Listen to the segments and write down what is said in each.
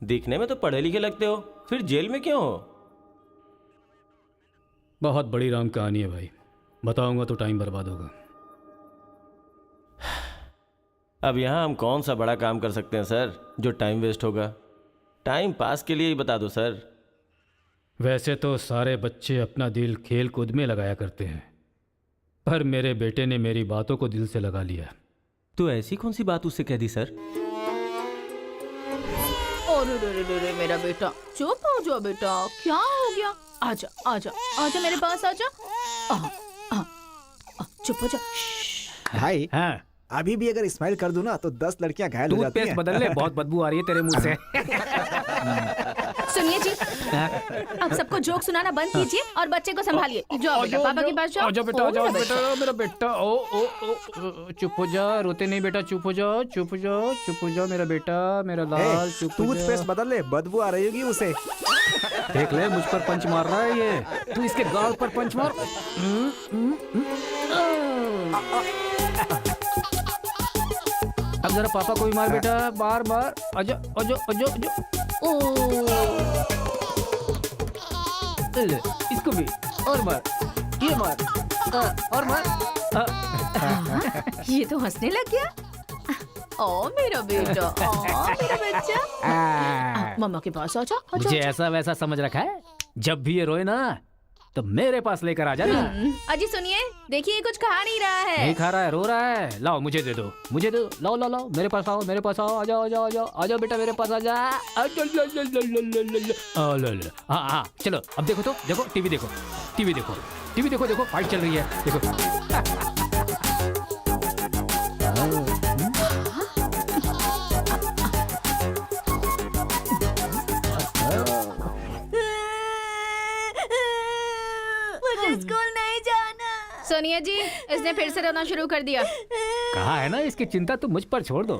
दिखने में तो पढ़े लिखे लगते हो, फिर जेल में क्यों हो? बहुत बड़ी राम कहानी है भाई, बताऊंगा तो टाइम बर्बाद होगा। अब यहाँ हम कौन सा बड़ा काम कर सकते हैं सर जो टाइम वेस्ट होगा? टाइम पास के लिए ही बता दो सर। वैसे तो सारे बच्चे अपना दिल खेल कूद में लगाया करते हैं, पर मेरे बेटे ने मेरी बातों को दिल से लगा लिया। तो ऐसी कौन सी बात उससे कह दी सर? अरे रे रे रे मेरा बेटा, चुप हो जाओ बेटा, क्या हो गया? आजा आजा आजा मेरे पास आजा। चुप हो जा। भाई हाँ, अभी भी अगर स्माइल कर दूं ना तो 10 लड़कियां घायल हो जाती हैं। बदल ले, बहुत बदबू आ रही है तेरे मुंह से। सुनिए जी, अब सबको जोक सुनाना बंद कीजिए और बच्चे को संभालिए। जाओ बेटा, पापा के पास जाओ। आजा बेटा, आजा मेरा बेटा, मेरा बेटा। ओ ओ ओ, चुप हो जा, रोते नहीं बेटा, चुप हो जाओ, चुप हो जाओ, चुप हो जाओ मेरा बेटा, मेरा लाल, चुप हो जा। टूथपेस्ट बदल ले, बदबू आ रही होगी उसे। देख ले, मुझ पर पंच मार रहा है ये, तू इसके गाल पर पंच मार। अब जरा पापा को भी मार बेटा, बार बार। आजा आजा आजा आजा। ले, इसको भी और मार, ये मार, और मार। ये तो हंसने लग गया। ओ मेरा बेटा, ओ मेरा बच्चा, मम्मा के पास आजा। मुझे ऐसा वैसा समझ रखा है? जब भी ये रोए ना तो मेरे पास लेकर आ जाना। अजी सुनिए, देखिए कुछ खा नहीं रहा है। नहीं खा रहा है, रो रहा है। लाओ मुझे दे दो, मुझे दो, लाओ लाओ लाओ, मेरे पास आओ, मेरे पास आओ, आ जाओ आ जाओ आ जाओ आ जाओ बेटा, मेरे पास आ जा। हाँ हाँ, चलो अब देखो, तो देखो, टीवी देखो, टीवी देखो, टीवी देखो, देखो फाइट चल रही है, देखो। स्कूल नहीं जाना। सोनिया जी, इसने फिर से रोना शुरू कर दिया। कहा है ना, इसकी चिंता तुम मुझ पर छोड़ दो।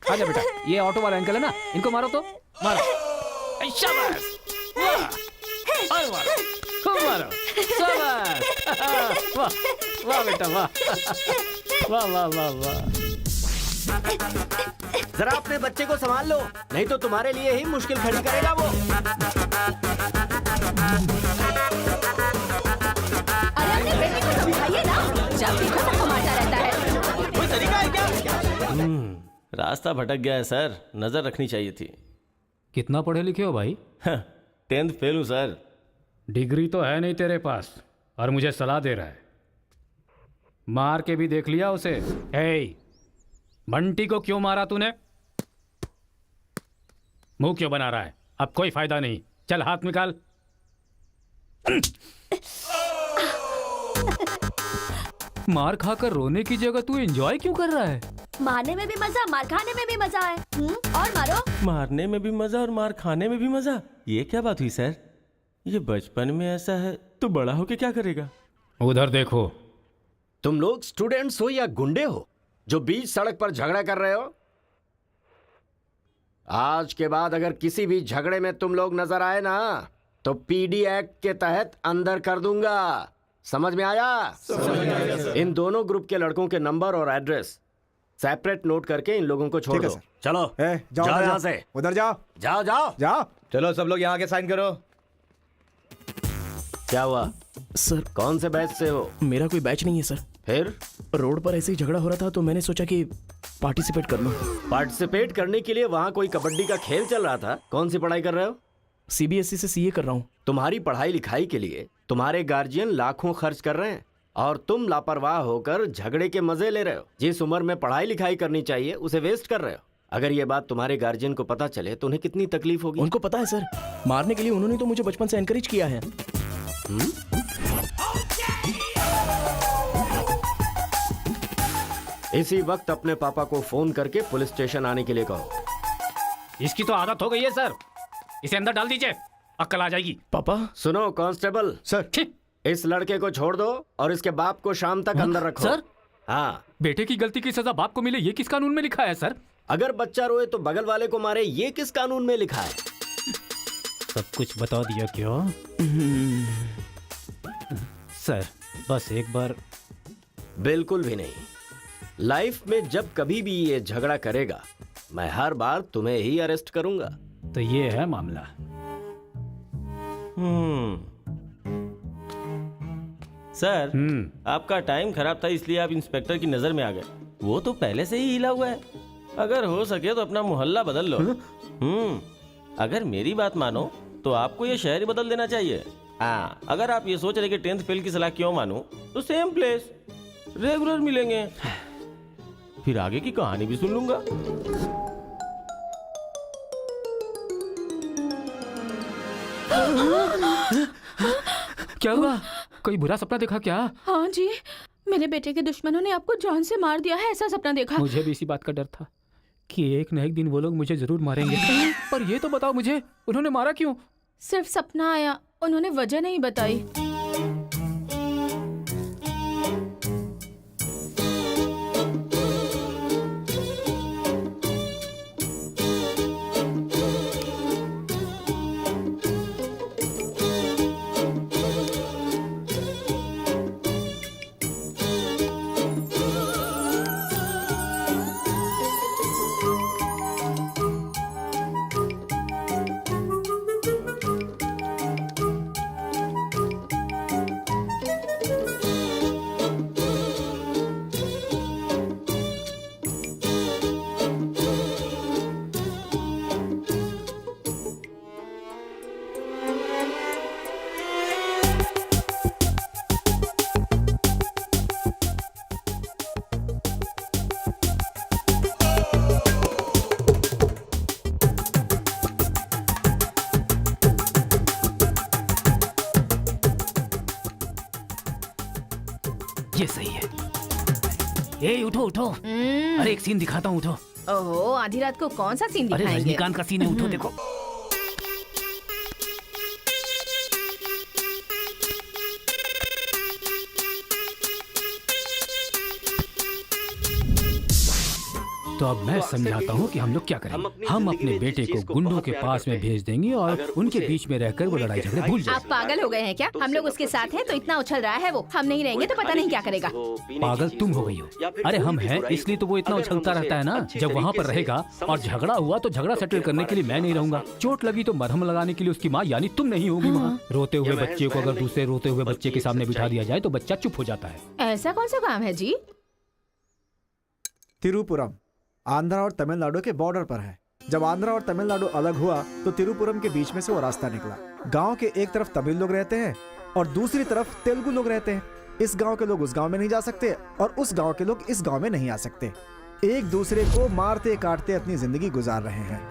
आजा बेटा, ये ऑटो वाला अंकल है ना, इनको मारो तो मारो। शाबाश, वाह, और मारो, खूब मारो, शाबाश। वाह वाह बेटा, वाह वाह वाह वाह वाह। जरा अपने बच्चे को संभाल लो, नहीं तो तुम्हारे लिए ही मुश्किल खड़ी करेगा वो। अरे अपने बेटे को समझाइए ना, जब देखो सबको मारता रहता है। कोई तरीका है क्या? रास्ता भटक गया है सर, नजर रखनी चाहिए थी। कितना पढ़े लिखे हो भाई? 10th फेल हूँ सर। डिग्री तो है नहीं तेरे पास और मुझे सलाह दे रहा है। मार के भी देख लिया उसे। हे, बंटी को क्यों मारा तूने? मुंह क्यों बना रहा है? अब कोई फायदा नहीं, चल हाथ निकाल। मार खाकर रोने की जगह तू एंजॉय क्यों कर रहा है? मारने में भी मजा, मार खाने में भी मजा है। और मारो। मारने में भी मजा और मार खाने में भी मजा, ये क्या बात हुई सर? ये बचपन में ऐसा है तो बड़ा होके क्या करेगा? उधर देखो। तुम लोग स्टूडेंट्स हो या गुंडे हो जो बीच सड़क पर झगड़ा कर रहे हो? आज के बाद अगर किसी भी झगड़े में तुम लोग नजर आए ना तो पीडी एक्ट के तहत अंदर कर दूंगा। समझ में आया? इन दोनों ग्रुप के लड़कों के नंबर और एड्रेस सेपरेट नोट करके इन लोगों को छोड़ दो। चलो जाओ यहाँ से, उधर जाओ जाओ जाओ जाओ। चलो सब लोग यहाँ के साइन करो। क्या हुआ सर? कौन से बैच से हो? मेरा कोई बैच नहीं है सर। फिर रोड पर ऐसे ही झगड़ा हो रहा था तो मैंने सोचा कि पार्टिसिपेट कर लूं। पार्टिसिपेट करने के लिए वहाँ कोई कबड्डी का खेल चल रहा था? कौन सी पढ़ाई कर रहे हो? सीबीएसई से सीए कर रहा हूँ। तुम्हारी पढ़ाई लिखाई के लिए तुम्हारे गार्जियन लाखों खर्च कर रहे हैं और तुम लापरवाह होकर झगड़े के मजे ले रहे हो। जिस उम्र में पढ़ाई लिखाई करनी चाहिए उसे वेस्ट कर रहे हो। अगर ये बात तुम्हारे गार्जियन को पता चले तो उन्हें कितनी तकलीफ होगी। उनको पता है सर, मारने के लिए उन्होंने तो मुझे बचपन से एनकरेज किया है। इसी वक्त अपने पापा को फोन करके पुलिस स्टेशन आने के लिए कहो। इसकी तो आदत हो गई है सर, इसे अंदर डाल दीजिए, अक्ल आ जाएगी। पापा। सुनो कांस्टेबल सर, इस लड़के को छोड़ दो और इसके बाप को शाम तक अंदर रखो। सर? हाँ। बेटे की गलती की सजा बाप को मिले, ये किस कानून में लिखा है सर? अगर बच्चा रोए तो बगल वाले को मारे, ये किस कानून में लिखा है? सब कुछ बता दिया क्यों? सर बस एक बार। बिल्कुल भी नहीं। लाइफ में जब कभी भी ये झगड़ा करेगा मैं हर बार तुम्हें ही अरेस्ट करूंगा। तो ये है मामला। सर, आपका टाइम खराब था इसलिए आप इंस्पेक्टर की नजर में आ गए। वो तो पहले से ही हिला हुआ है। अगर हो सके तो अपना मोहल्ला बदल लो। अगर मेरी बात मानो तो आपको ये शहर ही बदल देना चाहिए। हाँ, अगर आप ये सोच रहे कि 10th फेल की सलाह क्यों मानूं, तो सेम प्लेस रेगुलर मिलेंगे, फिर आगे की कहानी भी सुन लूंगा। क्या हुआ? कोई बुरा सपना देखा क्या? हाँ जी, मेरे बेटे के दुश्मनों ने आपको जान से मार दिया है, ऐसा सपना देखा। मुझे भी इसी बात का डर था कि एक न एक दिन वो लोग मुझे जरूर मारेंगे। पर ये तो बताओ मुझे, उन्होंने मारा क्यों? सिर्फ सपना आया, उन्होंने वजह नहीं बताई। ये सही है। ए उठो उठो, अरे एक सीन दिखाता हूँ, उठो। ओहो, आधी रात को कौन सा सीन अरे दिखाएंगे? रजनीकांत का सीन है, उठो देखो। तो अब मैं समझाता हूँ कि हम लोग क्या करेंगे। हम अपने बेटे को गुंडों के पास में भेज देंगे और उनके बीच में रहकर वो लड़ाई झगड़े भूल जाए। आप पागल हो गए हैं क्या? हम लोग उसके साथ हैं तो इतना उछल रहा है वो, हम नहीं रहेंगे तो पता नहीं क्या करेगा। पागल तुम हो गई हो। अरे हम हैं इसलिए तो वो इतना उछलता रहता है ना। जब वहाँ पर रहेगा और झगड़ा हुआ तो झगड़ा सेटल करने के लिए मैं नहीं रहूंगा। चोट लगी तो मरहम लगाने के लिए उसकी माँ यानी तुम नहीं होगी वहाँ। रोते हुए बच्चे को अगर दूसरे रोते हुए बच्चे के सामने बिठा दिया जाए तो बच्चा चुप हो जाता है। ऐसा कौन सा काम है जी? तिरुपुरम आंध्रा और तमिलनाडु के बॉर्डर पर है। जब आंध्रा और तमिलनाडु अलग हुआ तो तिरुपुरम के बीच में से वो रास्ता निकला। गांव के एक तरफ तमिल लोग रहते हैं और दूसरी तरफ तेलुगु लोग रहते हैं। इस गांव के लोग उस गांव में नहीं जा सकते और उस गांव के लोग इस गांव में नहीं आ सकते। एक दूसरे को मारते काटते अपनी जिंदगी गुजार रहे हैं।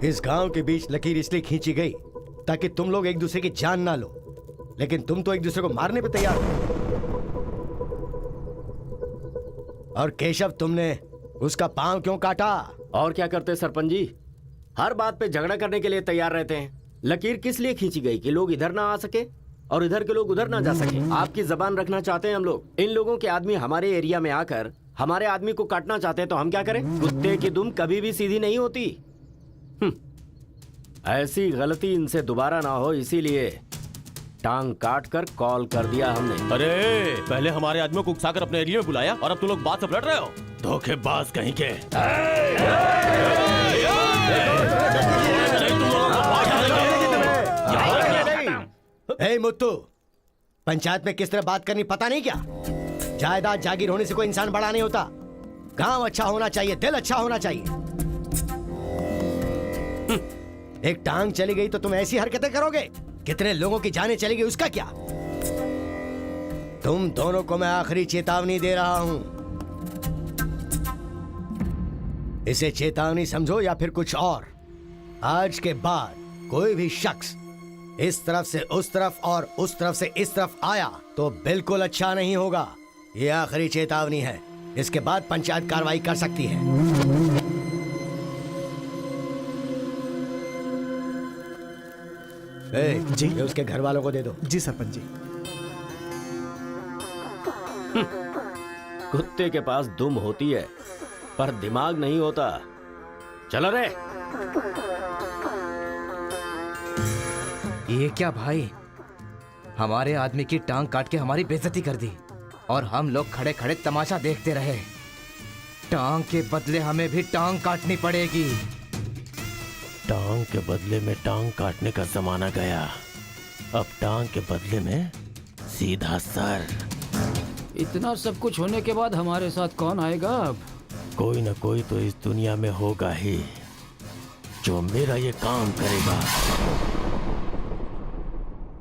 इस गांव के बीच लकीर इसलिए खींची गई ताकि तुम लोग एक दूसरे की जान ना लो, लेकिन तुम तो एक दूसरे को मारने पे तैयार हो। और केशव, तुमने उसका पांव क्यों काटा? और क्या करते सरपंच जी, हर बात पे झगड़ा करने के लिए तैयार रहते हैं। लकीर किस लिए खींची गई कि लोग इधर ना आ सके और इधर के लोग उधर ना जा सके। आपकी जबान रखना चाहते हैं हम लोग। इन लोगों के आदमी हमारे एरिया में आकर हमारे आदमी को काटना चाहते हैं तो हम क्या करें? कुत्ते की दुम कभी भी सीधी नहीं होती। ऐसी गलती इनसे दोबारा ना हो, इसीलिए टांग काट कर कॉल कर दिया हमने। अरे पहले हमारे आदमियों को उकसाकर अपने एरिया में बुलाया और अब तुम लोग बात से पलट रहे हो। धोखेबाज कहीं के। हे मुत्तू, पंचायत में किस तरह बात करनी पता नहीं क्या? जायदाद जागीर होने से कोई इंसान बड़ा नहीं होता। गांव अच्छा होना चाहिए, दिल अच्छा होना चाहिए। एक टांग चली गई तो तुम ऐसी हरकतें करोगे? कितने लोगों की जानें चली गई उसका क्या? तुम दोनों को मैं आखिरी चेतावनी दे रहा हूं। इसे चेतावनी समझो या फिर कुछ और। आज के बाद कोई भी शख्स इस तरफ से उस तरफ और उस तरफ से इस तरफ आया तो बिल्कुल अच्छा नहीं होगा। यह आखिरी चेतावनी है। इसके बाद पंचायत कार्रवाई कर सकती है। जी ये उसके घर वालों को दे दो। जी सरपंच जी। कुत्ते के पास दुम होती है पर दिमाग नहीं होता। चलो रे। ये क्या भाई, हमारे आदमी की टांग काट के हमारी बेइज्जती कर दी और हम लोग खड़े खड़े तमाशा देखते रहे। टांग के बदले हमें भी टांग काटनी पड़ेगी। टांग के बदले में टांग काटने का जमाना गया। अब टांग के बदले में सीधा सर। इतना सब कुछ होने के बाद हमारे साथ कौन आएगा अब? कोई ना कोई तो इस दुनिया में होगा ही जो मेरा ये काम करेगा।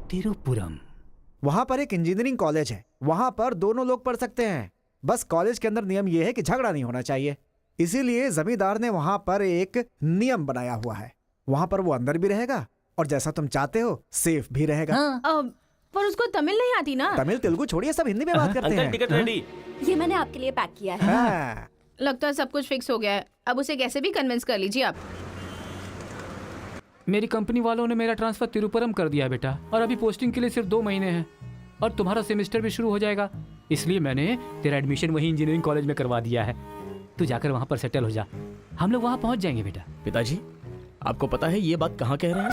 तिरुपुरम। वहां पर एक इंजीनियरिंग कॉलेज है, वहां पर दोनों लोग पढ़ सकते हैं। बस कॉलेज के अंदर नियम यह है कि झगड़ा नहीं होना चाहिए, इसीलिए जमींदार ने वहां पर एक नियम बनाया हुआ है। वहां पर वो अंदर भी रहेगा और जैसा तुम चाहते हो सेफ भी रहेगा। पर उसको तमिल नहीं आती ना। तमिल तेलुगु छोड़िए, सब हिंदी में बात करते अंकल हैं। Ticket ready. ये मैंने आपके लिए पैक किया है। हाँ। लगता है सब कुछ फिक्स हो गया है। अब उसे कैसे भी कन्विंस कर लीजिए आप। मेरी कंपनी वालों ने मेरा ट्रांसफर तिरुपुरम कर दिया बेटा, और अभी पोस्टिंग के लिए सिर्फ 2 महीने हैं और तुम्हारा सेमेस्टर भी शुरू हो जाएगा। इसलिए मैंने तेरा एडमिशन वही इंजीनियरिंग कॉलेज में करवा दिया है। तू जाकर वहाँ पर सेटल हो जा, हम लोग वहाँ पहुँच जाएंगे बेटा। पिताजी, आपको पता है ये बात कहाँ कह रहे हैं?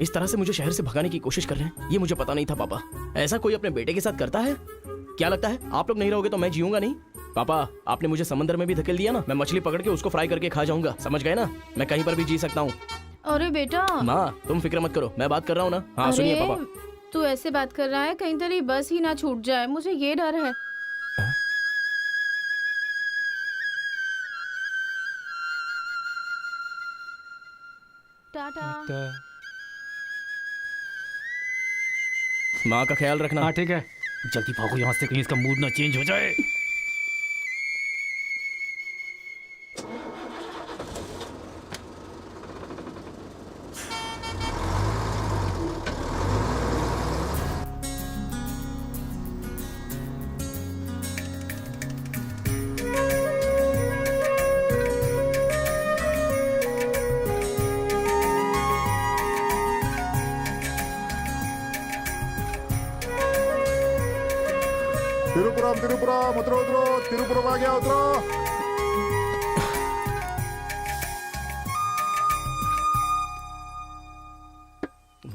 इस तरह से मुझे शहर से भगाने की कोशिश कर रहे हैं, ये मुझे पता नहीं था पापा। ऐसा कोई अपने बेटे के साथ करता है? क्या लगता है आप लोग नहीं रहोगे तो मैं जीऊंगा नहीं? पापा, आपने मुझे समंदर में भी धकेल दिया ना, मैं मछली पकड़ के उसको फ्राई करके खा जाऊंगा, समझ गए ना? मैं कहीं पर भी जी सकता हूँ। अरे बेटा। माँ तुम फिक्र मत करो, मैं बात कर रहा हूँ ना। हाँ सुनिए अरे, पापा। तू ऐसे बात कर रहा है कहीं तेरी बस ही ना छूट जाए, मुझे ये डर है। टाटा। माँ का ख्याल रखना। हाँ ठीक है, जल्दी भागो यहाँ से, कहीं इसका मूड ना चेंज हो जाए। तिरुपुरम तिरुपुरम उतरो उतरो, तिरुपुरम आ गया, उतरो।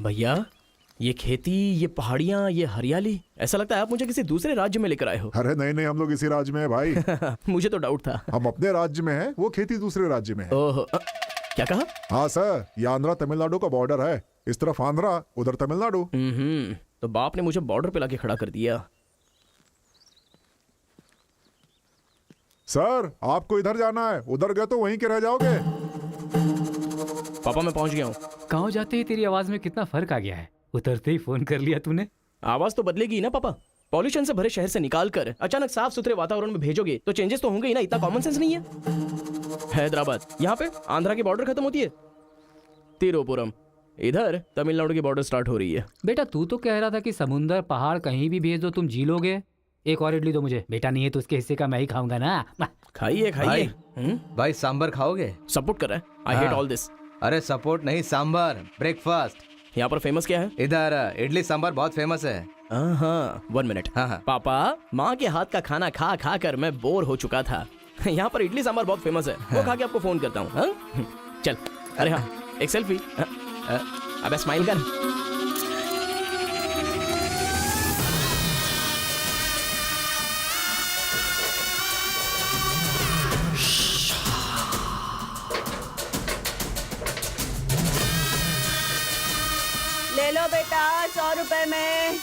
भैया, ये खेती, ये पहाड़ियाँ, ये हरियाली, ऐसा लगता है आप मुझे किसी दूसरे राज्य में लेकर आए हो। अरे नहीं नहीं, हम लोग इसी राज्य में है भाई। मुझे तो डाउट था। हम अपने राज्य में है, वो खेती दूसरे राज्य में है। ओह, क्या कहा? हाँ सर, ये आंध्रा तमिलनाडु का बॉर्डर है। इस तरफ आंध्रा, उधर तमिलनाडु। तो बाप ने मुझे बॉर्डर पे लाके खड़ा कर दिया। सर आपको इधर जाना है, उधर गए तो वहीं के रह जाओगे। पापा मैं पहुंच गया हूँ। गाँव जाते ही तेरी आवाज में कितना फर्क आ गया है। उतरते ही फोन कर लिया तूने। आवाज तो बदलेगी ना पापा। पॉल्यूशन से भरे शहर से निकाल कर अचानक साफ सुथरे वातावरण में भेजोगे तो चेंजेस तो होंगे ही ना। इतना कॉमन सेंस नहीं है? हैदराबाद, यहाँ पे आंध्रा की बॉर्डर खत्म होती है। तिरुपुरम, इधर तमिलनाडु की बॉर्डर स्टार्ट हो रही है। बेटा तू तो कह रहा था कि समुंदर पहाड़ कहीं भी भेज दो तुम जी लोगे। एक और इडली दो मुझे। बेटा नहीं है तो उसके हिस्से का मैं ही खाऊंगा ना। खाइए खाइए। भाई सांबर खाओगे? सपोर्ट कर रहा है। I hate all this. अरे सपोर्ट नहीं, सांबर, ब्रेकफास्ट। यहाँ पर फेमस क्या है? इधर इडली सांबर बहुत फेमस है। हाँ, 1 मिनट। हाँ। पापा, माँ के हाथ का खाना खा खा कर मैं बोर हो चुका था। यहाँ पर इडली सांबर बहुत फेमस है, वो खा के आपको फोन करता हूँ। चल। अरे हाँ, एक सेल्फी। अबे स्माइल कर। ले लो बेटा, 100 रुपए में,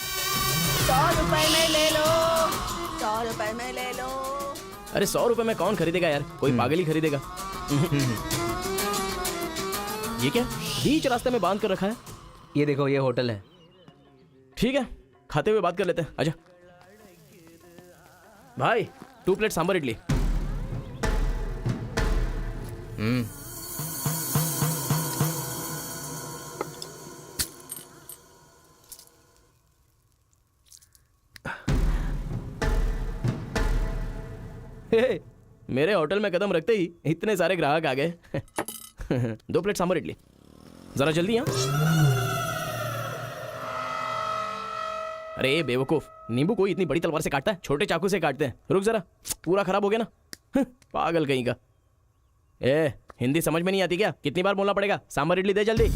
100 रुपए में ले लो, 100 रुपए में ले लो। अरे 100 रुपए में कौन खरीदेगा यार, कोई पागल ही खरीदेगा। ये क्या बीच रास्ते में बांध कर रखा है? ये देखो, ये होटल है। ठीक है, खाते हुए बात कर लेते हैं। आजा भाई, 2 प्लेट सांबर इडली। हे, मेरे होटल में कदम रखते ही इतने सारे ग्राहक आ गए। 2 प्लेट सांबर इडली। जरा जल्दी यहाँ। अरे बेवकूफ, नींबू कोई इतनी बड़ी तलवार से काटता है? छोटे चाकू से काटते हैं। रुक जरा, पूरा खराब हो गया ना। पागल कहीं का। ए, हिंदी समझ में नहीं आती क्या? कितनी बार बोलना पड़ेगा? सांभर इडली दे जल्दी।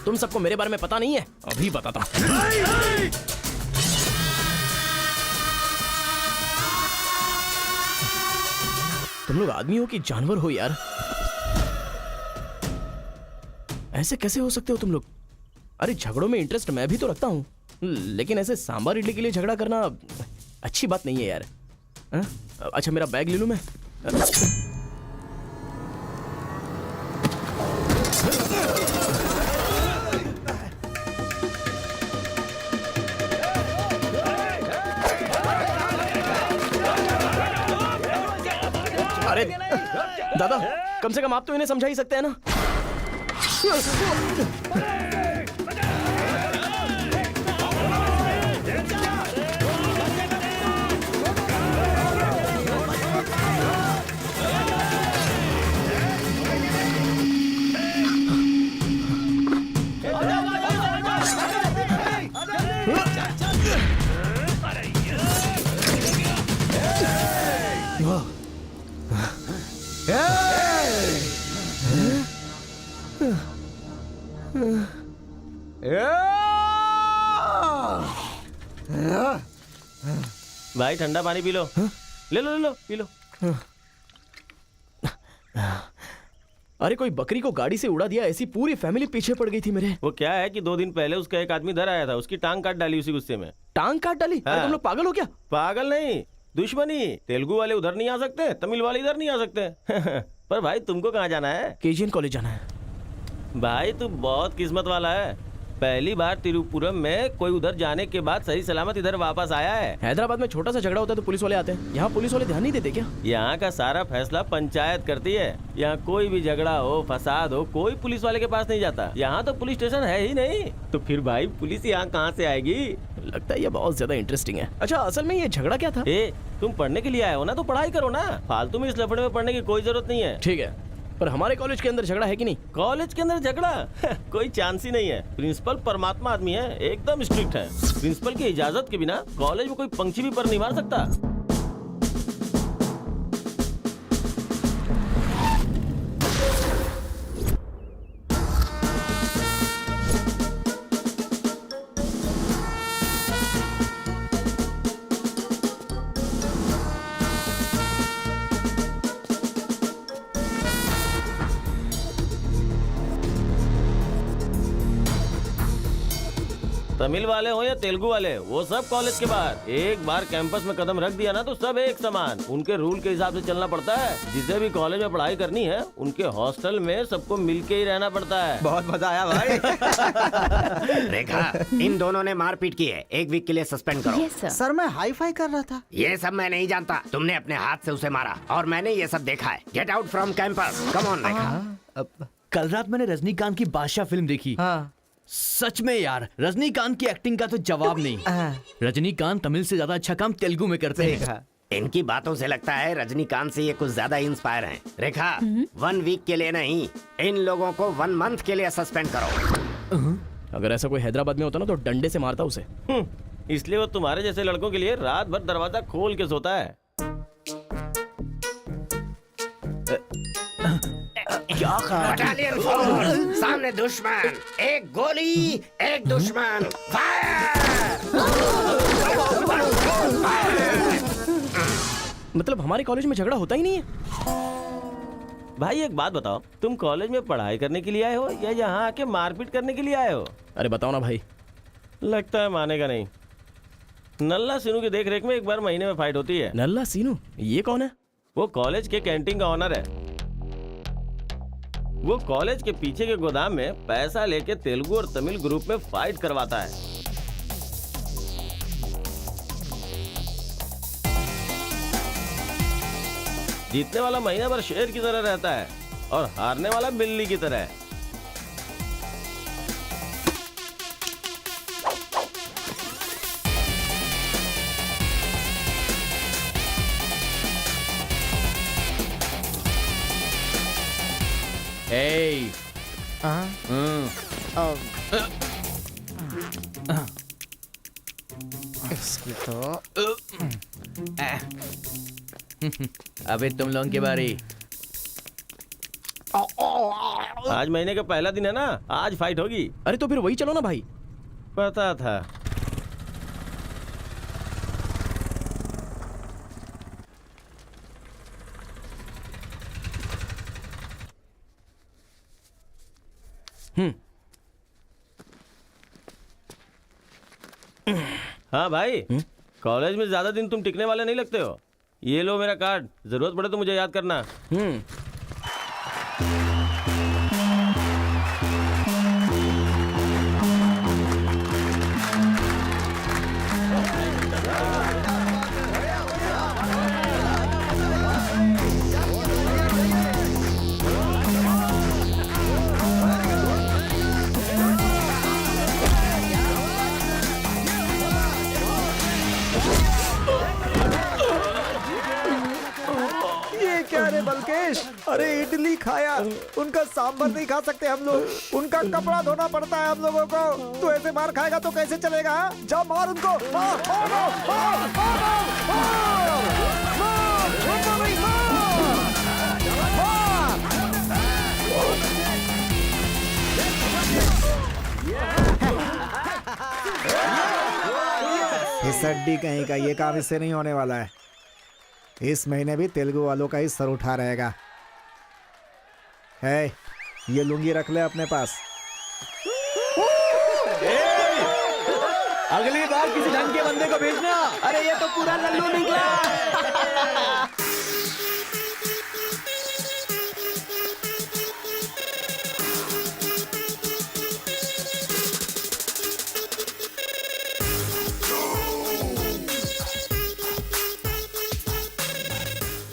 तुम सबको मेरे बारे में पता नहीं है? अभी बताता हूं। तुम लोग आदमी हो कि जानवर हो यार? ऐसे कैसे हो सकते हो तुम लोग? अरे झगड़ों में इंटरेस्ट मैं भी तो रखता हूं, लेकिन ऐसे सांभर इडली के लिए झगड़ा करना अच्छी बात नहीं है यार। हा? अच्छा मेरा बैग ले लूं मैं? अरे दादा, कम से कम आप तो इन्हें समझा ही सकते हैं ना। भाई ठंडा पानी पी लो। ले लो ले लो, पी लो। अरे कोई बकरी को गाड़ी से उड़ा दिया, ऐसी पूरी फैमिली पीछे पड़ गई थी मेरे। वो क्या है कि 2 दिन पहले उसका एक आदमी इधर आया था, उसकी टांग काट डाली उसी गुस्से में। टांग काट डाली? अरे हाँ। तुम लोग पागल हो क्या? पागल नहीं, दुश्मनी। तेलुगु वाले उधर नहीं आ सकते, तमिल वाले इधर नहीं आ सकते। पर भाई तुमको कहाँ जाना है? केजीएन कॉलेज जाना है। भाई तू बहुत किस्मत वाला है, पहली बार तिरुपुरम में कोई उधर जाने के बाद सही सलामत इधर वापस आया है। हैदराबाद में छोटा सा झगड़ा होता है तो पुलिस वाले आते हैं, यहाँ पुलिस वाले ध्यान नहीं देते क्या? यहाँ का सारा फैसला पंचायत करती है। यहाँ कोई भी झगड़ा हो, फसाद हो, कोई पुलिस वाले के पास नहीं जाता। यहाँ तो पुलिस स्टेशन है ही नहीं, तो फिर भाई पुलिस यहाँ कहाँ से आएगी? लगता है ये बहुत ज्यादा इंटरेस्टिंग है। अच्छा असल में ये झगड़ा क्या था? तुम पढ़ने के लिए आए हो ना, तो पढ़ाई करो ना। फालतू में इस लफड़े में पढ़ने की कोई जरूरत नहीं है। ठीक है, पर हमारे कॉलेज के अंदर झगड़ा है कि नहीं? कॉलेज के अंदर झगड़ा? कोई चांस ही नहीं है। प्रिंसिपल परमात्मा आदमी है, एकदम स्ट्रिक्ट है। प्रिंसिपल की इजाजत के बिना कॉलेज में कोई पंछी भी पर नहीं मार सकता। तमिल वाले हो या तेलुगु वाले, वो सब कॉलेज के बाहर। एक बार कैंपस में कदम रख दिया ना तो सब एक समान। उनके रूल के हिसाब से चलना पड़ता है। जिसे भी कॉलेज में पढ़ाई करनी है, उनके हॉस्टल में सबको मिलके ही रहना पड़ता है। बहुत मजा आया भाई। रेखा, इन दोनों ने मारपीट की है, 1 वीक के लिए सस्पेंड करो। Yes sir. सर मैं हाई फाई कर रहा था। ये सब मैं नहीं जानता। तुमने अपने हाथ से उसे मारा और मैंने ये सब देखा है। Get out from campus. Come on Rekha. कल रात मैंने रजनीकांत की बादशाह फिल्म देखी। हाँ। सच में यार, रजनीकांत की एक्टिंग का तो जवाब नहीं। रजनीकांत तमिल से ज्यादा अच्छा काम तेलुगु में करते हैं। इनकी बातों से लगता है रजनीकांत से ये कुछ ज्यादा इंस्पायर हैं। रेखा, 1 वीक के लिए नहीं, इन लोगों को 1 मंथ के लिए सस्पेंड करो। अगर ऐसा कोई हैदराबाद में होता ना तो डंडे से मारता उसे। इसलिए वो तुम्हारे जैसे लड़कों के लिए रात भर दरवाजा खोल के सोता है। क्या बटालियन फॉरवर्ड, सामने दुश्मन, एक गोली, एक दुश्मन, फायर! मतलब हमारे कॉलेज में झगड़ा होता ही नहीं है? भाई एक बात बताओ, तुम कॉलेज में पढ़ाई करने के लिए आए हो या यहाँ आके मारपीट करने के लिए आए हो? अरे बताओ ना भाई। लगता है मानेगा नहीं। नल्ला सीनू की देखरेख में एक बार महीने में फाइट होती है। नल्ला सीनू? ये कौन है? वो कॉलेज के कैंटीन का ऑनर है। वो कॉलेज के पीछे के गोदाम में पैसा लेके तेलुगु और तमिल ग्रुप में फाइट करवाता है। जीतने वाला महीना भर शेर की तरह रहता है और हारने वाला बिल्ली की तरह। ए इसकी तो अबे तुम लोगों की बारी। आज महीने का पहला दिन है ना, आज फाइट होगी। अरे तो फिर वही चलो ना भाई। पता था। हाँ भाई, कॉलेज में ज्यादा दिन तुम टिकने वाले नहीं लगते हो। ये लो मेरा कार्ड, जरूरत पड़े तो मुझे याद करना। ये क्या रे बलकेश, अरे इडली खाया, उनका सांभर नहीं खा सकते हम लोग, उनका कपड़ा धोना पड़ता है हम लोगों को। तू ऐसे मार खाएगा तो कैसे चलेगा? जा मार उनको, मार, मार, मार, मार, मार, मार, छोड़ो नहीं, मार, मार। इस हड्डी कहीं का ये काम इससे नहीं होने वाला है। इस महीने भी तेलुगु वालों का ही सर उठा रहेगा। है, ये लुंगी रख ले अपने पास। अगली बार किसी ढंग के बंदे को भेजना। अरे ये तो पूरा लल्लू निकला।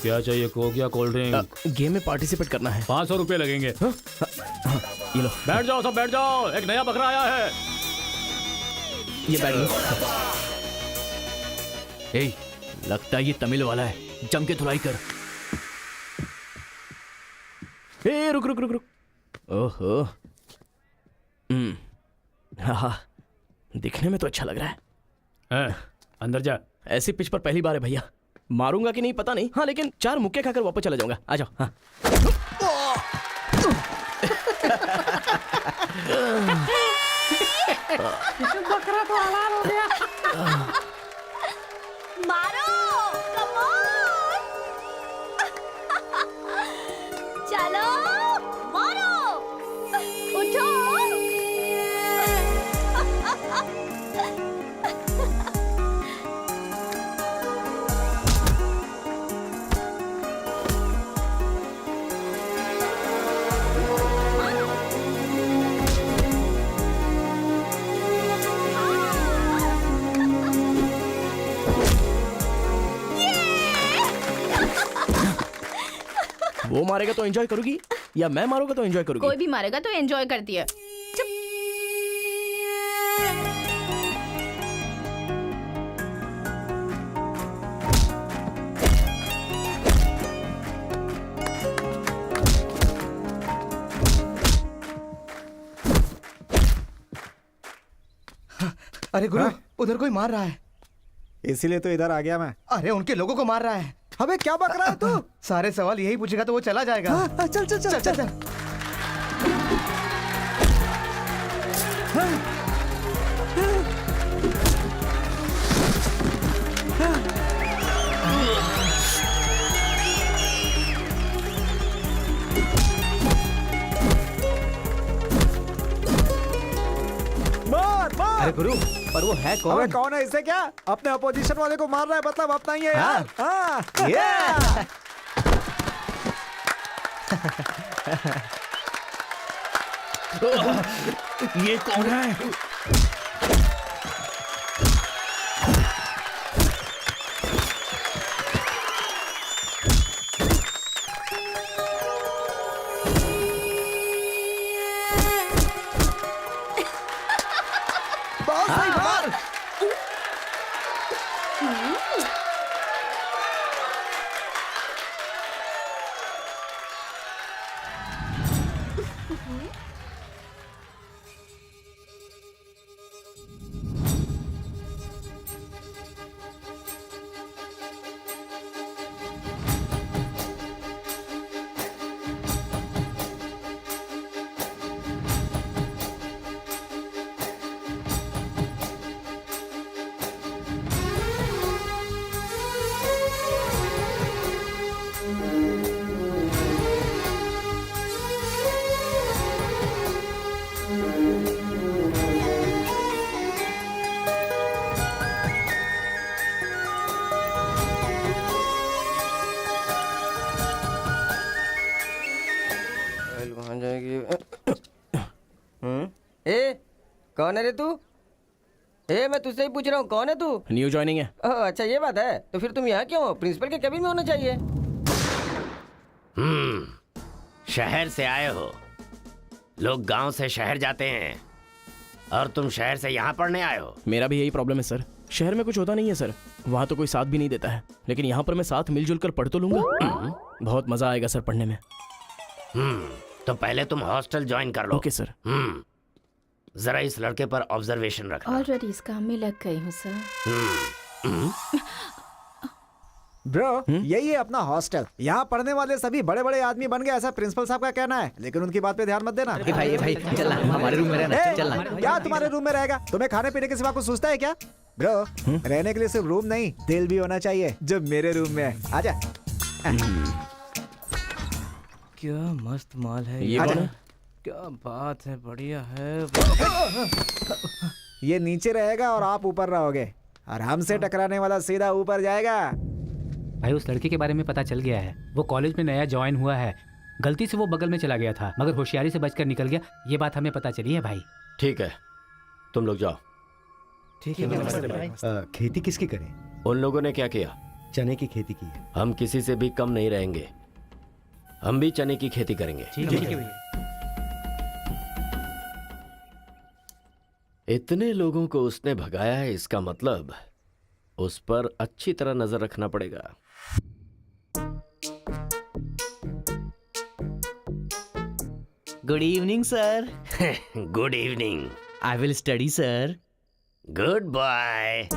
क्या चाहिए? कोक या कोल्ड ड्रिंक? गेम में पार्टिसिपेट करना है। 500 रुपए लगेंगे। ये लो। बैठ जाओ, सब बैठ जाओ, एक नया बकरा आया है। ये बैठ लो। ए, लगता है ये तमिल वाला है, जम के धुलाई कर। ए रुक रुक रुक रुक। ओहो, हाँ, दिखने में तो अच्छा लग रहा है। अंदर जा। ऐसी पिच पर पहली बार है भैया। मारूंगा कि नहीं पता नहीं, हाँ लेकिन 4 मुक्के खाकर वापस चला जाऊंगा। आ जाओ। हाँ। बकरा तो हलाल हो गया। मारो, कम ऑन। चलो, मारो, उठो। वो मारेगा तो एंजॉय करोगी या मैं मारूंगा तो एंजॉय करोगी? कोई भी मारेगा तो एंजॉय करती है। चुप। अरे गुरु, उधर कोई मार रहा है। इसीलिए तो इधर आ गया मैं। अरे उनके लोगों को मार रहा है। अबे क्या बक रहा है तू? सारे सवाल यही पूछेगा तो वो चला जाएगा। चल चल चल चल, चल। मार मार। अरे गुरु, पर वो है कौन? अबे कौन है? इसे क्या अपने अपोजिशन वाले को मार रहा है, मतलब अपना ही है यार। हाँ। ये कौन है? बहुत सही मार। कौन है रे तू? मैं तुझसे ही पूछ रहा हूँ, कौन है तू? न्यू ज्वाइनिंग है। ओह अच्छा ये बात है, तो फिर तुम यहाँ क्यों हो? प्रिंसिपल के केबिन में होना चाहिए। शहर से आए हो। लोग गांव से शहर जाते हैं और तुम शहर से यहाँ पढ़ने आए हो। मेरा भी यही प्रॉब्लम है सर, शहर में कुछ होता नहीं है सर, वहाँ तो कोई साथ भी नहीं देता है, लेकिन यहाँ पर मैं साथ मिलजुल कर पढ़ तो लूंगा। बहुत मजा आएगा सर पढ़ने में। तो पहले तुम हॉस्टल ज्वाइन कर लो। Okay sir. जरा इस लड़के पर ऑब्जर्वेशन रखना। ऑलरेडी इस काम में लग गई हूँ सर। ब्रो यही है अपना हॉस्टल। यहाँ पढ़ने वाले सभी बड़े बड़े आदमी बन गए, ऐसा प्रिंसिपल साहब का कहना है, लेकिन उनकी बात पे ध्यान मत देना। भाई चल हमारे रूम में रहना, चल क्या तुम्हारे रूम में रहेगा? तुम्हें खाने पीने के सिवा कुछ सोचता है क्या? ब्रो रहने के लिए सिर्फ रूम नहीं, दिल भी होना चाहिए, जो मेरे रूम में है। आजा। क्या मस्त माल है ये कौन है? क्या बात है, बढ़िया है। ये नीचे रहेगा और आप ऊपर रहोगे, और हमसे टकराने वाला सीधा ऊपर जाएगा। भाई उस लड़के के बारे में पता चल गया है, वो कॉलेज में नया ज्वाइन हुआ है। गलती से वो बगल में चला गया था, मगर होशियारी से बचकर निकल गया, ये बात हमें पता चली है भाई। ठीक है, तुम लोग जाओ। ठीक है। खेती किसकी करें? उन लोगों ने क्या किया? चने की खेती की है। हम किसी से भी कम नहीं रहेंगे, हम भी चने की खेती करेंगे। ठीक है। इतने लोगों को उसने भगाया है, इसका मतलब उस पर अच्छी तरह नजर रखना पड़ेगा। Good evening sir. Good evening. I will study sir. Goodbye.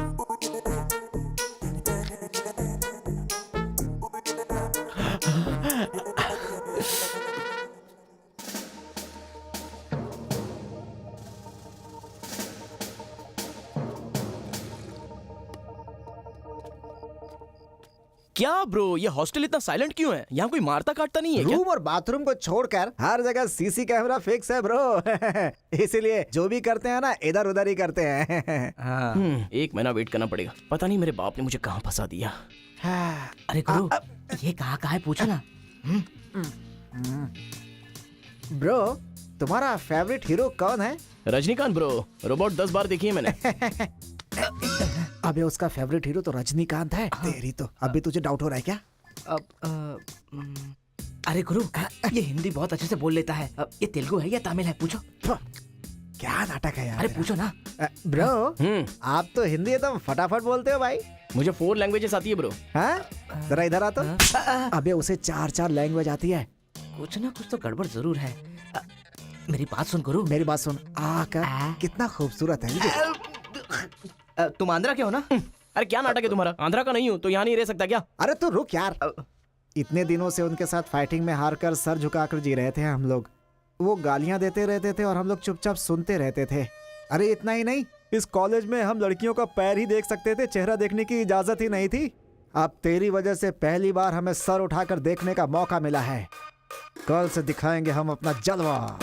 क्या ब्रो, ये हॉस्टल इतना साइलेंट क्यों है? यहाँ कोई मारता काटता नहीं है क्या? रूम और बाथरूम को छोड़कर हर जगह सीसी कैमरा फिक्स है ब्रो। इसीलिए जो भी करते हैं ना, इधर उधर ही करते हैं। एक महीना वेट करना पड़ेगा, पता नहीं मेरे बाप ने मुझे कहाँ फंसा दिया। अरे गुरु, ये कहाँ है पूछो ना। ब्रो तुम्हारा फेवरेट हीरो कौन है? रजनीकांत ब्रो, रोबोट 10 बार देखी है मैंने। अबे उसका फेवरेट हीरो तो रजनीकांत है। तेरी तो अभी तुझे डाउट हो रहा है क्या? अरे गुरु, ये हिंदी बहुत अच्छे से बोल लेता है। ये तेलुगु है या तमिल है? पूछो। क्या नाटक है यार। अरे पूछो ना। ब्रो आप तो हिंदी एकदम फटाफट बोलते हो भाई। मुझे 4 लैंग्वेजेस आती है ब्रो। हाँ जरा इधर आ तो। अबे उसे 4 लैंग्वेज आती है। कुछ ना कुछ तो गड़बड़ जरूर है। मेरी बात सुन गुरु। मेरी बात सुन। कितना खूबसूरत है। तुम आंध्रा के हो ना? अरे क्या नाटक है तुम्हारा? आंध्रा का नहीं हूँ तो यहाँ नहीं रह सकता क्या? अरे तू रुक यार। इतने दिनों से उनके साथ फाइटिंग में हारकर सर झुकाकर जी रहे थे हम लोग। वो गालियां देते रहते थे और हम लोग चुपचाप सुनते रहते थे। अरे इतना ही नहीं, इस कॉलेज में हम लड़कियों का पैर ही देख सकते थे, चेहरा देखने की इजाजत ही नहीं थी। अब तेरी वजह से पहली बार हमें सर उठाकर देखने का मौका मिला है। कल से दिखाएंगे हम अपना जलवा।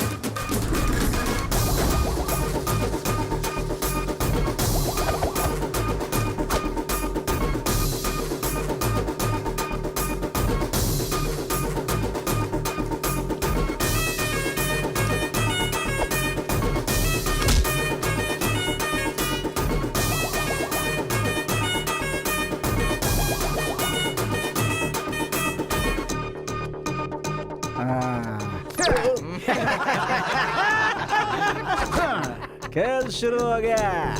खेल शुरू हो गया।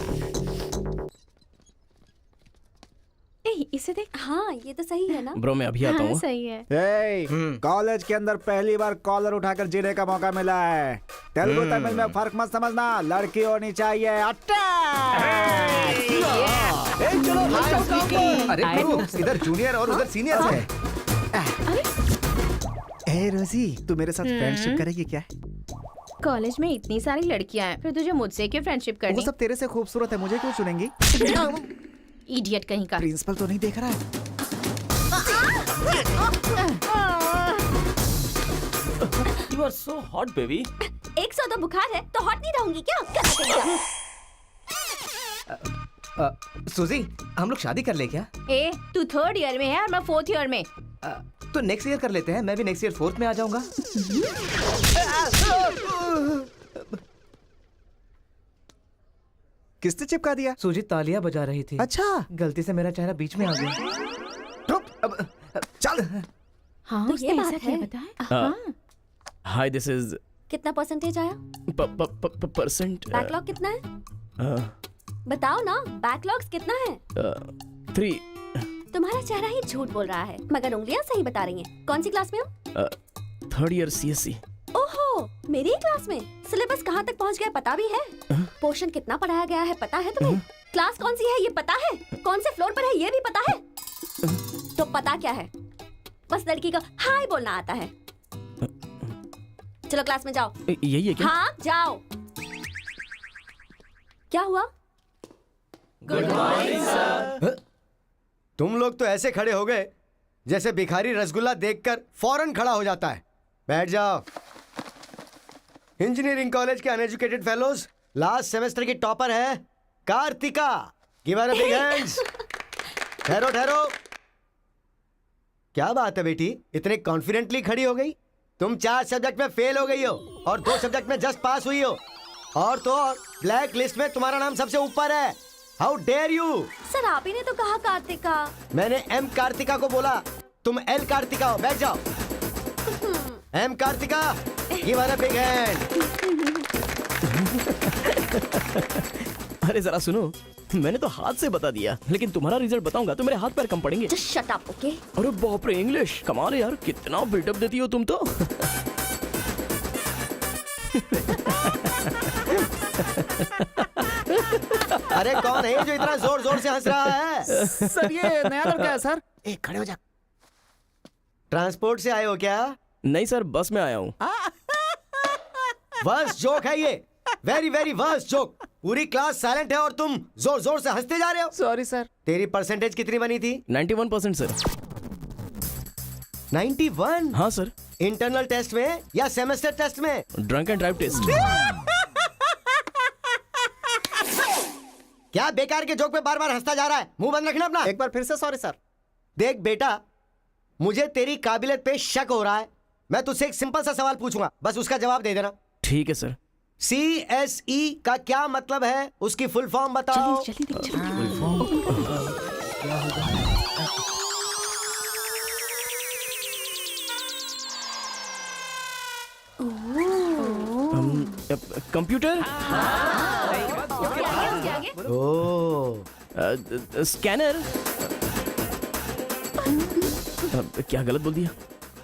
इसे देख। हाँ ये तो सही है ना? ब्रो मैं अभी आता हूँ। सही है। कॉलेज के अंदर पहली बार कॉलर उठाकर जीने का मौका मिला है। तेलुगु तमिल में फर्क मत समझना, लड़की होनी चाहिए। अरे इधर जूनियर और उधर सीनियर है। ए रोजी, तू मेरे साथ फ्रेंडशिप करेगी क्या? कॉलेज में इतनी सारी लड़कियां हैं, फिर तुझे मुझसे क्यों फ्रेंडशिप करनी? वो सब तेरे से खूबसूरत है, मुझे क्यों चुनेंगी? इडियट कहीं का। प्रिंसिपल तो नहीं देख रहा है? You are so hot, baby. 100 तो बुखार है तो हॉट नहीं रहूंगी क्या? सुजी, हम लोग शादी कर ले क्या? ए, तू 3rd ईयर में है और मैं 4th ईयर में। तो नेक्स्ट ईयर कर लेते हैं, मैं भी नेक्स्ट ईयर 4th में आ जाऊंगा। किसने चिपका दिया? सुजीत तालियां बजा रही थी। अच्छा, गलती से मेरा चेहरा बीच में आ गया। चल। हाँ, तो उसने ये ऐसा बात क्या है। बताया? हाँ। हाय दिस इज कितना परसेंटेज आया? परसेंट बैकलॉग कितना है? बताओ ना, बैकलॉग्स कितना है? 3 तुम्हारा चेहरा ही झूठ बोल रहा है, मगर उंगलियां सही बता रही हैं। कौन सी क्लास में हो? 3rd year CSC। ओहो, मेरी ही क्लास में। सिलेबस कहाँ तक पहुँच गया पता भी है? पोर्शन कितना पढ़ाया गया है पता है तुम्हें? क्लास कौन सी है ये पता है? कौन से फ्लोर पर है ये भी पता है? तो पता क्या है? बस लड़की को हाय बोलना आता है। चलो क्लास में जाओ। यही है क्या? हाँ जाओ। क्या हुआ? Good morning sir. तुम लोग तो ऐसे खड़े हो गए जैसे भिखारी रसगुल्ला देखकर फौरन खड़ा हो जाता है। बैठ जाओ। इंजीनियरिंग कॉलेज के अनएजुकेटेड फेलोज, लास्ट सेमेस्टर की टॉपर है Karthika. Give her a big hands. ठहरो ठहरो। क्या बात है बेटी, इतने कॉन्फिडेंटली खड़ी हो गई? तुम 4 सब्जेक्ट में फेल हो गई हो और 2 सब्जेक्ट में जस्ट पास हुई हो, और तो और ब्लैक लिस्ट में तुम्हारा नाम सबसे ऊपर है। How dare you! सर आप ही ने तो कहा कार्तिका। मैंने एम कार्तिका को बोला, तुम एल कार्तिका हो। बैठ जाओ। M Karthika, give her a big hand. अरे जरा सुनो, मैंने तो हाथ से बता दिया, लेकिन तुम्हारा रिजल्ट बताऊंगा तो मेरे हाथ पैर कम पड़ेंगे। Just shut up, okay? अरे बाप रे, इंग्लिश कमाल है यार, कितना बिल्डअप देती हो तुम तो। अरे कौन है जो इतना जोर जोर से हंस रहा है? सर ये नया लड़का है सर। एक खड़े हो जा। ट्रांसपोर्ट से आए हो क्या? नहीं सर, बस में आया हूँ। वर्स्ट जोक है ये, वेरी वेरी वर्स्ट जोक। पूरी क्लास साइलेंट है और तुम जोर जोर से हंसते जा रहे हो। Sorry sir. तेरी परसेंटेज कितनी बनी थी? 91% सर। 91? हाँ सर। इंटरनल टेस्ट में या सेमेस्टर टेस्ट में? Drunk and drive test. क्या बेकार के जोक पे बार बार हंसता जा रहा है? मुंह बंद रखना अपना। एक बार फिर से सॉरी सर। देख बेटा, मुझे तेरी काबिलियत पे शक हो रहा है। मैं तुझसे एक सिंपल सा सवाल पूछूंगा, बस उसका जवाब दे देना। ठीक है सर। CSE का क्या मतलब है? उसकी फुल फॉर्म बताओ। Computer, scanner. क्या गलत बोल दिया?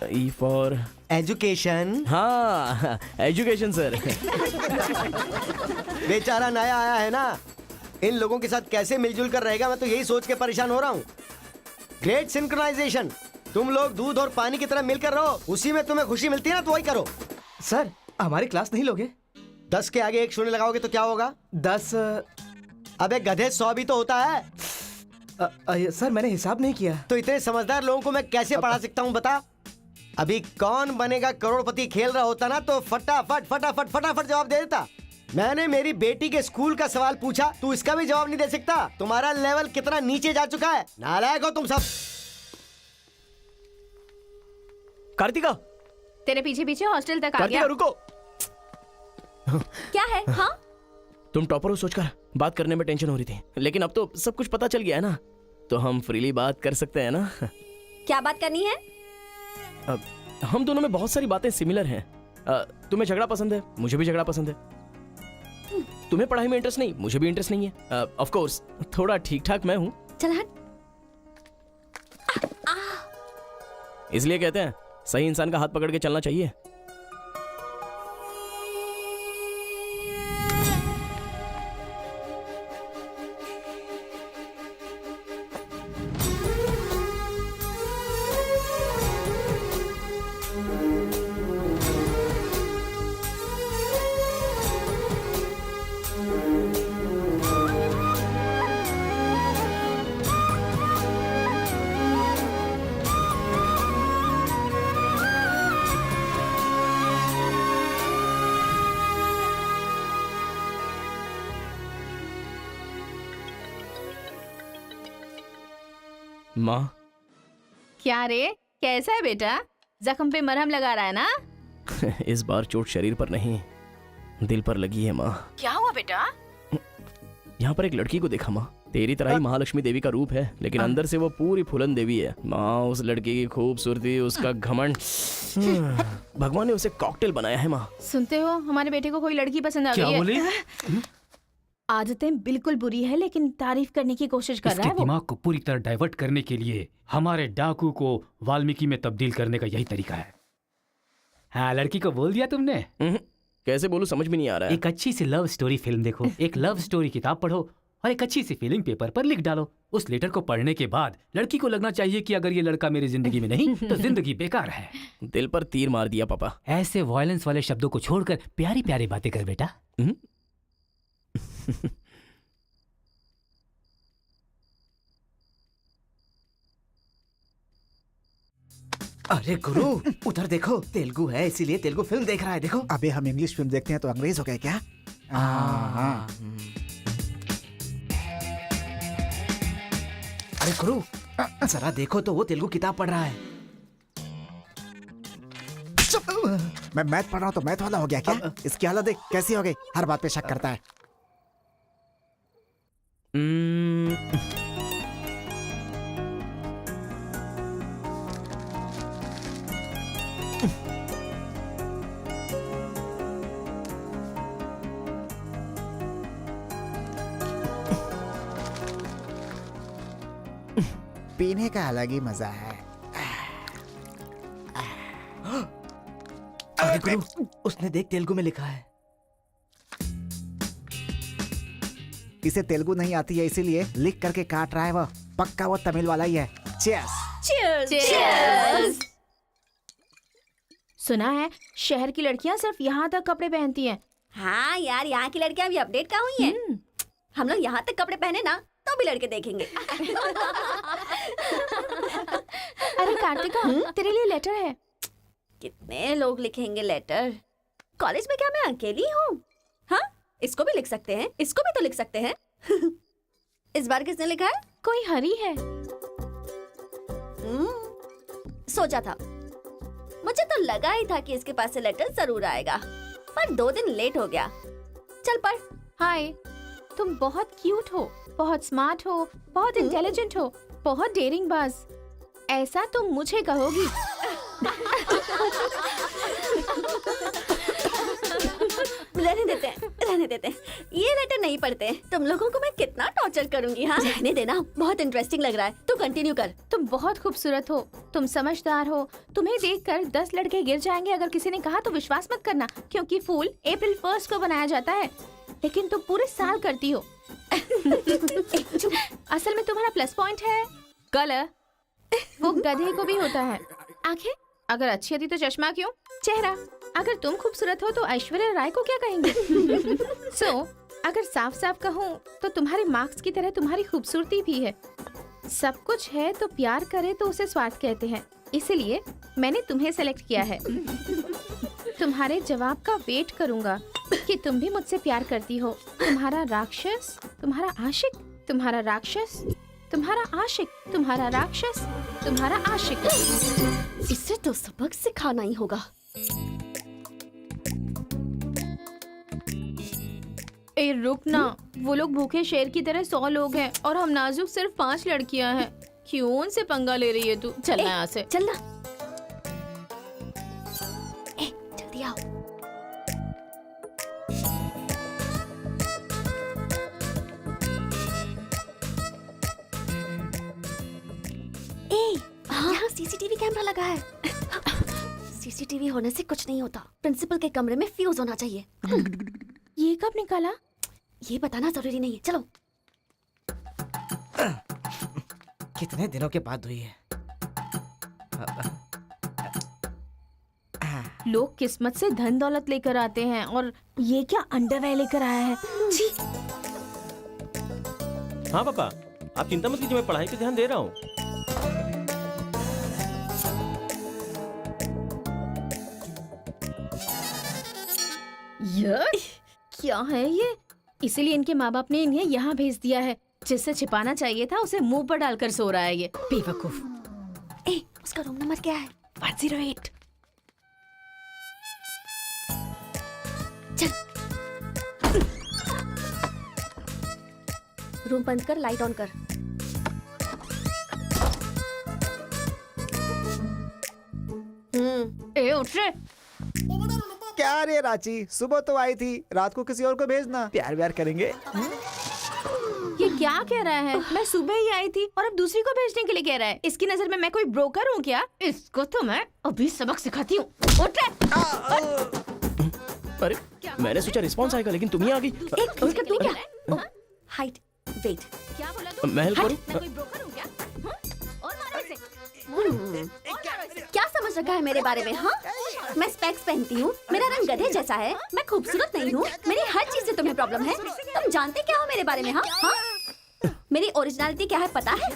E for education. हाँ, एजुकेशन सर। बेचारा नया आया है ना, इन लोगों के साथ कैसे मिलजुल कर रहेगा, मैं तो यही सोच के परेशान हो रहा हूँ। Great synchronisation. तुम लोग दूध और पानी की तरह मिलकर रहो, उसी में तुम्हें खुशी मिलती है ना, तो वही करो। सर हमारी क्लास नहीं लोगे? 10 के आगे 1 शून्य लगाओगे तो क्या होगा? 10। अबे गधे 100 भी तो होता है। सर मैंने हिसाब नहीं किया। तो इतने समझदार लोगों को मैं कैसे पढ़ा सकता हूँ बता? अभी कौन बनेगा करोड़पति खेल रहा होता ना, तो फटाफट फटाफट फटाफट जवाब दे देता। मैंने मेरी बेटी के स्कूल का सवाल पूछा, तू इसका भी जवाब नहीं दे सकता? तुम्हारा लेवल कितना नीचे जा चुका है। नालायक हो तुम सब। कार्तिका, तेरे पीछे पीछे हॉस्टल तक आ कार्तिका गया। रुको। क्या है? हाँ तुम टॉपर हो सोचकर बात करने में टेंशन हो रही थी, लेकिन अब तो सब कुछ पता चल गया है ना, तो हम फ्रीली बात कर सकते हैं ना। क्या बात करनी है? अब हम दोनों में बहुत सारी बातें सिमिलर हैं। तुम्हें झगड़ा पसंद है, मुझे भी झगड़ा पसंद है। तुम्हें पढ़ाई में इंटरेस्ट नहीं, मुझे भी इंटरेस्ट नहीं है। ऑफ कोर्स थोड़ा ठीक ठाक मैं हूँ, चल हट। इसलिए कहते हैं सही इंसान का हाथ पकड़ के चलना चाहिए। माँ, क्या रे, कैसा है बेटा? जख्म पे मरहम लगा रहा है ना? इस बार चोट शरीर पर नहीं, दिल पर लगी है माँ। क्या हुआ बेटा? यहाँ पर एक लड़की को देखा माँ, तेरी तरह ही महालक्ष्मी देवी का रूप है, लेकिन अंदर से वो पूरी फूलन देवी है। माँ उस लड़की की खूबसूरती, उसका घमंड, भगवान ने उसे कॉकटेल बनाया है माँ। सुनते हो, हमारे बेटे को कोई लड़की पसंद आ गई है। क्या बोली? आदतें बिल्कुल बुरी है, लेकिन तारीफ करने की कोशिश कर रहा है वो। दिमाग को पूरी तरह डाइवर्ट करने के लिए हमारे डाकू को वाल्मीकि में तब्दील करने का यही तरीका है। हाँ, लड़की को बोल दिया तुमने? कैसे बोलूं, समझ में नहीं आ रहा है। एक अच्छी सी लव स्टोरी फिल्म देखो, एक लव स्टोरी किताब पढ़ो और एक अच्छी सी फीलिंग पेपर पर लिख डालो। उस लेटर को पढ़ने के बाद लड़की को लगना चाहिए कि अगर ये लड़का मेरी जिंदगी में नहीं तो जिंदगी बेकार है। दिल पर तीर मार दिया पापा। ऐसे वायलेंस वाले शब्दों को छोड़कर प्यारी प्यारी बातें कर बेटा। अरे गुरु, उधर देखो, तेलुगु है इसीलिए तेलुगु फिल्म देख रहा है। देखो। अबे हम इंग्लिश फिल्म देखते हैं तो अंग्रेज हो गए क्या? हाँ। अरे गुरु, जरा देखो तो वो तेलुगु किताब पढ़ रहा है। मैं मैथ पढ़ रहा हूँ तो मैथ वाला हो गया क्या? इसकी हालत देख कैसी हो गई, हर बात पे शक करता है। पीने का अलग ही मजा है। अरे गुरु, उसने देख तेलुगु में लिखा है। इसे तेलुगु नहीं आती है इसीलिए लिख करके काट रहा है वो। पक्का वो तमिल वाला ही है। चीयर्स। Cheers! सुना है शहर की लड़कियां सिर्फ यहाँ तक कपड़े पहनती हैं। हाँ यार, यहाँ की लड़कियां भी अपडेट कहाँ हुई हैं? हम लोग यहाँ तक कपड़े पहने ना तो भी लड़के देखेंगे। अरे कार्तिका, तेरे लिए लेटर है। कितने लोग लिखेंगे लेटर? कॉलेज में क्या मैं अकेली हूँ? हाँ, इसको भी लिख सकते हैं, इसको भी तो लिख सकते हैं। इस बार किसने लिखा है? कोई हरी है। सोचा था, मुझे तो लगा ही था कि इसके पास से लेटर जरूर आएगा, पर 2 दिन लेट हो गया। चल पढ़। हाय, तुम बहुत क्यूट हो, बहुत स्मार्ट हो, बहुत इंटेलिजेंट हो, बहुत डेयरिंग बाज। ऐसा तुम मुझे कहोगी? रहने देते हैं। ये लेटर नहीं पढ़ते। तुम लोगों को मैं कितना टॉर्चर करूंगी। हाँ, रहने देना, बहुत इंटरेस्टिंग लग रहा है। तू कंटिन्यू कर। तुम बहुत खूबसूरत हो, तुम समझदार हो, तुम्हें देखकर 10 लड़के गिर जाएंगे। अगर किसी ने कहा तो विश्वास मत करना, क्योंकि फूल अप्रैल 1 को बनाया जाता है, लेकिन तुम पूरे साल करती हो। असल में तुम्हारा प्लस पॉइंट है कलर। वो गधे को भी होता है। आंखें अगर अच्छी होती तो चश्मा क्यों? चेहरा अगर तुम खूबसूरत हो तो ऐश्वर्या राय को क्या कहेंगे? अगर साफ साफ कहूँ तो तुम्हारे मार्क्स की तरह तुम्हारी खूबसूरती भी है। सब कुछ है तो प्यार करे तो उसे स्वार्थ कहते हैं, इसलिए मैंने तुम्हें सेलेक्ट किया है। तुम्हारे जवाब का वेट करूंगा कि तुम भी मुझसे प्यार करती हो। तुम्हारा राक्षस, तुम्हारा आशिक, तुम्हारा राक्षस, तुम्हारा आशिक, तुम्हारा राक्षस, तुम्हारा आशिक। इसे तो सबक सिखाना ही होगा। ए रुक ना, वो लोग भूखे शेर की तरह 100 लोग हैं और हम नाजुक सिर्फ 5 लड़कियां हैं। क्यों उनसे पंगा ले रही है तू? चलना यहाँ से। चलना। जल्दी आओ। यहाँ सीसीटीवी कैमरा लगा है। सीसीटीवी होने से कुछ नहीं होता। प्रिंसिपल के कमरे में फ्यूज होना चाहिए। ये कब निकाला? ये बताना जरूरी नहीं है। चलो। कितने दिनों के बाद हुई है? लोग किस्मत से धन दौलत लेकर आते हैं और ये क्या अंडरवेयर लेकर आया है? छी। हाँ पापा, आप चिंता मत कीजिए, मैं पढ़ाई पे ध्यान दे रहा हूँ। क्या है ये? इसीलिए इनके माँ बाप ने इन्हें यहाँ भेज दिया है। जिससे छिपाना चाहिए था उसे मुंह पर डालकर सो रहा है ये बेवकूफ। उसका रूम नंबर क्या है? 108। रूम बंद कर, लाइट ऑन कर। ए उठ रे। क्या रे रांची, सुबह तो आई थी, रात को किसी और को भेजना, प्यार व्यार करेंगे। ये क्या कह रहा है? मैं सुबह ही आई थी और अब दूसरी को भेजने के लिए कह रहा है। इसकी नजर में मैं कोई ब्रोकर हूँ क्या? इसको तो मैं अभी सबक सिखाती हूँ। उठ रे। अरे मैंने सोचा रिस्पॉन्स आएगा, लेकिन तुम ही आ गई। एक मिनट, तू क्या? Height, weight. क्या बोला तू? मैं हेल्प करूं? मैं कोई ब्रोकर हूँ क्या? और मारो इसे। क्या समझ रखा है मेरे बारे में? हाँ, मैं स्पेक्स पहनती हूँ, मेरा रंग गधे जैसा है, मैं खूबसूरत नहीं हूँ, मेरी हर चीज से तुम्हें प्रॉब्लम है। तुम जानते क्या हो मेरे बारे में? हाँ हाँ, मेरी ओरिजिनलिटी क्या है पता है?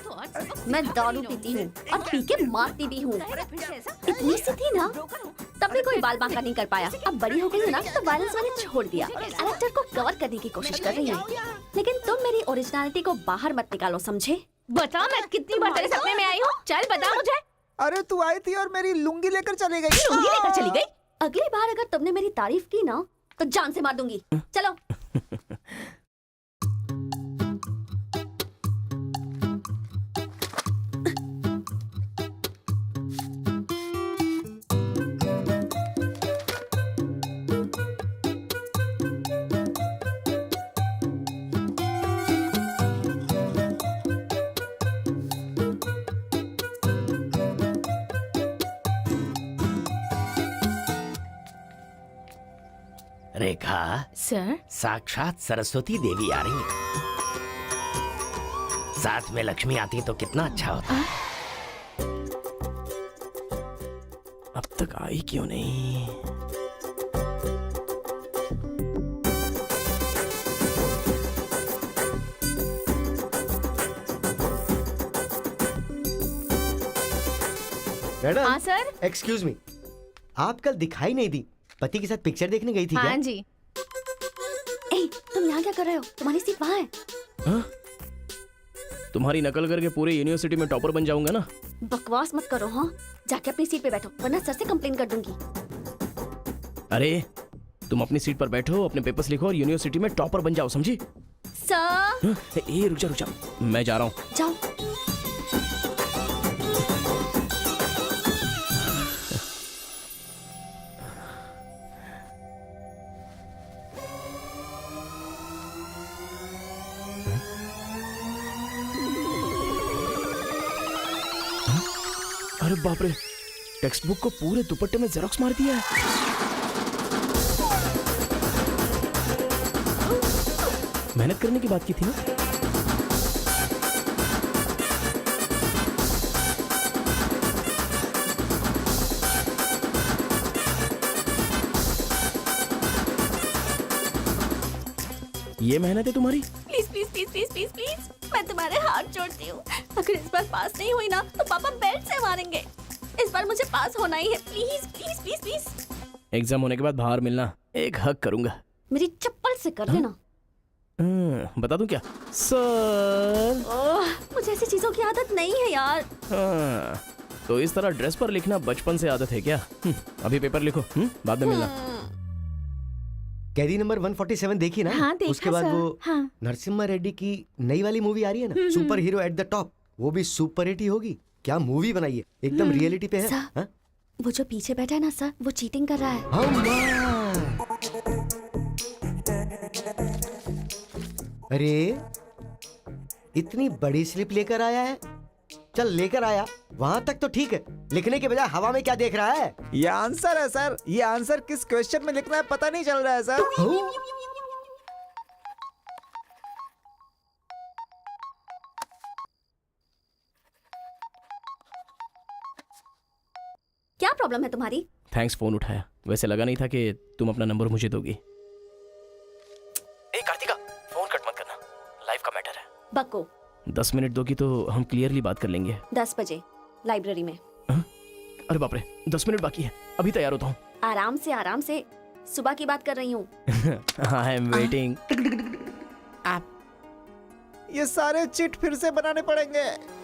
मैं दारू पीती हूँ और पी के मारती भी हूँ। इतनी सी थी ना, तब भी कोई बाल बांका नहीं कर पाया। अब बड़ी हो गई हूँ ना, तो वायलेंस मैंने छोड़ दिया। कैरेक्टर को कवर करने की कोशिश कर रही हूँ, लेकिन तुम मेरी ओरिजिनलिटी को बाहर मत निकालो, समझे? बता, मैं कितनी बार तेरे सपने में आई हूँ? चल बता मुझे। अरे तू आई थी और मेरी लुंगी लेकर चली गई। लुंगी लेकर चली गई? अगली बार अगर तुमने मेरी तारीफ की ना, तो जान से मार दूंगी। चलो। रेखा, सर, साक्षात सरस्वती देवी आ रही है। साथ में लक्ष्मी आती तो कितना अच्छा होता। अब तक आई क्यों नहीं? मैडम, हाँ सर। एक्सक्यूज मी, आप कल दिखाई नहीं दी। पति के साथ पिक्चर देखने गई थी क्या? हाँ जी। ए, तुम यहाँ क्या कर रहे हो? तुम्हारी सीट वहाँ है। हाँ? तुम्हारी नकल करके पूरे यूनिवर्सिटी में टॉपर बन जाऊंगा ना। बकवास मत करो। हाँ, जाके अपनी सीट पे बैठो, वरना सर से कंप्लेन कर दूंगी। अरे तुम अपनी सीट पर बैठो, अपने पेपर्स लिखो और यूनिवर्सिटी में टॉपर बन जाओ, समझी? सर। हाँ? ए रुक जा, मैं जा रहा हूँ। जाओ। अरे बाप रे, टेक्स्ट बुक को पूरे दुपट्टे में जेरोक्स मार दिया है। मेहनत करने की बात की थी ना। ये मेहनत है तुम्हारी? Please please please please please please, मैं तुम्हारे हाथ जोड़ती हूँ। अगर इस बार पास नहीं हुई ना, तो पापा बेल्ट से मारेंगे। इस बार मुझे पास होना ही है। Please please please please. Exam होने के बाद बाहर मिलना, एक हक करूंगा। मेरी चप्पल से कर देना। बता दूं क्या? सर, मुझे ऐसी चीजों की आदत नहीं है यार। हाँ, तो इस तरह ड्रेस पर लिखना बचपन से आदत है क्या? अभी पेपर लिखो, बाद में मिलना। कैदी नंबर 147 देखी ना? हाँ, देखा उसके बाद सर। वो हाँ। नरसिम्हा रेड्डी की नई वाली मूवी आ रही है ना, super hero at the top, वो भी सुपर हिट ही होगी। क्या मूवी बनाई है, एकदम रियलिटी पे है। सर, हाँ? वो जो पीछे बैठा है ना सर, वो चीटिंग कर रहा है। अरे इतनी बड़ी स्लिप लेकर आया है। चल लेकर आया, वहां तक तो ठीक है, लिखने के बजाय हवा में क्या देख रहा है? ये आंसर है सर। ये आंसर किस क्वेश्चन में लिखना है पता नहीं चल रहा है सर। क्या प्रॉब्लम है तुम्हारी? थैंक्स फोन उठाया, वैसे लगा नहीं था कि तुम अपना नंबर मुझे दोगी। ए कार्तिका, फोन कट मत करना, लाइफ का मैटर है। बक्को। 10 मिनट दोगी तो हम क्लियरली बात कर लेंगे। 10 बजे लाइब्रेरी में। अरे बाप रे, 10 मिनट बाकी है, अभी तैयार होता हूँ। आराम से सुबह की बात कर रही हूँ। I am waiting. ये सारे चिट फिर से बनाने पड़ेंगे।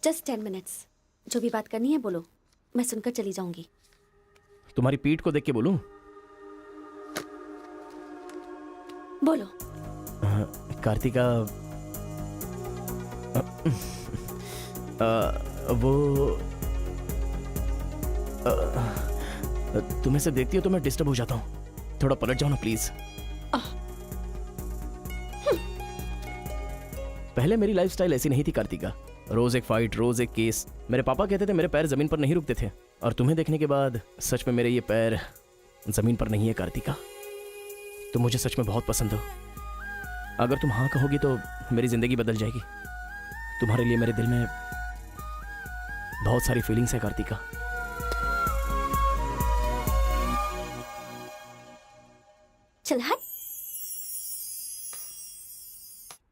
Just 10 minutes. जो भी बात करनी है बोलो, मैं सुनकर चली जाऊंगी। तुम्हारी पीठ को देख के बोलूं? बोलो। कार्तिका, वो तुम्हें से देखती हो तो मैं डिस्टर्ब हो जाता हूँ। थोड़ा पलट जाओ ना प्लीज। पहले मेरी लाइफस्टाइल ऐसी नहीं थी कार्तिका। रोज एक फाइट, रोज एक केस। मेरे पापा कहते थे मेरे पैर जमीन पर नहीं रुकते थे, और तुम्हें देखने के बाद सच में मेरे ये पैर जमीन पर नहीं है कार्तिका। तुम मुझे सच में बहुत पसंद हो। अगर तुम हाँ कहोगी तो मेरी जिंदगी बदल जाएगी। तुम्हारे लिए मेरे दिल में बहुत सारी फीलिंग्स है कार्तिका। चल हट।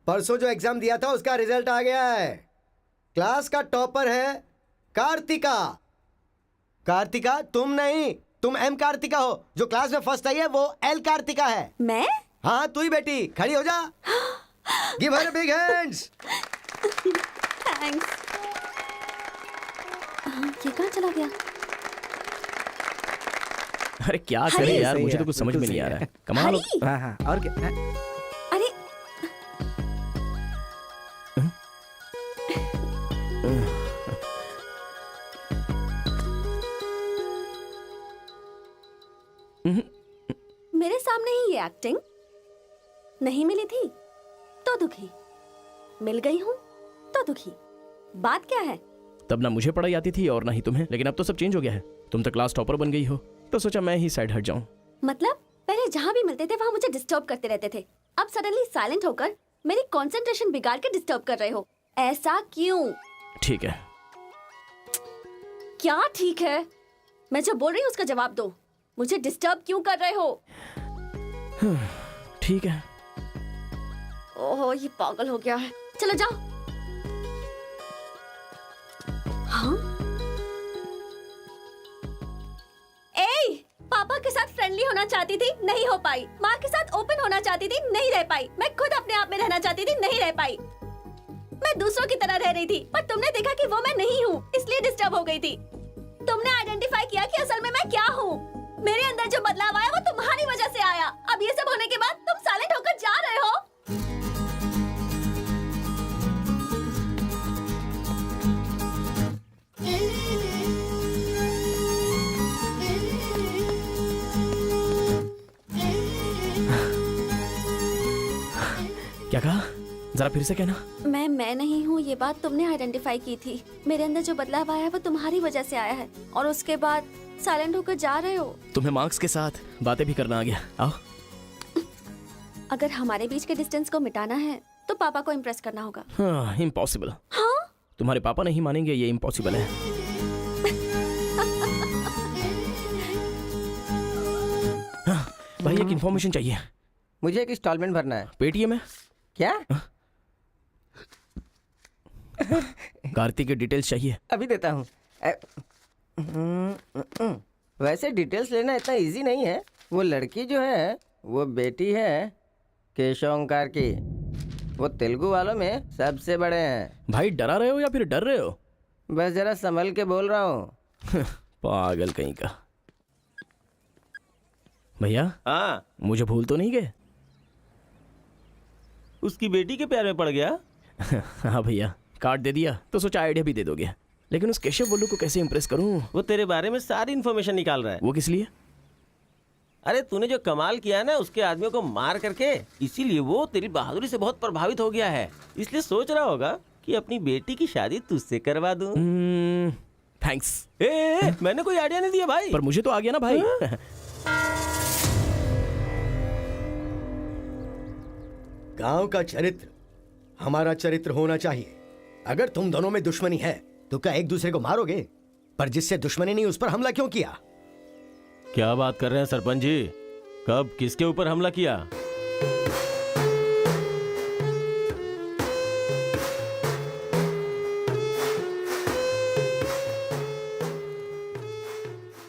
परसों जो एग्जाम दिया था उसका रिजल्ट आ गया है। क्लास का टॉपर है कार्तिका। कार्तिका तुम नहीं, तुम एम कार्तिका हो। जो क्लास में फर्स्ट आई है वो एल कार्तिका है। मैं? हाँ तू ही बेटी, खड़ी हो जा। Give her big hands. Thanks. ये कहाँ चला गया? अरे क्या करें यार, मुझे तो कुछ समझ में नहीं आ रहा है। कमाल। हाँ हाँ, और क्या? अरे मेरे सामने ही ये एक्टिंग नहीं मिली थी तो दुखी, मिल गई हूँ तो दुखी। बात क्या है? तब ना मुझे पढ़ाई आती थी और ना ही तुम्हें, लेकिन अब तो सब चेंज हो गया है। तुम तो क्लास टॉपर बन गई हो, तो सोचा मैं ही साइड हट जाऊं। मतलब पहले जहाँ भी मिलते थे वहाँ मुझे डिस्टर्ब करते रहते थे, अब सडनली साइलेंट होकर मेरी कंसंट्रेशन बिगाड़ के डिस्टर्ब कर रहे हो। ऐसा क्यों? ठीक है। क्या ठीक है? मैं जो बोल रही हूँ उसका जवाब दो। मुझे डिस्टर्ब क्यों कर रहे हो? ठीक है। ओहो ये पागल हो गया है। चलो जाओ। हाँ? ए, पापा के साथ फ्रेंडली होना चाहती थी, नहीं हो पाई। माँ के साथ ओपन होना चाहती थी, नहीं रह पाई। मैं खुद अपने आप में रहना चाहती थी, नहीं रह पाई। मैं दूसरों की तरह रह रही थी, पर तुमने देखा कि वो मैं नहीं हूँ, इसलिए डिस्टर्ब हो गई थी। तुमने आइडेंटिफाई किया कि असल में मैं क्या हूँ। मेरे अंदर जो बदलाव आया वो तुम्हारी वजह से आया। अब ये सब होने के बाद तुम साइलेंट होकर जा रहे हो। क्या कहा? जरा फिर से कहना। मैं नहीं हूँ, ये बात तुमने आइडेंटिफाई की थी। मेरे अंदर जो बदलाव आया है वो तुम्हारी वजह से आया है, और उसके बाद साइलेंट होकर जा रहे हो। तुम्हें मार्क्स के साथ बातें भी करना आ गया। आओ। अगर हमारे बीच के डिस्टेंस को मिटाना है तो पापा को इम्प्रेस करना होगा। हाँ, इम्पॉसिबल। हाँ? तुम्हारे पापा नहीं मानेंगे, ये इम्पॉसिबल है। हाँ, भाई एक इन्फॉर्मेशन चाहिए। मुझे एक इंस्टॉलमेंट भरना है। पेटीएम है क्या? कार्तिक की डिटेल्स चाहिए। अभी देता हूँ। वैसे डिटेल्स लेना इतना इजी नहीं है। वो लड़की जो है वो बेटी है केशव ओंकार की। वो तेलुगु वालों में सबसे बड़े हैं। भाई डरा रहे हो या फिर डर रहे हो? बस जरा संभल के बोल रहा हूँ। पागल कहीं का। भैया हाँ, मुझे भूल तो नहीं गए? उसकी बेटी के प्यार में पड़ गया। हाँ भैया, कार्ड दे दिया तो सोचा आइडिया भी दे दोगे। लेकिन उस केशव बोलू को कैसे इंप्रेस करूं? वो तेरे बारे में सारी इन्फॉर्मेशन निकाल रहा है। वो किस लिए? अरे तूने जो कमाल किया ना उसके आदमियों को मार करके, इसीलिए वो तेरी बहादुरी से बहुत प्रभावित हो गया है। इसलिए सोच रहा होगा कि अपनी बेटी की शादी तुझसे करवा दूं। थैंक्स। मैंने कोई आइडिया नहीं दिया भाई। पर मुझे तो आ गया ना भाई। गांव का चरित्र हमारा चरित्र होना चाहिए। अगर तुम दोनों में दुश्मनी है तो क्या एक दूसरे को मारोगे? पर जिससे दुश्मनी नहीं उस पर हमला क्यों किया? क्या बात कर रहे हैं सरपंच जी? कब किसके ऊपर हमला किया?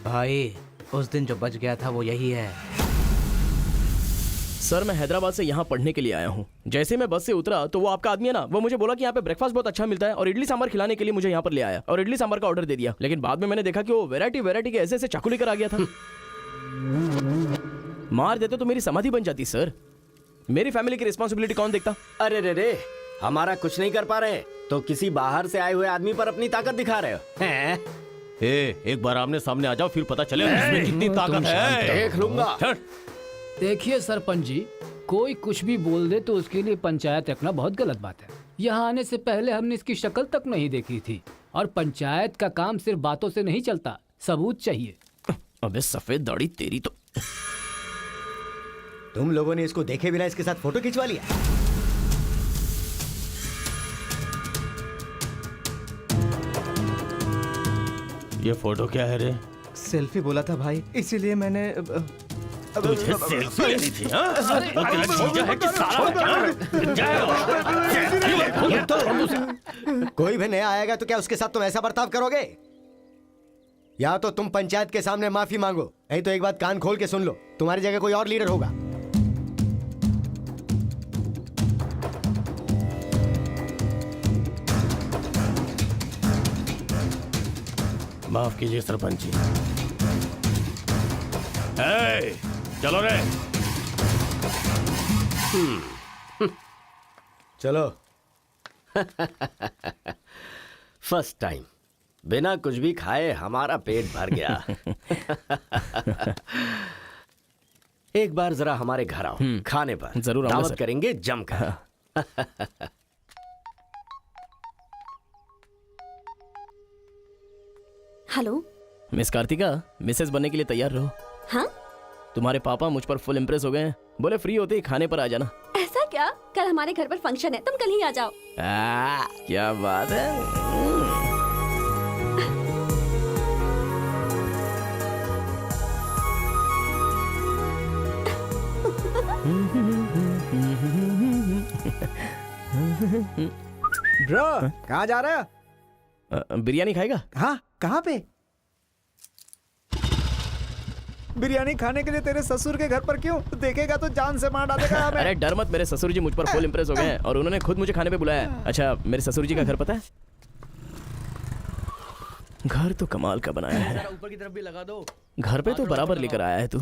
भाई उस दिन जो बच गया था वो यही है। सर मैं हैदराबाद से यहाँ पढ़ने के लिए आया हूँ। जैसे मैं बस से उतरा तो वो आपका आदमी है ना, वो मुझे बोला कि यहाँ पे ब्रेकफास्ट बहुत अच्छा मिलता है और इडली सांभर खिलाने के लिए मुझे यहाँ पर ले आया और इडली सांभर का ऑर्डर दे दिया। लेकिन बाद में मैंने देखा कि वो वैरायटी के ऐसे चाकू लेकर आ गया था। मार देते तो मेरी समाधि बन जाती सर। मेरी फैमिली की रिस्पॉन्सिबिलिटी कौन देखता? अरे रे हमारा कुछ नहीं कर पा रहे तो किसी बाहर से आए हुए आदमी पर अपनी ताकत दिखा रहे हो हैं? एक बार आमने सामने आ जाओ, फिर पता चले इसमें कितनी ताकत है। देख लूंगा। देखिए सरपंच जी, कोई कुछ भी बोल दे तो उसके लिए पंचायत रखना बहुत गलत बात है। यहाँ आने से पहले हमने इसकी शक्ल तक नहीं देखी थी और पंचायत का काम सिर्फ बातों से नहीं चलता, सबूत चाहिए। अबे सफेद दाढ़ी तेरी तो। तुम लोगों ने इसको देखे बिना इसके साथ फोटो खिंचवा लिया। ये फोटो क्या है रे? सेल्फी बोला था भाई, इसीलिए मैंने तुझे सेल्फी लेनी थी हाँ? वो तेरा जीजा है कि साला कोई भी नया आएगा तो क्या उसके साथ तुम ऐसा बर्ताव करोगे? या तो तुम पंचायत के सामने माफी मांगो, नहीं तो एक बात कान खोल के सुन लो, तुम्हारी जगह कोई और लीडर होगा। माफ कीजिए सरपंच जी। चलो रे। चलो। फर्स्ट टाइम बिना कुछ भी खाए हमारा पेट भर गया। एक बार जरा हमारे घर आओ, खाने पर जरूर आऊंगा दावत सर। करेंगे जमकर। हेलो। मिस कार्तिका, मिसेस बनने के लिए तैयार रहो। हाँ? तुम्हारे पापा मुझ पर फुल इम्प्रेस हो गए हैं, बोले फ्री होते ही खाने पर आ जाना। ऐसा क्या? कल हमारे घर पर फंक्शन है, तुम कल ही आ जाओ। क्या बात है। ब्रो कहाँ जा रहा है? बिरयानी खाएगा? हाँ, कहाँ पे? बिरयानी खाने के लिए तेरे ससुर के घर पर क्यों? देखेगा तो जान से मार डालेगा हमें। अरे डर मत, मेरे ससुर जी मुझ पर फुल इम्प्रेस हो गए हैं और उन्होंने खुद मुझे खाने पे बुलाया है। अच्छा, मेरे ससुर जी का घर पता है? घर तो कमाल का बनाया है। ऊपर की तरफ भी लगा दो। घर पे तो बराबर लेकर आया है तू।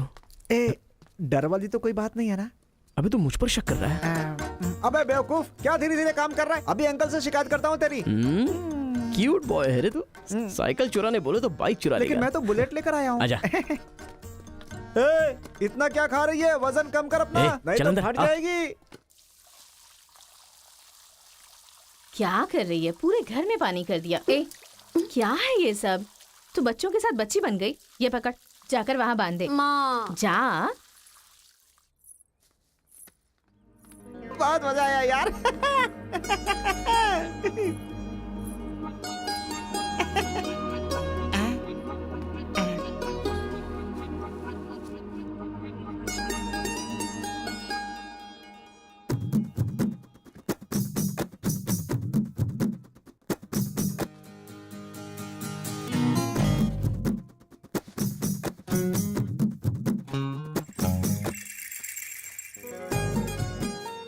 ए, डर वाली तो कोई बात नहीं है ना? अबे तू मुझ पर शक कर रहा है? अबे बेवकूफ, क्या धीरे धीरे काम कर रहा है? अभी अंकल से शिकायत करता हूँ तेरी। क्यूट बॉय है रे तू। साइकिल चुराने बोले तो बाइक चुरा लेगा। लेकिन मैं तो बुलेट लेकर आया हूँ। आजा। इतना क्या खा रही है? वजन कम कर अपना, नहीं चल तो अंदर, फट आ। जाएगी। क्या कर रही है? पूरे घर में पानी कर दिया। क्या है ये सब? तू बच्चों के साथ बच्ची बन गई। ये पकड़, जाकर वहाँ बांध दे। माँ। जा। बहुत मजा आया यार।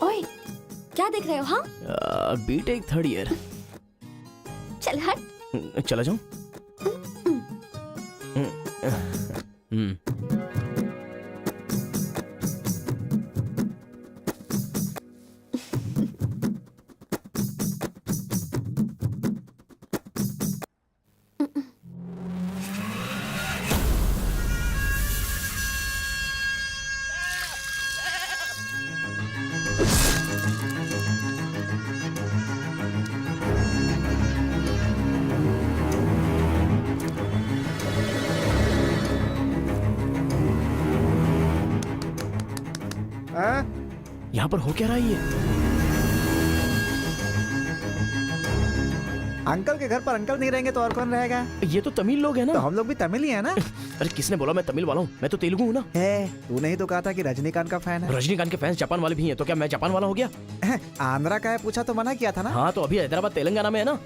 ओए, क्या देख रहे हो? हाँ, बीटेक थर्ड ईयर। चल हट। चला जाऊं? यहाँ पर हो क्या रहा है ये? अंकल के घर पर अंकल नहीं रहेंगे तो और कौन रहेगा? ये तो तमिल लोग हैं ना। तो हम लोग भी तमिल ही है ना? अरे किसने बोला मैं तमिल वाला हूँ? मैं तो तेलुगु हूँ ना। तूने ही तो कहा था कि रजनीकांत का फैन है। रजनीकांत के फैंस जापान वाले भी हैं, तो क्या मैं जापान वाला हो गया? आंध्रा का है पूछा तो मना किया था ना? हाँ, तो अभी हैदराबाद तेलंगाना में है ना।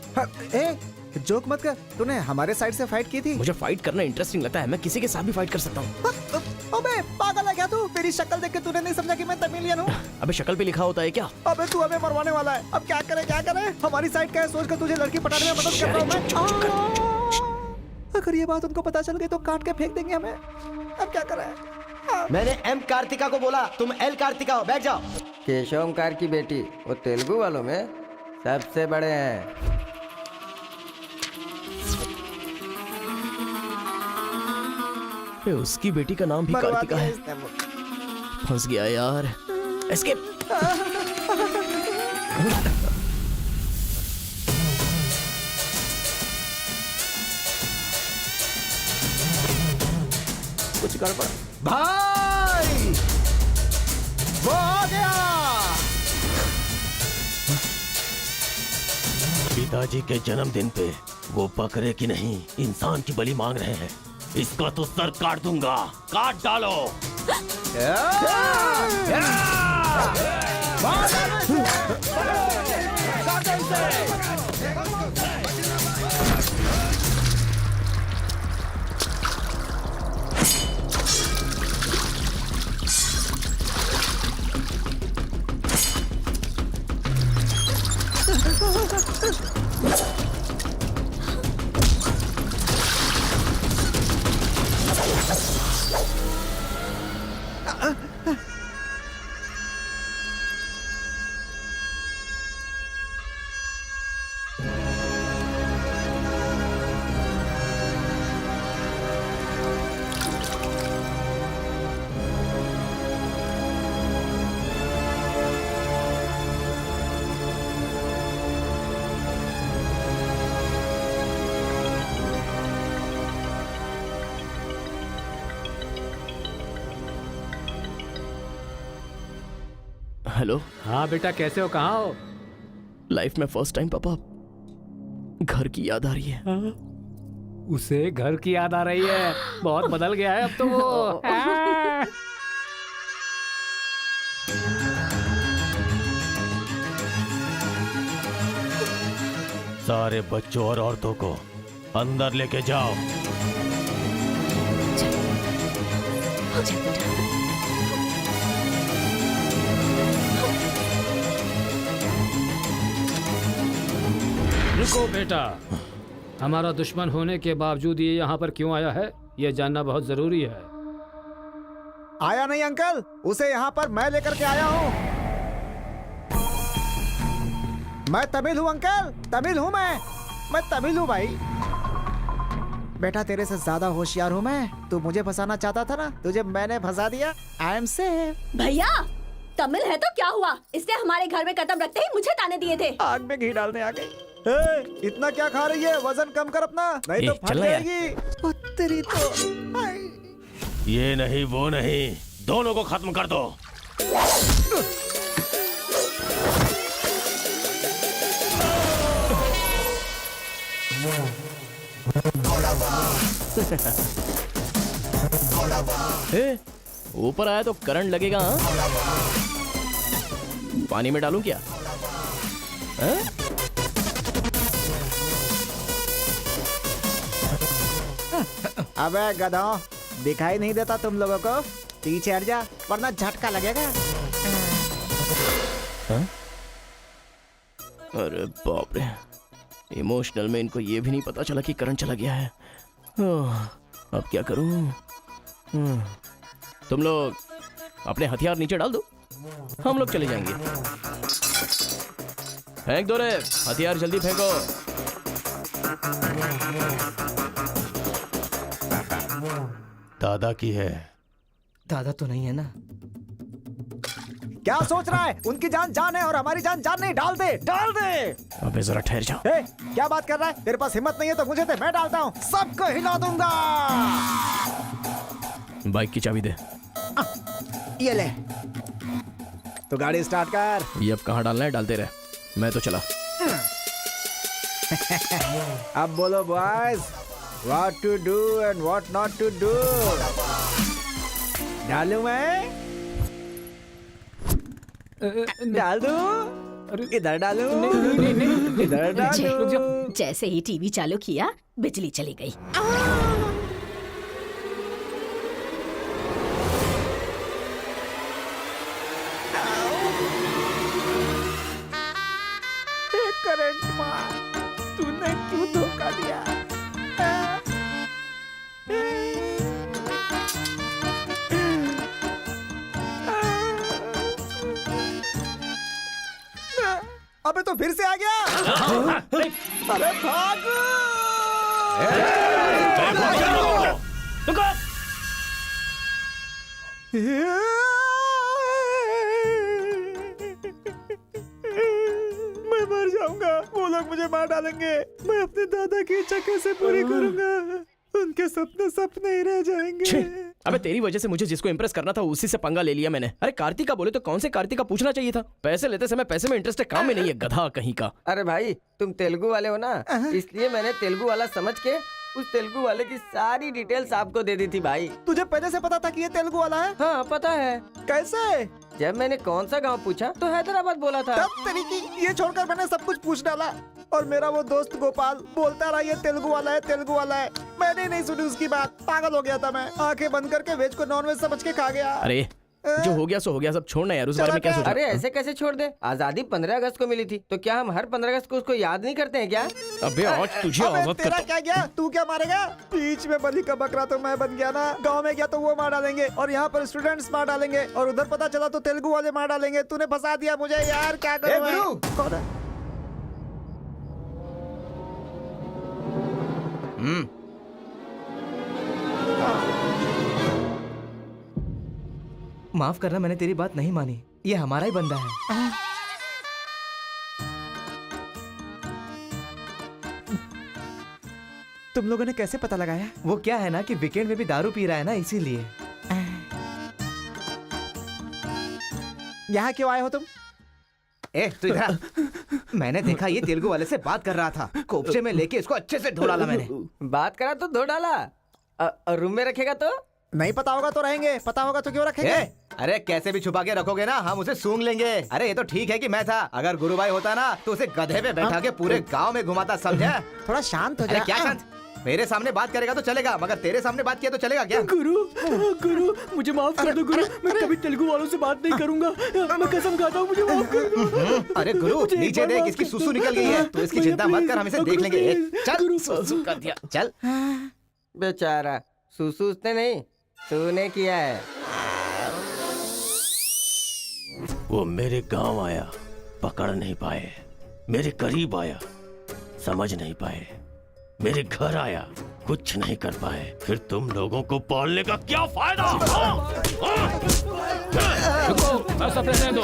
जोक मत कर, तूने हमारे साइड से फाइट की थी। मुझे फाइट करना इंटरेस्टिंग लगता है, मैं किसी के साथ भी फाइट कर सकता हूँ। अबे पागल है क्या तू? मेरी शक्ल देख के तूने नहीं समझा कि मैं तमिलियन हूँ? अबे शक्ल पे लिखा होता है क्या? अबे तू हमें मरवाने वाला है। अब क्या करे क्या करे? हमारी साइड का है, सोच कर तुझे लड़की पटाने में मदद कर रहा हूँ मैं। अगर ये बात उनको पता चल गई तो काट के फेंक देंगे हमें। अब क्या करें? मैंने एम कार्तिका को बोला, तुम एल कार्तिका हो, बैठ जाओ। केशवकार की बेटी, वो तेलुगु वालों में सबसे बड़े हैं। उसकी बेटी का नाम भी कार्तिका है। फंस गया यार। एस्केप। कुछ गड़बड़। भाई वो आ गया। पिताजी के जन्मदिन पे वो बकरे की नहीं इंसान की बलि मांग रहे हैं। इसका तो सर काट दूंगा। काट डालो। हेलो। हाँ बेटा, कैसे हो? कहाँ हो? लाइफ में फर्स्ट टाइम पापा घर की याद आ रही है। उसे घर की याद आ रही है? बहुत बदल गया है अब तो वो। सारे बच्चों और औरतों को अंदर लेके जाओ। रुको बेटा, हमारा दुश्मन होने के बावजूद ये यहाँ पर क्यों आया है, ये जानना बहुत जरूरी है। आया नहीं अंकल, उसे यहाँ पर मैं लेकर के आया हूँ। मैं तमिल हूँ अंकल, तमिल हूँ मैं तमिल हूँ भाई। बेटा तेरे से ज्यादा होशियार हूँ मैं। तू मुझे फंसाना चाहता था ना, तुझे मैंने फंसा दिया। I am safe. भैया तमिल है तो क्या हुआ, इसने हमारे घर में कदम रखते ही मुझे ताने दिए थे। आग में घी डालने आ गई। इतना क्या खा रही है? वजन कम कर अपना, नहीं तो फट जाएगी। ओ तेरी तो। ये नहीं वो नहीं, दोनों को खत्म कर दो। ऊपर आया तो करंट लगेगा। हाँ? पानी में डालूं क्या? अबे गधों, दिखाई नहीं देता तुम लोगों को? पीछे हट जा वरना झटका लगेगा। अरे बाप रे, इमोशनल में इनको ये भी नहीं पता चला कि करंट चला गया है। अब क्या करूं? तुम लोग अपने हथियार नीचे डाल दो, हम लोग चले जाएंगे। फेंक दो रे हथियार, जल्दी फेंको। दादा की है। दादा तो नहीं है ना? क्या सोच रहा है? उनकी जान जान है और हमारी जान जान नहीं। डाल दे, डाल दे। अबे जरा ठहर जाओ। क्या बात कर रहा है? तेरे पास हिम्मत नहीं है तो मुझे दे, मैं डालता हूँ, सबको हिला दूंगा। बाइक की चाबी दे। ये ले, तो गाड़ी स्टार्ट कर। ये अब कहाँ डालना है? डालते रहे, मैं तो चला। अब बोलो boys, what to do and what not to do. डालूं मैं? डाल दूं? इधर डालूं? इधर डालूं? जैसे ही टीवी चालू किया बिजली चली गई। करंट मार, तूने क्यों धोखा दिया? अबे तो फिर से आ गया। अरे भागो! मैं मर जाऊंगा, वो लोग मुझे मार डालेंगे। मैं अपने दादा की इच्छा कैसे पूरी करूंगा? उनके सपने सपने ही रह जाएंगे। अबे तेरी वजह से मुझे जिसको इम्प्रेस करना था उसी से पंगा ले लिया मैंने। अरे कार्तिका बोले तो कौन से कार्तिका पूछना चाहिए था। पैसे लेते समय पैसे में इंटरेस्ट है, काम में नहीं है, गधा कहीं का। अरे भाई तुम तेलुगु वाले हो ना, इसलिए मैंने तेलुगु वाला समझ के उस तेलुगु वाले की सारी डिटेल्स आपको दे दी थी भाई। तुझे पहले से पता था कि ये तेलुगु वाला है? हाँ पता है। कैसे? जब मैंने कौन सा गांव पूछा तो हैदराबाद बोला था। तब तरीकी ये छोड़कर मैंने सब कुछ पूछ डाला और मेरा वो दोस्त गोपाल बोलता रहा ये तेलुगु वाला है, तेलुगु वाला है। मैंने नहीं सुनी उसकी बात, पागल हो गया था मैं। आंखें बंद करके वेज को नॉन वेज समझ के खा गया। अरे जो हो गया सो हो गया, सब छोड़ना यार, उस बारे में क्या सोचा? अरे ऐसे कैसे छोड़ दे? आजादी 15 अगस्त को मिली थी, तो क्या हम हर 15 अगस्त को उसको याद नहीं करते हैं क्या? अबे आज तुझे आजाद तेरा करता क्या गया? तू क्या मारेगा? बीच में बलि का बकरा तो मैं बन गया ना। गांव में गया तो वो मार डालेंगे और यहाँ पर स्टूडेंट्स मार डालेंगे और उधर पता चला तो तेलुगु वाले मार डालेंगे। तूने फंसा दिया मुझे यार, क्या करूं मैं? कौन है? माफ करना, मैंने तेरी बात नहीं मानी। ये हमारा ही बंदा है। तुम लोगों ने कैसे पता लगाया? वो क्या है ना कि वीकेंड में भी दारू पी रहा है ना, इसीलिए। यहाँ क्यों आए हो तुम? ए तू इधर आ। मैंने देखा ये तेलुगु वाले से बात कर रहा था। कोपचे में लेके इसको अच्छे से धो डाला मैंने। बात करा तो धो डाला। रूम में रखेगा तो? नहीं पता होगा तो रहेंगे, पता होगा तो क्यों रखेंगे? अरे कैसे भी छुपा के रखोगे ना, हम उसे सूंघ लेंगे। अरे ये तो ठीक है कि मैं था, अगर गुरु भाई होता ना तो उसे गधे पे बैठा के पूरे गांव में घुमाता, समझा? थोड़ा शांत हो जा। अरे क्या शांत? मेरे सामने बात करेगा तो चलेगा, मगर तेरे सामने बात किया तो चलेगा क्या? गुरु मुझे माफ कर दो गुरु, मैं कभी तेलुगु वालों से बात नहीं करूंगा। मैं कसम खाता हूँ, मुझे माफ कर दो। अरे गुरु नीचे देख, इसकी सुसु निकल गई है। तो इसकी चिंता मत कर, हम इसे देख लेंगे। चल सुसु कर दिया, चल। बेचारा सुसु उसने नहीं, तूने किया है। वो मेरे गांव आया, पकड़ नहीं पाए। मेरे करीब आया, समझ नहीं पाए। मेरे घर आया, कुछ नहीं कर पाए। फिर तुम लोगों को पालने का क्या फायदा? रुको, बस अब रहने दो।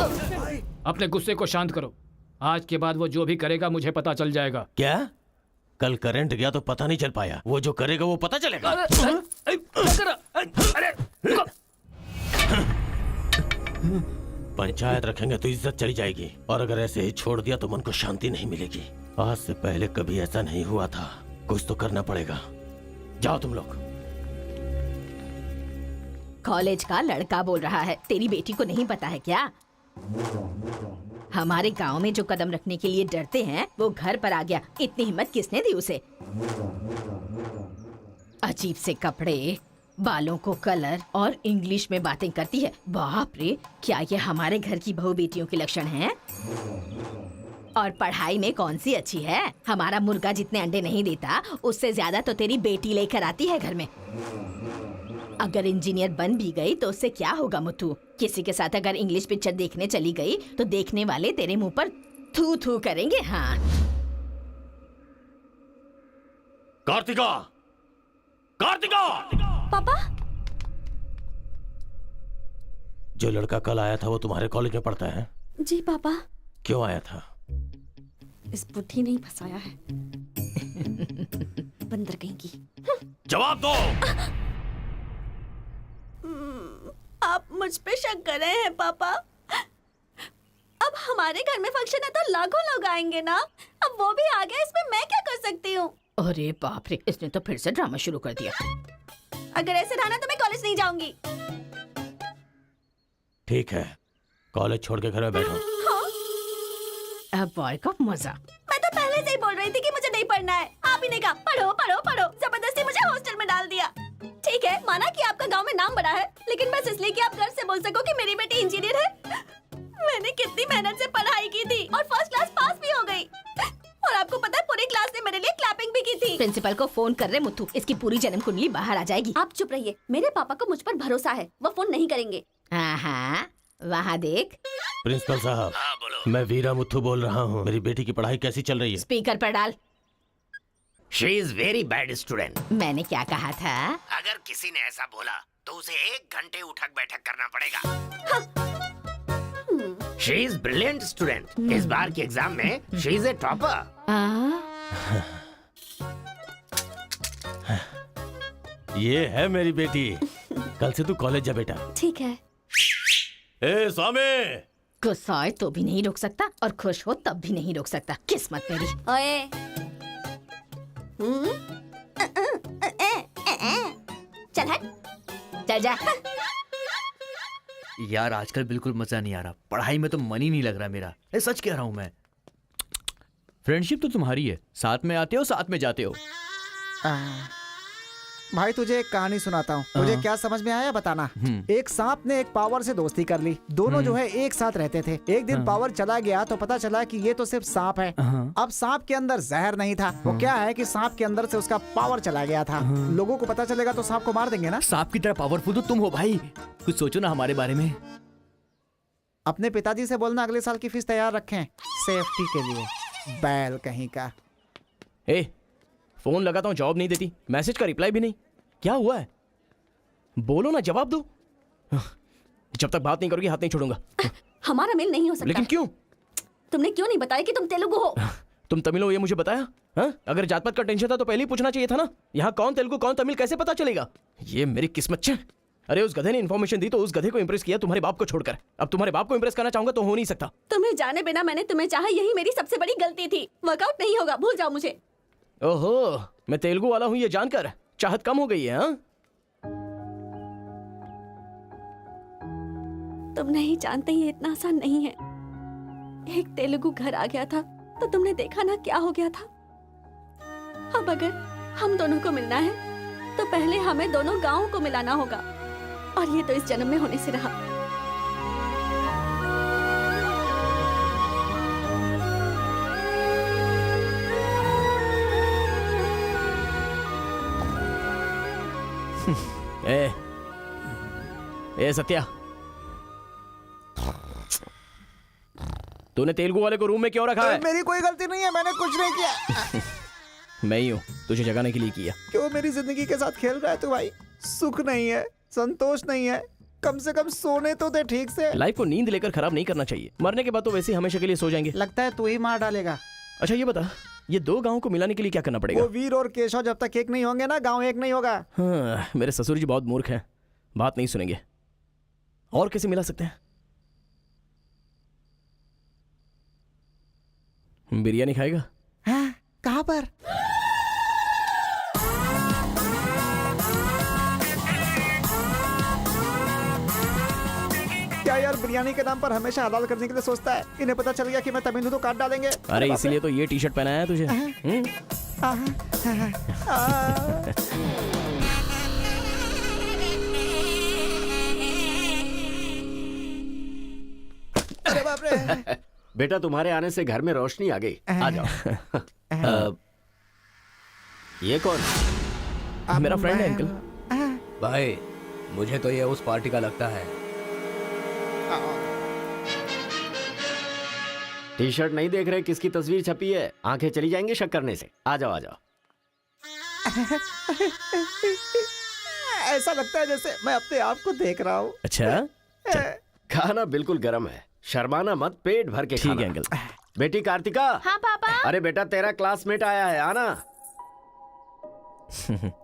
अपने गुस्से को शांत करो। आज के बाद वो जो भी करेगा मुझे पता चल जाएगा। क्या? कल करंट गया तो पता नहीं चल पाया, वो जो करेगा वो पता चलेगा। पंचायत रखेंगे तो इज्जत चली जाएगी, और अगर ऐसे ही छोड़ दिया तो मन को शांति नहीं मिलेगी। आज से पहले कभी ऐसा नहीं हुआ था, कुछ तो करना पड़ेगा। जाओ तुम लोग। कॉलेज का लड़का बोल रहा है, तेरी बेटी को नहीं पता है क्या? हमारे गांव में जो कदम रखने के लिए डरते हैं वो घर पर आ गया। इतनी हिम्मत किसने दी उसे? अजीब से कपड़े, बालों को कलर और इंग्लिश में बातें करती है। बाप रे, क्या ये हमारे घर की बहू बेटियों के लक्षण हैं? और पढ़ाई में कौन सी अच्छी है? हमारा मुर्गा जितने अंडे नहीं देता उससे ज्यादा तो तेरी बेटी लेकर आती है घर में। अगर इंजीनियर बन भी गई तो उससे क्या होगा मुथु? किसी के साथ अगर इंग्लिश पिक्चर देखने चली गई तो देखने वाले तेरे मुंह पर थू थू करेंगे। हाँ कार्तिका, कार्तिका! पापा, जो लड़का कल आया था वो तुम्हारे कॉलेज में पढ़ता है? जी पापा। क्यों आया था? इस बुद्धि नहीं फंसाया है। बंदर कहीं की। जवाब दो। आप मुझ पे शक कर रहे हैं पापा? अब हमारे घर में फंक्शन है तो लाखों लोग आएंगे ना। अब वो भी आ गया, इसमें मैं क्या कर सकती हूँ? अरे बाप रे, इसने तो फिर से ड्रामा शुरू कर दिया। अगर ऐसे रहा ना तो मैं कॉलेज नहीं जाऊंगी। ठीक है, कॉलेज छोड़ के घर में बैठो। अब बॉय का मजा। मैं तो पहले पहले से ही बोल रही थी कि मुझे नहीं पढ़ना है। आप ही ने कहा पढ़ो पढ़ो पढ़ो, जबरदस्ती मुझे हॉस्टल में डाल दिया। ठीक है, माना कि आपका गांव में नाम बड़ा है, लेकिन बस इसलिए कि आप गर्व से बोल सको कि मेरी बेटी इंजीनियर है। मैंने कितनी मेहनत से पढ़ाई की थी और फर्स्ट क्लास पास भी हो गई। और आपको पता है पूरी क्लास ने मेरे लिए क्लैपिंग भी की थी। प्रिंसिपल को फोन कर रहे मुथु, इसकी पूरी जन्म कुंडली बाहर आ जाएगी। आप चुप रहिए, मेरे पापा को मुझ पर भरोसा है, वो फोन नहीं करेंगे। हाँ, वहाँ देख। प्रिंसिपल साहब, मैं वीरा मुथु बोल रहा हूँ। मेरी बेटी की पढ़ाई कैसी चल रही है? स्पीकर पर डाल। She is very bad student. मैंने क्या कहा था? अगर किसी ने ऐसा बोला तो उसे 1 घंटे उठक बैठक करना पड़ेगा। She is brilliant student. इस बार के एग्जाम में शी इज ए टॉपर। ये है मेरी बेटी। कल से तू कॉलेज जा बेटा। ठीक है। ए स्वामी, गुस्सा आए तो भी नहीं रोक सकता और खुश हो तब भी नहीं रोक सकता। किस्मत मेरी। ओए। चल हट। चल जा। यार आजकल बिल्कुल मजा नहीं आ रहा, पढ़ाई में तो मन ही नहीं लग रहा मेरा। सच कह रहा हूँ मैं। फ्रेंडशिप तो तुम्हारी है, साथ में आते हो साथ में जाते हो। भाई तुझे एक कहानी सुनाता हूँ, तुझे क्या समझ में आया बताना। एक सांप ने एक पावर से दोस्ती कर ली। दोनों जो है एक साथ रहते थे। एक दिन पावर चला गया तो पता चला कि ये तो सिर्फ सांप है। अब सांप के अंदर जहर नहीं था। वो क्या है कि सांप के अंदर से उसका पावर चला गया था। लोगों को पता चलेगा तो सांप को मार देंगे ना। सांप की तरह पावरफुल तो तुम हो भाई, कुछ सोचो ना हमारे बारे में। अपने पिताजी से बोलना अगले साल की फीस तैयार रखें, सेफ्टी के लिए। बैल कहीं का। फोन लगाता हूँ, जवाब नहीं देती, मैसेज का रिप्लाई भी नहीं। क्या हुआ है? बोलो ना, जवाब दो। जब तक बात नहीं करोगी हाथ नहीं छोड़ूंगा। हमारा मेल नहीं हो सकता। लेकिन क्यों? तुमने क्यों नहीं बताया कि तुम तेलुगु हो? तुम तमिल हो ये मुझे बताया? हाँ? अगर जात पात का टेंशन था तो पहले ही पूछना चाहिए था ना। यहाँ कौन तेलुगु कौन तमिल कैसे पता चलेगा? ये मेरी किस्मत छे। अरे उस गधे ने इन्फॉर्मेशन दी तो उस गधे को इंप्रेस किया, तुम्हारे बाप को छोड़कर। अब तुम्हारे बाप को इंप्रेस करना चाहूंगा तो हो नहीं सकता। तुम्हें जाने बिना मैंने तुम्हें चाहा, यही मेरी सबसे बड़ी गलती थी। वर्कआउट नहीं होगा, भूल जाओ मुझे। ओहो, मैं तेलुगु वाला हूँ ये जानकर चाहत कम हो गई है। हाँ? तुम नहीं जानते ये इतना आसान नहीं है। एक तेलुगु घर आ गया था तो तुमने देखा ना क्या हो गया था। अब अगर हम दोनों को मिलना है तो पहले हमें दोनों गांवों को मिलाना होगा, और ये तो इस जन्म में होने से रहा। ए सत्या, तूने तेलुगु वाले को रूम में क्यों रखा है? मेरी कोई गलती नहीं है, मैंने कुछ नहीं किया। मैं ही हूँ तुझे जगाने के लिए किया। क्यों मेरी जिंदगी के साथ खेल रहा है तू भाई? सुख नहीं है, संतोष नहीं है, कम से कम सोने तो दे ठीक से। लाइफ को नींद लेकर खराब नहीं करना चाहिए। मरने के बाद तो वैसे ही हमेशा के लिए सो जाएंगे। लगता है तू ही मार डालेगा। अच्छा ये बता, ये 2 गांवों को मिलाने के लिए क्या करना पड़ेगा? वो वीर और केशव जब तक एक नहीं होंगे ना, गांव एक नहीं होगा। हाँ, मेरे ससुर जी बहुत मूर्ख हैं, बात नहीं सुनेंगे। और कैसे मिला सकते हैं? बिरयानी खाएगा? हाँ, कहाँ पर? क्या यार बिरयानी के नाम पर हमेशा हलाल करने के लिए सोचता है। इन्हें पता चल गया कि मैं तमिल हूं तो काट डालेंगे। अरे इसीलिए तो ये टी शर्ट पहनाया है तुझे। अरे बाप रे। बेटा तुम्हारे आने से घर में रोशनी आ गई। आ जाओ। ये कौन? मेरा फ्रेंड है अंकल। भाई मुझे तो ये उस पार्टी का लगता है। टी शर्ट नहीं देख रहे किसकी तस्वीर छपी है? आंखें चली जाएंगी शक करने से। आ जाओ आ जाओ। ऐसा लगता है जैसे मैं अपने आप को देख रहा हूँ। अच्छा, खाना बिल्कुल गर्म है, शर्माना मत, पेट भर के खाना। ठीक है अंकल। बेटी कार्तिका। हाँ पापा। अरे बेटा तेरा क्लासमेट आया है, आना।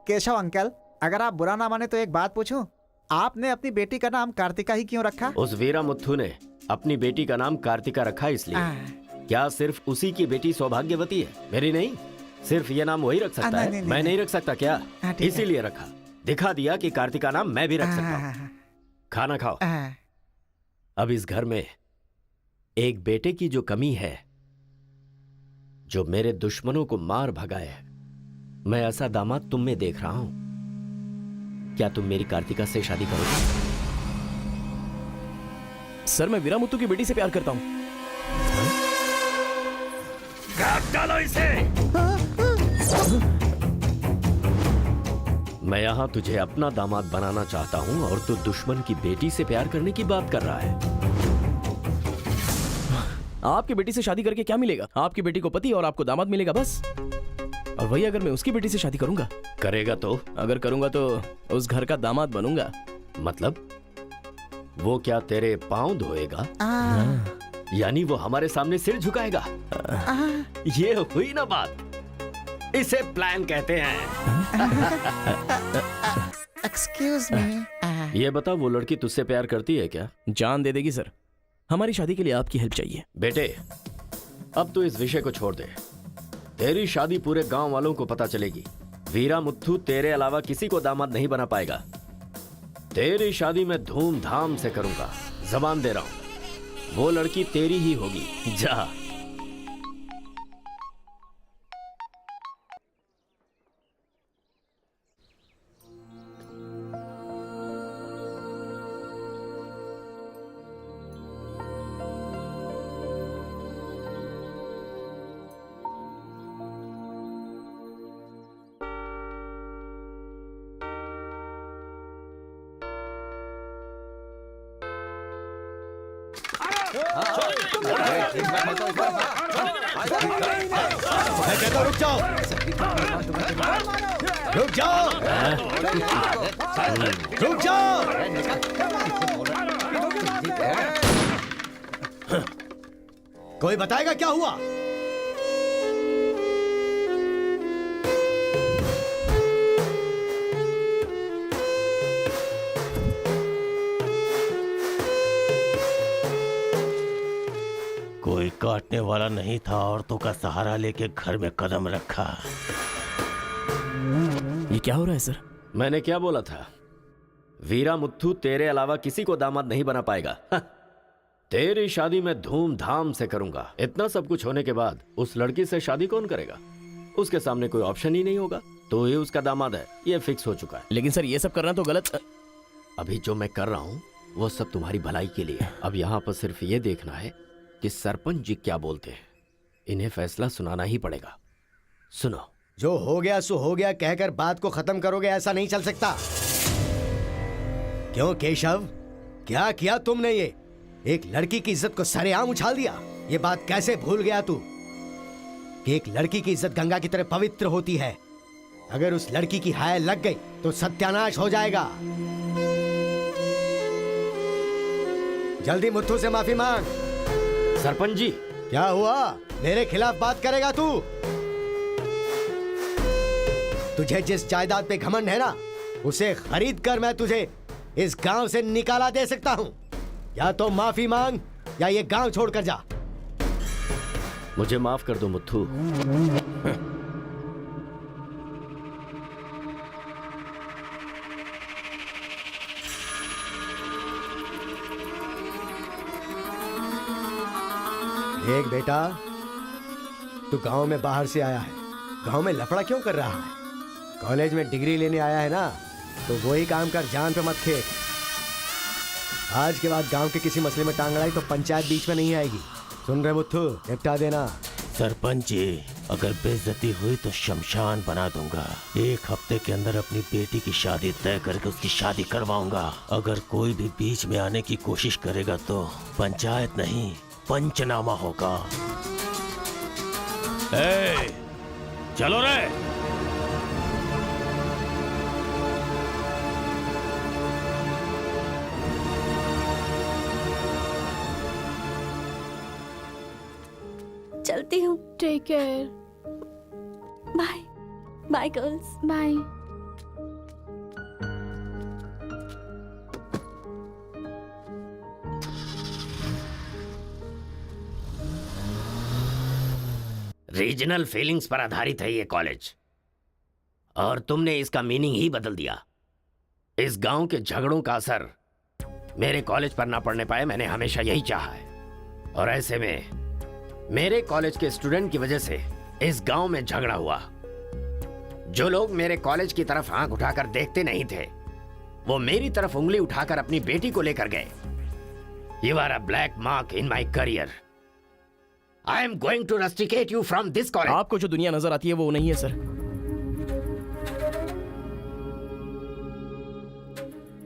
केशव अंकल, अगर आप बुरा ना माने तो एक बात पूछूं? आपने अपनी बेटी का नाम कार्तिका ही क्यों रखा? उस वीरा मुथु ने अपनी बेटी का नाम कार्तिका रखा इसलिए। क्या सिर्फ उसी की बेटी सौभाग्यवती है? मेरी नहीं, सिर्फ ये नाम वही रख सकता है। मैं नहीं रख सकता क्या? इसीलिए रखा, दिखा दिया कि कार्तिका नाम मैं भी रख सकता हूँ। खाना खाओ। अब इस घर में एक बेटे की जो कमी है, जो मेरे दुश्मनों को मार भगाए है, मैं ऐसा दामाद तुम में देख रहा हूं। क्या तुम मेरी कार्तिका से शादी करोगे? सर मैं वीरामुत्तु की बेटी से प्यार करता हूँ। काट डालो इसे। मैं यहां तुझे अपना दामाद बनाना चाहता हूं और तू दुश्मन की बेटी से प्यार करने की बात कर रहा है। आपकी बेटी से शादी करके क्या मिलेगा? आपकी बेटी को पति और आपको दामाद मिलेगा बस। और वही अगर मैं उसकी बेटी से शादी करूंगा। करेगा तो? अगर करूंगा तो उस घर का दामाद बनूंगा। मतलब वो क्या तेरे पांव धोएगा? यानी वो हमारे सामने सिर झुकाएगा? ये हुई ना बात। इसे प्लान कहते हैं। Excuse me. ये बता, वो लड़की तुझसे प्यार करती है क्या? जान दे देगी सर। हमारी शादी के लिए आपकी हेल्प चाहिए। बेटे, अब तो इस विषय को छोड़ दे। तेरी शादी पूरे गांव वालों को पता चलेगी। वीरामुत्थु तेरे अलावा किसी को दामाद नहीं बना पाएगा। तेरी शादी मैं धूमधाम से करूंगा, जबान दे रहा हूं। वो लड़की तेरी ही होगी। जा। मैं कहता हूं रुक जाओ। रुक जाओ। रुक जाओ। कोई बताएगा क्या हुआ? कोई काटने वाला नहीं था, औरतों का सहारा लेके घर में कदम रखा। ये क्या हो रहा है सर? मैंने क्या बोला था? वीरामुत्थु तेरे अलावा किसी को दामाद नहीं बना पाएगा। तेरी शादी मैं धूमधाम से करूंगा। इतना सब कुछ होने के बाद उस लड़की से शादी कौन करेगा? उसके सामने कोई ऑप्शन ही नहीं होगा। तो ये उसका दामाद है, ये फिक्स हो चुका है। लेकिन सर ये सब करना तो गलत। अभी जो मैं कर रहा हूं वो सब तुम्हारी भलाई के लिए। अब यहाँ पर सिर्फ ये देखना है कि सरपंच जी क्या बोलते हैं। इन्हें फैसला सुनाना ही पड़ेगा। सुनो। जो हो गया सो हो गया कहकर बात को खत्म करोगे, ऐसा नहीं चल सकता। क्यों केशव, क्या किया तुमने? ये एक लड़की की इज्जत को सरेआम उछाल दिया। ये बात कैसे भूल गया तू कि एक लड़की की इज्जत गंगा की तरह पवित्र होती है। अगर उस लड़की की हाय लग गई तो सत्यानाश हो जाएगा। जल्दी मुत्थु से माफी मांग। सरपंच जी। क्या हुआ? मेरे खिलाफ बात करेगा तू? तुझे जिस जायदाद पे घमंड है ना, उसे खरीद कर मैं तुझे इस गांव से निकाला दे सकता हूं। या तो माफी मांग या ये गांव छोड़कर जा। मुझे माफ कर दो मुत्थु। एक बेटा, तू गांव में बाहर से आया है, गांव में लफड़ा क्यों कर रहा है? कॉलेज में डिग्री लेने आया है ना, तो वही काम कर, जान पे मत खेल। आज के बाद गांव के किसी मसले में टांग अड़ाई तो पंचायत बीच में नहीं आएगी। सुन रहे मुत्थु, निपटा देना। सरपंच जी, अगर बेइज्जती हुई तो शमशान बना दूंगा। 1 हफ्ते के अंदर अपनी बेटी की शादी तय करके उसकी शादी करवाऊंगा। अगर कोई भी बीच में आने की कोशिश करेगा तो पंचायत नहीं, पंचनामा होगा। चलो रे। चलती हूँ। Take care. Bye bye girls. Bye. Regional feelings पर आधारित है ये कॉलेज, और तुमने इसका मीनिंग ही बदल दिया। इस गांव के झगड़ों का असर मेरे कॉलेज पर ना पड़ने पाए, मैंने हमेशा यही चाहा है। और ऐसे में मेरे कॉलेज के स्टूडेंट की वजह से इस गांव में झगड़ा हुआ। जो लोग मेरे कॉलेज की तरफ आंख उठाकर देखते नहीं थे, वो मेरी तरफ उंगली उठाकर अपनी बेटी को लेकर गए। You are a black mark in my career. I am going to rusticate you from this college. आपको जो दुनिया नजर आती है वो नहीं है सर।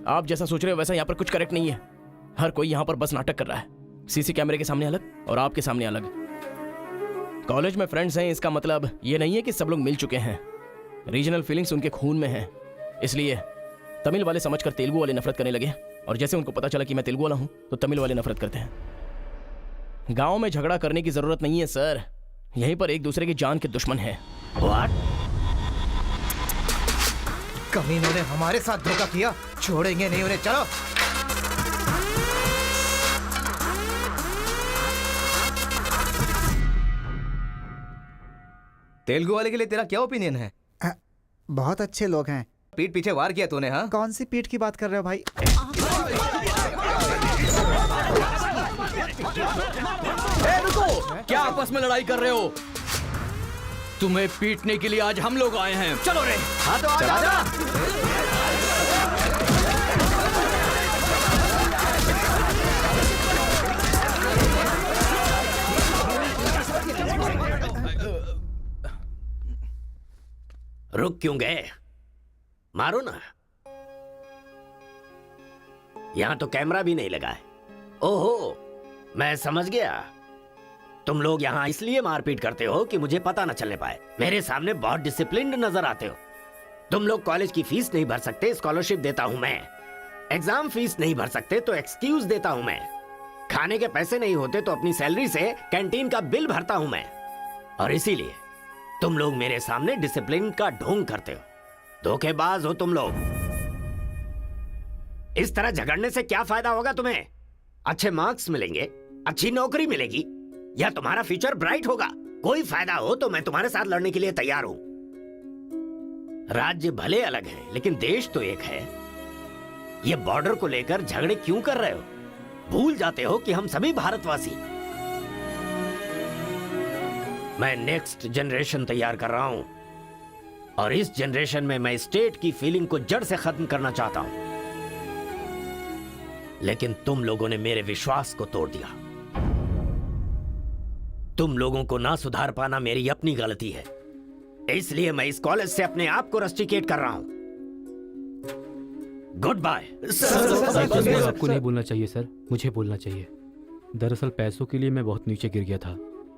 आप जैसा सोच रहे हो वैसा यहाँ पर कुछ करेक्ट नहीं है। हर कोई यहाँ पर बस नाटक कर रहा है। सीसी कैमरे के सामने अलग और आपके सामने अलग। कॉलेज में फ्रेंड्स हैं, इसका मतलब ये नहीं है कि सब लोग मिल चुके हैं। रीजनल फीलिंग्स उनके खून में हैं। इसलिए तमिल वाले समझकर तेलुगु वाले नफरत करने लगे, और जैसे उनको पता चला कि मैं तेलुगु वाला हूं तो तमिल वाले नफरत करते हैं। गांव में झगड़ा करने की जरूरत नहीं है सर, यहीं पर एक दूसरे की जान के दुश्मन हैं। कमीनों ने हमारे साथ धोखा किया, छोड़ेंगे नहीं उन्हें। चलो तेलुगु वाले के लिए तेरा क्या ओपिनियन है? बहुत अच्छे लोग हैं। पीठ पीछे वार किया तूने? हाँ, कौन सी पीठ की बात कर रहे हो भाई? रुको, क्या आपस में लड़ाई कर रहे हो? तुम्हें पीटने के लिए आज हम लोग आए हैं। चलो रे। हाँ तो आजा। रुक क्यों गए? मारो ना। यहां तो कैमरा भी नहीं लगा है। ओहो, मैं समझ गया। तुम लोग यहाँ इसलिए मारपीट करते हो कि मुझे पता न चलने पाए। मेरे सामने बहुत डिसिप्लिन्ड नजर आते हो। तुम लोग कॉलेज की फीस नहीं भर सकते, स्कॉलरशिप देता हूं मैं। एग्जाम फीस नहीं भर सकते तो एक्सक्यूज देता हूं मैं। खाने के पैसे नहीं होते तो अपनी सैलरी से कैंटीन का बिल भरता हूं मैं। और इसीलिए तुम लोग मेरे सामने डिसिप्लिन का ढोंग करते हो। धोखेबाज हो तुम लोग। इस तरह झगड़ने से क्या फायदा होगा तुम्हें? अच्छे मार्क्स मिलेंगे, अच्छी नौकरी मिलेगी, या तुम्हारा फ्यूचर ब्राइट होगा। कोई फायदा हो तो मैं तुम्हारे साथ लड़ने के लिए तैयार हूं। राज्य भले अलग है लेकिन देश तो एक है। ये बॉर्डर को लेकर झगड़े क्यों कर रहे हो? भूल जाते हो कि हम सभी भारतवासी। मैं नेक्स्ट जनरेशन तैयार कर रहा हूं, और इस जनरेशन में मैं स्टेट की फीलिंग को जड़ से खत्म करना चाहता हूं। लेकिन तुम लोगों ने मेरे विश्वास को तोड़ दिया। तुम लोगों को ना सुधार पाना मेरी अपनी गलती है। इसलिए मैं इस कॉलेज से अपने आप को रस्टिकेट कर रहा हूं। Goodbye. आपको नहीं बोलना चाहिए सर, मुझे बोलना चाहिए। दरअसल पैसों के लिए मैं बहुत नीचे गिर गया था।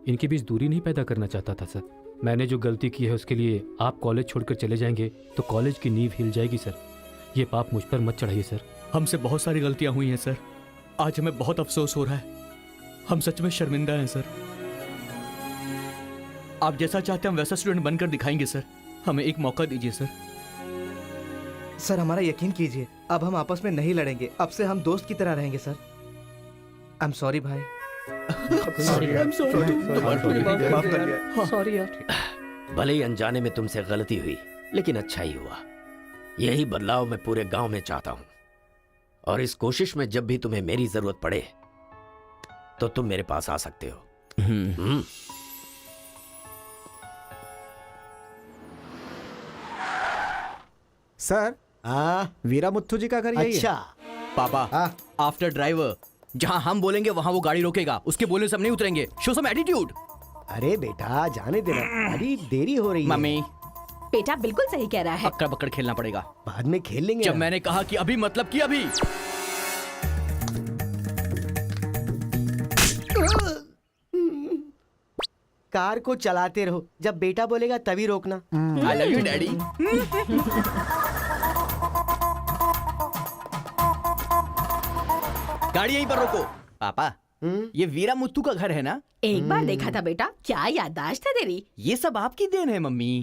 इनके बीच दूरी नहीं पैदा करना चाहता था सर। मैंने जो गलती की है उसके लिए आप कॉलेज छोड़कर चले जाएंगे तो कॉलेज की नींव हिल जाएगी सर। ये पाप मुझ पर मत चढ़ाइए सर। हमसे बहुत सारी गलतियां हुई हैं सर। आज हमें बहुत अफसोस हो रहा है। हम सच में शर्मिंदा हैं सर। आप जैसा चाहते हैं हम वैसा स्टूडेंट बनकर दिखाएंगे सर। हमें एक मौका दीजिए सर। सर हमारा यकीन कीजिए, अब हम आपस में नहीं लड़ेंगे। अब से हम दोस्त की तरह रहेंगे सर। आई एम सॉरी भाई। सॉरी यार। भले ही अनजाने में तुमसे गलती हुई, लेकिन अच्छा ही हुआ। यही बदलाव मैं पूरे गांव में चाहता हूं। और इस कोशिश में जब भी तुम्हें मेरी जरूरत पड़े तो तुम मेरे पास आ सकते हो। सर, वीरा मुत्थु जी का घर यही है। अच्छा पापा, आफ्टर ड्राइवर जहां हम बोलेंगे वहां वो गाड़ी रोकेगा। उसके बोलने से हम नहीं उतरेंगे। Show some attitude. अरे बेटा जाने देना, अभी देरी हो रही है। मम्मी, बेटा बिल्कुल सही कह रहा है। अक्कड़ बक्कड़ खेलना पड़ेगा। बाद में खेल लेंगे। जब मैंने कहा कि अभी मतलब कि अभी। कार को चलाते रहो, जब बेटा बोलेगा तभी रोकना। आई लव यू डैडी। गाड़ी यहीं पर रोको। पापा, ये वीरा मुत्तू का घर है ना? एक बार देखा था बेटा। क्या याददाश्त है तेरी। ये सब आपकी देन है मम्मी।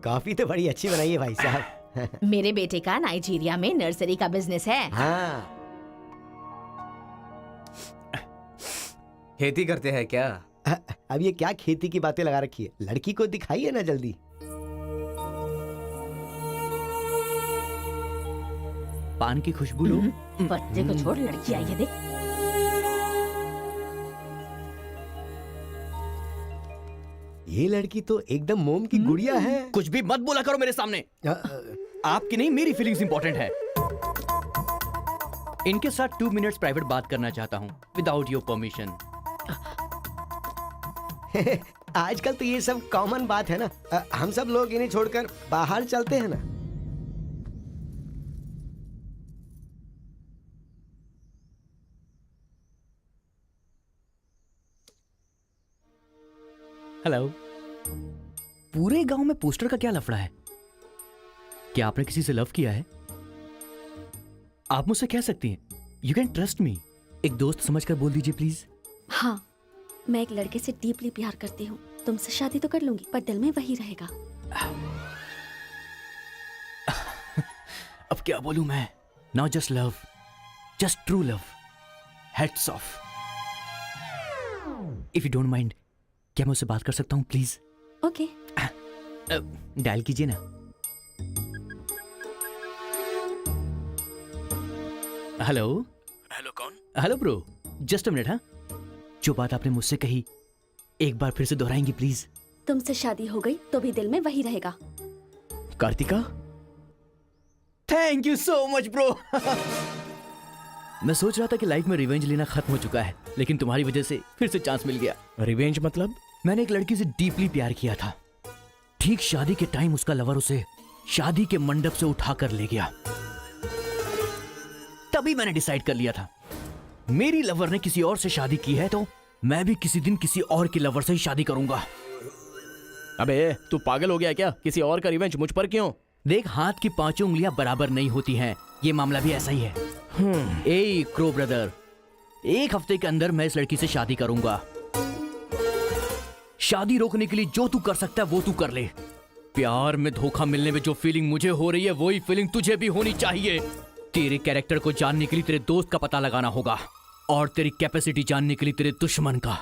काफी तो बड़ी अच्छी बनाई है भाई साहब। मेरे बेटे का नाइजीरिया में नर्सरी का बिजनेस है। हाँ। खेती करते हैं क्या? अब ये क्या खेती की बातें लगा रखी है? लड़की को दिखाइए ना जल्दी। पान की खुशबू लो। बच्चे को छोड़, लड़की आई है देख। ये लड़की तो एकदम मोम की गुड़िया है। कुछ भी मत बोला करो मेरे सामने। आपकी नहीं, मेरी फीलिंग्स इंपॉर्टेंट है। इनके साथ 2 मिनट्स प्राइवेट बात करना चाहता हूँ विदाउट योर परमिशन। आजकल तो ये सब कॉमन बात है ना। हम सब लोग इन्हें छोड़कर बाहर चलते हैं ना। हेलो। पूरे गांव में पोस्टर का क्या लफड़ा है? क्या आपने किसी से लव किया है? आप मुझसे कह सकती हैं, यू कैन ट्रस्ट मी। एक दोस्त समझकर बोल दीजिए प्लीज। हाँ, मैं एक लड़के से डीपली प्यार करती हूँ। तुमसे शादी तो कर लूंगी, पर दिल में वही रहेगा। अब क्या बोलूं मैं? Not just love, just true love. Heads of. If you don't mind, क्या मैं उससे बात कर सकता हूँ प्लीज? ओके। डायल कीजिए ना। हेलो। हेलो कौन? Hello bro, just a minute. हाँ, जो बात आपने मुझसे कही एक बार फिर से दोहराएंगी प्लीज? तुमसे शादी हो गई तो भी दिल में वही रहेगा। Karthika, thank you so much bro. मैं सोच रहा था कि लाइफ में रिवेंज लेना खत्म हो चुका है, लेकिन तुम्हारी वजह से फिर से चांस मिल गया। रिवेंज मतलब? मैंने एक लड़की से डीपली प्यार किया था। ठीक शादी के टाइम उसका लवर उसे शादी के मंडप से उठाकर ले गया। तभी मैंने डिसाइड कर लिया था, मेरी लवर ने किसी और से शादी की है तो मैं भी किसी दिन किसी और की लवर से ही शादी करूंगा। अबे तू पागल हो गया क्या? किसी और का रिवेंज मुझ पर क्यों? देख, हाथ की 5 उंगलियां बराबर नहीं होती हैं। ये मामला भी ऐसा ही है। ए क्रो ब्रदर, 1 हफ्ते के अंदर मैं इस लड़की से शादी करूंगा। शादी रोकने के लिए जो तू कर सकता है वो तू कर ले। प्यार में धोखा मिलने में जो फीलिंग मुझे हो रही है वही फीलिंग तुझे भी होनी चाहिए। तेरे कैरेक्टर को जानने के लिए तेरे दोस्त का पता लगाना होगा और तेरी कैपेसिटी जानने के लिए तेरे दुश्मन का।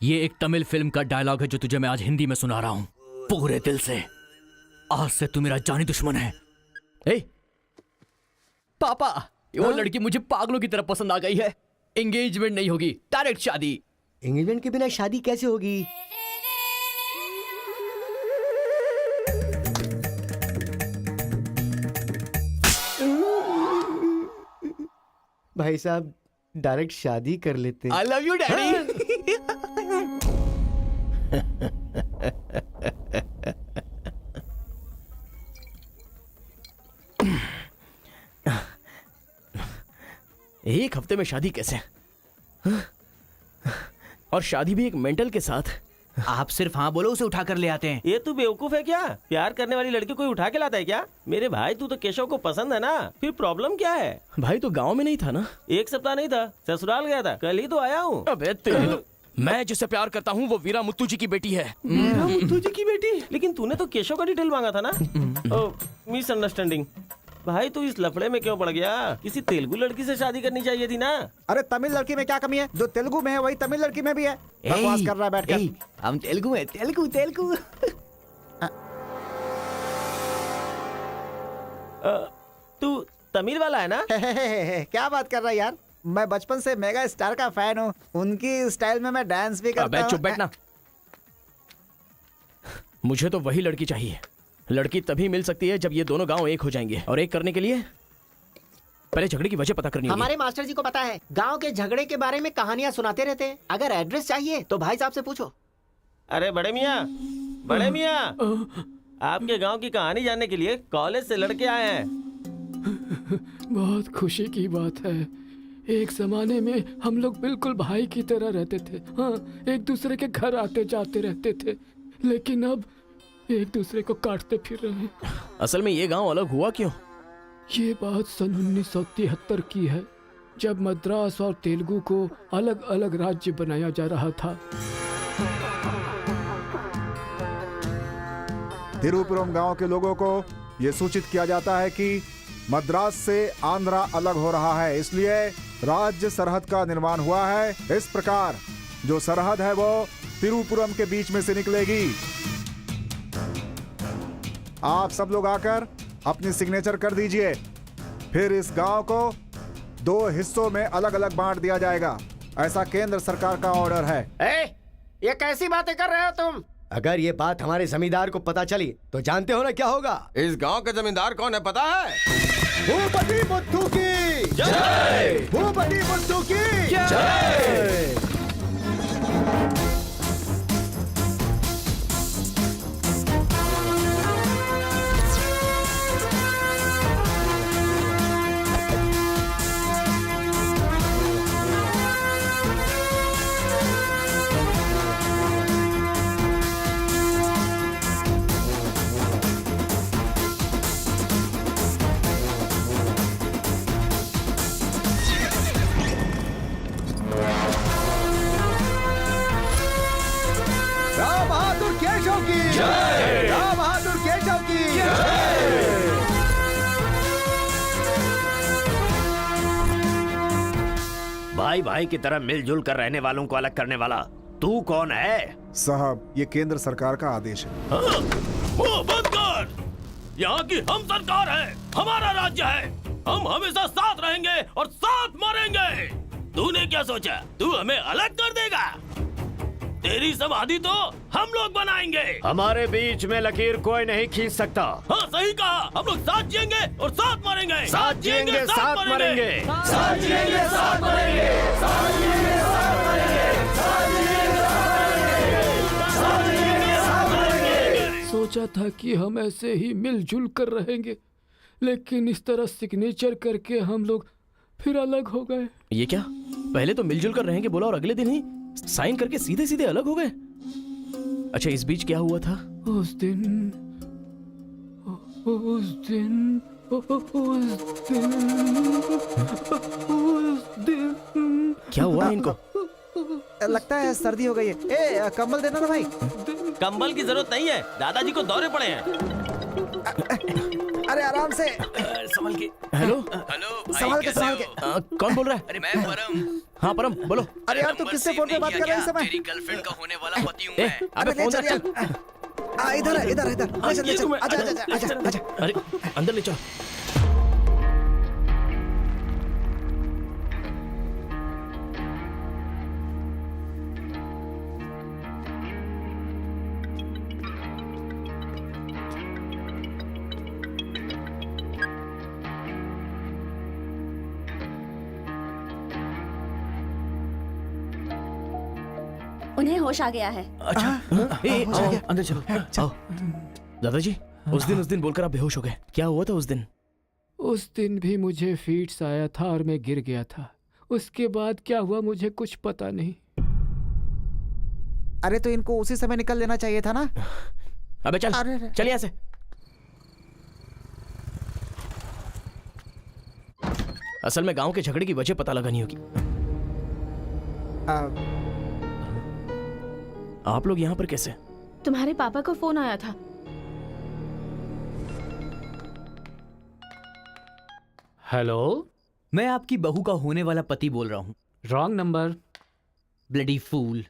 ये एक तमिल फिल्म का डायलॉग है जो तुझे मैं आज हिंदी में सुना रहा हूं पूरे दिल से। आज से तू मेरा जानी दुश्मन है। ए पापा, वो लड़की मुझे पागलों की तरह पसंद आ गई है। एंगेजमेंट नहीं होगी, डायरेक्ट शादी। एंगेजमेंट के बिना शादी कैसे होगी? भाई साहब, डायरेक्ट शादी कर लेते। आई लव यू डैडी। एक हफ्ते में शादी कैसे? और शादी भी एक मेंटल के साथ। आप सिर्फ हाँ बोलो, उसे उठा कर ले आते हैं। ये तू बेवकूफ है क्या? प्यार करने वाली लड़की कोई उठा के लाता है क्या? मेरे भाई, तू तो केशव को पसंद है ना, फिर प्रॉब्लम क्या है? भाई तो गांव में नहीं था ना? 1 सप्ताह नहीं था, ससुराल गया था, कल ही तो आया हूँ। अबे मैं जिससे प्यार करता हूँ वो वीरा मुत्तू जी की बेटी है। मुत्तू जी की बेटी? लेकिन तूने तो केशव का डिटेल मांगा था ना। मिसअंडरस्टैंडिंग। भाई तू इस लफड़े में क्यों पड़ गया? किसी तेलुगु लड़की से शादी करनी चाहिए थी ना। अरे तमिल लड़की में क्या कमी है? जो तेलुगु में है वही तमिल लड़की में भी है। बकवास कर रहा है बैठकर। हम तेलुगु है, तेलुगु तेलुगु। तू तमिल वाला है ना? क्या बात कर रहा है यार? मैं बचपन से मेगा स्टार का फैन हूँ। उनकी स्टाइल में मैं डांस भी करता हूँ। चुप बैठना। मुझे तो वही लड़की चाहिए। लड़की तभी मिल सकती है जब ये दोनों गांव एक हो जाएंगे, और एक करने के लिए पहले झगड़े की वजह पता करनी होगी। हमारे मास्टर जी को पता है, गांव के झगड़े के बारे में कहानियां सुनाते रहते हैं। अगर एड्रेस चाहिए तो भाई साहब से पूछो। अरे बड़े मियाँ, बड़े मियाँ, आपके गांव की कहानी जानने के लिए कॉलेज से लड़के आए हैं। बहुत खुशी की बात है। एक जमाने में हम लोग बिल्कुल भाई की तरह रहते थे। हाँ, एक दूसरे के घर आते जाते रहते थे, लेकिन अब एक दूसरे को काटते फिर रहे हैं। असल में ये गांव अलग हुआ क्यों? ये बात सन 1973 की है, जब मद्रास और तेलुगु को अलग अलग राज्य बनाया जा रहा था। तिरुपुरम गांव के लोगों को ये सूचित किया जाता है कि मद्रास से आंध्रा अलग हो रहा है, इसलिए राज्य सरहद का निर्माण हुआ है। इस प्रकार जो सरहद है वो तिरुपुरम के बीच में से निकलेगी। आप सब लोग आकर अपनी सिग्नेचर कर दीजिए, फिर इस गांव को 2 हिस्सों में अलग अलग बांट दिया जाएगा। ऐसा केंद्र सरकार का ऑर्डर है। ये कैसी बातें कर रहे हो तुम? अगर ये बात हमारे जमींदार को पता चली तो जानते हो ना क्या होगा? इस गांव के जमींदार कौन है पता है? भूपति बुद्धू की जय! भूपति बुद्धू की जय! राव बहादुर केशव की जय! राव बहादुर केशव की भाई भाई की तरह मिलजुल कर रहने वालों को अलग करने वाला तू कौन है? साहब ये केंद्र सरकार का आदेश है। वो बंद कर। यहाँ की हम सरकार है, हमारा राज्य है। हम हमेशा साथ रहेंगे और साथ मरेंगे। तूने क्या सोचा तू हमें अलग कर देगा? तेरी समाधि तो हम लोग बनाएंगे। हमारे बीच में लकीर कोई नहीं खींच सकता। हाँ सही कहा, हम लोग साथ जिएंगे और साथ मरेंगे। साथ जिएंगे, साथ मरेंगे। साथ जिएंगे, साथ मरेंगे। साथ जिएंगे, साथ मरेंगे। साथ जिएंगे, साथ मरेंगे। साथ मरेंगे। सोचा था कि हम ऐसे ही मिलजुल कर रहेंगे, लेकिन इस तरह सिग्नेचर करके हम लोग फिर अलग हो गए। ये क्या? पहले तो मिलजुल कर रहेंगे बोला और अगले दिन ही साइन करके सीधे सीधे अलग हो गए। अच्छा इस बीच क्या हुआ था? उस दिन क्या हुआ इनको? लगता है सर्दी हो गई है। ए कंबल देना ना भाई। कंबल की जरूरत नहीं है, दादाजी को दौरे पड़े हैं। अरे आराम से संभल के। हेलो संभाल के संभाल के। कौन बोल रहा है? अरे मैं परम। हाँ परम बोलो। अरे यार तू किससे फोन पे बात कर रहा है इस समय? तेरी गर्लफ्रेंड का होने वाला पति हूँ ए, मैं। अबे अरे ले फोन चल रख यार। चल। इधर है इधर इधर। ले चल ले चल। आजा आजा आजा आजा। अरे अंदर ले चलो। उन्हें होश आ गया है। अच्छा आओ अंदर चलो। आओ दादाजी उस दिन बोलकर आप बेहोश हो गए। क्या हुआ था उस दिन? उस दिन भी मुझे फीट्स आया था और मैं गिर गया था। उसके बाद क्या हुआ मुझे कुछ पता नहीं। अरे तो इनको उसी समय निकल लेना चाहिए था ना। अबे चल चल यहाँ से। असल में गांव के झगड़े की वजह पता लगानी होगी। आप लोग यहाँ पर कैसे? तुम्हारे पापा को फोन आया था। हेलो, मैं आपकी बहू का होने वाला पति बोल रहा हूँ। Wrong number. Bloody fool.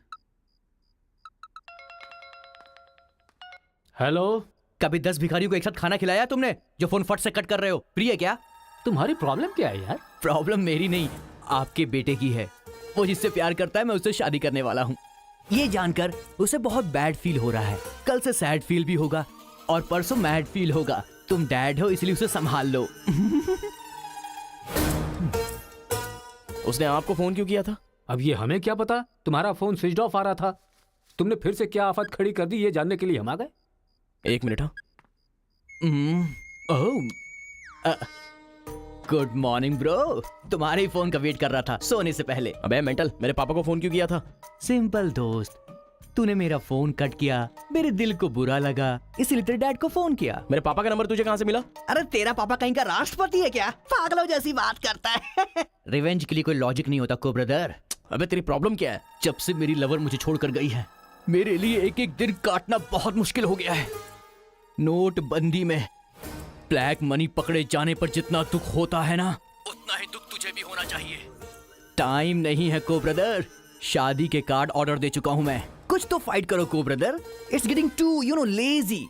Hello, कभी 10 भिखारियों को एक साथ खाना खिलाया तुमने जो फोन फट से कट कर रहे हो? प्रिय क्या? तुम्हारी प्रॉब्लम क्या है यार? प्रॉब्लम मेरी नहीं, आपके बेटे की है। वो जिससे प्यार करता है मैं उससे शादी करने वाला हूँ। ये जानकर उसे बहुत बैड फील हो रहा है। कल से सैड फील भी होगा और परसों मैड फील होगा। तुम डैड हो इसलिए उसे संभाल लो। उसने आपको फोन क्यों किया था? अब ये हमें क्या पता? तुम्हारा फोन स्विच ऑफ आ रहा था। तुमने फिर से क्या आफत खड़ी कर दी ये जानने के लिए हम आ गए। एक मिनट। हाँ गुड मॉर्निंग ब्रो। तुम्हारे ही फोन का वेट कर रहा था सोने से पहले। अबे मेंटल, मेरे पापा को फोन क्यों किया था? सिंपल दोस्त, तूने मेरा फोन कट किया, मेरे दिल को बुरा लगा, इसलिए तेरे डैड को फोन किया। मेरे पापा का नंबर तुझे कहाँ से मिला? अरे तेरा पापा कहीं का राष्ट्रपति है क्या? पागलों जैसी बात करता है। रिवेंज के लिए कोई लॉजिक नहीं होता को ब्रदर। अबे तेरी प्रॉब्लम क्या है? जब से मेरी लवर मुझे छोड़कर गई है मेरे लिए एक एक दिन काटना बहुत मुश्किल हो गया है। नोटबंदी में ब्लैक मनी पकड़े जाने पर जितना दुख होता है ना, उतना ही दुख तुझे भी होना चाहिए। टाइम नहीं है को ब्रदर। शादी के कार्ड ऑर्डर दे चुका हूं मैं। कुछ तो फाइट करो को brother. It's getting too lazy.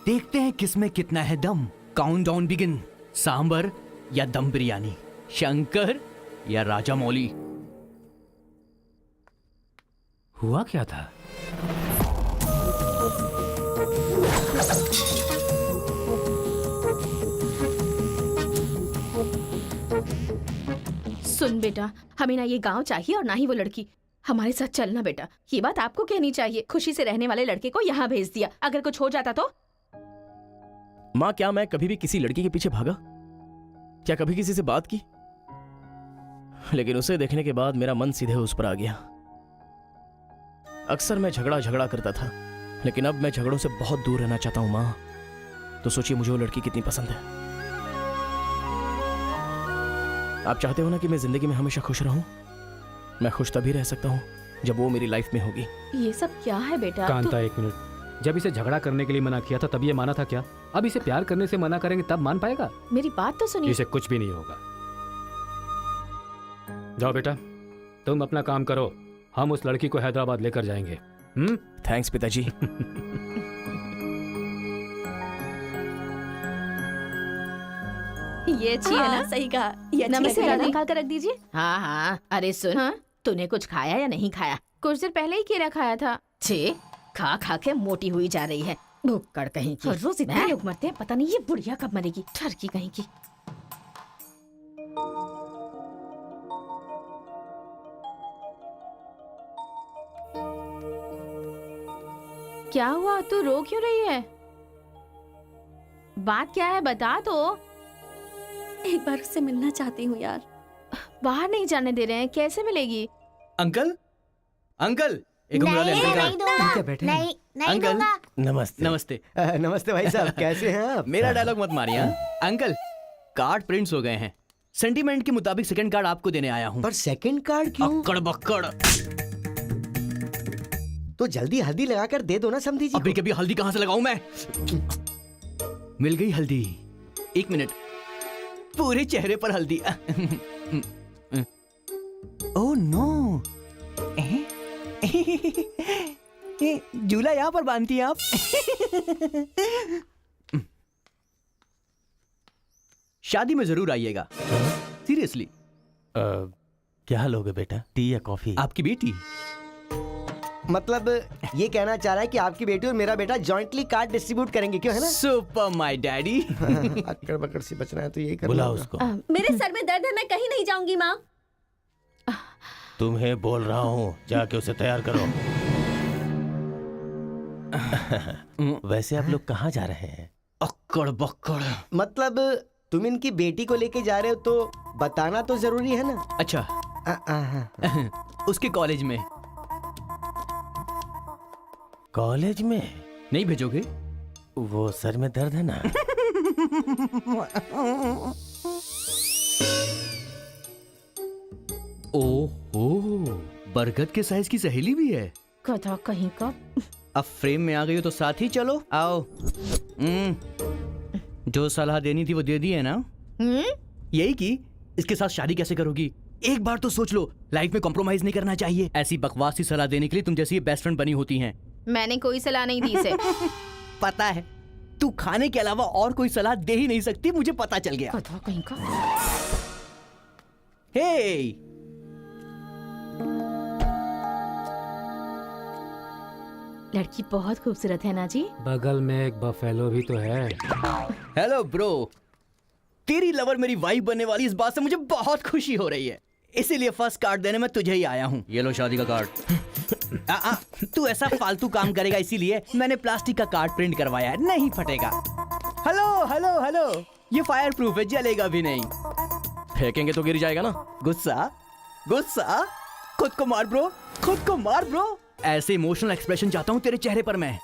देखते हैं किसमें कितना है दम। Countdown begin. सांबर या दम बिरयानी, शंकर या राजा मौली। हुआ क्या था? सुन बेटा, हमें ना ये गांव चाहिए और ना ही वो लड़की। हमारे साथ चलना बेटा। ये बात आपको कहनी चाहिए। खुशी से रहने वाले लड़के को यहाँ भेज दिया, अगर कुछ हो जाता तो। माँ, क्या मैं कभी भी किसी लड़की के पीछे भागा? क्या कभी किसी से बात की? लेकिन उसे देखने के बाद मेरा मन सीधे उस पर आ गया। अक्सर मैं झगड़ा करता था, लेकिन अब मैं झगड़ों से बहुत दूर रहना चाहता हूँ माँ। तो सोचिए मुझे वो लड़की कितनी पसंद है। आप चाहते हो ना कि मैं जिंदगी में हमेशा खुश रहूं? मैं खुश तभी रह सकता हूँ जब वो मेरी लाइफ में होगी। ये सब क्या है बेटा? कांता, एक मिनट। जब इसे झगड़ा करने के लिए मना किया था तब ये माना था क्या? अब इसे प्यार करने से मना करेंगे तब मान पाएगा? मेरी बात तो सुनिए। इसे कुछ भी नहीं होगा। जाओ बेटा, तुम अपना काम करो। हम उस लड़की को हैदराबाद लेकर जाएंगे। थैंक्स पिताजी। ये अच्छी है ना? सही कहा। ये अच्छी नमस्ते लग रही है। निकाल कर रख दीजिए। हाँ हाँ, अरे सुन, तूने कुछ खाया या नहीं खाया? कुछ देर पहले ही केला खाया था। छे, खा खा के मोटी हुई जा रही है, भुक्कड़ कहीं की। रोज इतने लोग मरते हैं, पता नहीं ये बुढ़िया कब मरेगी। ठरकी कहीं की। क्या हुआ? तू रो क्यों रही है? बात क्या है, बता तो। एक बार उससे मिलना चाहती हूँ यार। बाहर नहीं जाने दे रहे हैं, कैसे मिलेगी? अंकल, अंकल, एक उंगली वाले अंकल का। क्या बैठे हैं? अंकल, नमस्ते। नमस्ते। नमस्ते भाई साहब, कैसे हैं आप? मेरा डायलॉग मत मारिए। अंकल, कार्ड प्रिंट्स हो गए हैं। सेंटीमेंट के मुताबिक सेकंड कार्ड आपको देने आया हूँ। पर सेकंड कार्ड क्यों? अक्कड़ बक्कड़। तो जल्दी हल्दी लगाकर दे दो ना समधी जी। अभी कभी हल्दी कहाँ से लगाऊं मैं? मिल गई हल्दी। एक मिनट, पूरे चेहरे पर हल्दी। ओह नो, झूला यहाँ पर बांधती हैं आप? शादी में जरूर आइएगा, सीरियसली। क्या लोगे बेटा, टी या कॉफी? आपकी बेटी। मतलब ये कहना चाह रहा है कि आपकी बेटी और मेरा बेटा जॉइंटली कार्ड डिस्ट्रीब्यूट करेंगे, क्यों है ना? Super my daddy. अक्कड़ बक्कड़ से बचना है तो यही करना बुलाओ होगा। उसको। मेरे सर में दर्द है, मैं कहीं नहीं जाऊंगी माँ। तुम्हें बोल रहा हूँ, जाके उसे तैयार करो। वैसे आप लोग कहाँ जा रहे हैं? अक्कड़ बक्कड़। मतलब तुम इनकी बेटी को लेके जा रहे हो तो बताना तो जरूरी है ना? अच्छा, उसके कॉलेज में। कॉलेज में नहीं भेजोगे? वो सर में दर्द है ना। ओह, बरगद के साइज की सहेली भी है। गधा कहीं का। अब फ्रेम में आ गई हो तो साथ ही चलो। आओ। जो सलाह देनी थी वो दे दी है ना? यही कि इसके साथ शादी कैसे करोगी? एक बार तो सोच लो, लाइफ में कॉम्प्रोमाइज नहीं करना चाहिए। ऐसी बकवास सी सलाह देने के लिए तुम जैसी बेस्ट फ्रेंड बनी होती हैं। मैंने कोई सलाह नहीं दी इसे। पता है, तू खाने के अलावा और कोई सलाह दे ही नहीं सकती, मुझे पता चल गया। गधा कहीं का। हे, लड़की बहुत खूबसूरत है ना जी? बगल में एक बफेलो भी तो है। हेलो ब्रो, तेरी लवर मेरी वाइफ बनने वाली इस बात से मुझे बहुत खुशी हो रही है, इसीलिए फर्स्ट कार्ड देने में तुझे ही आया हूँ। ये लो शादी का कार्ड। तू ऐसा फालतू काम करेगा इसीलिए मैंने प्लास्टिक का कार्ड प्रिंट करवाया है, नहीं फटेगा। हेलो हेलो हेलो, ये फायर प्रूफ है, जलेगा भी नहीं। फेंकेंगे तो गिर जाएगा ना। गुस्सा गुस्सा, खुद को मार ब्रो, खुद को मार ब्रो। ऐसे इमोशनल एक्सप्रेशन चाहता हूँ तेरे चेहरे पर मैं।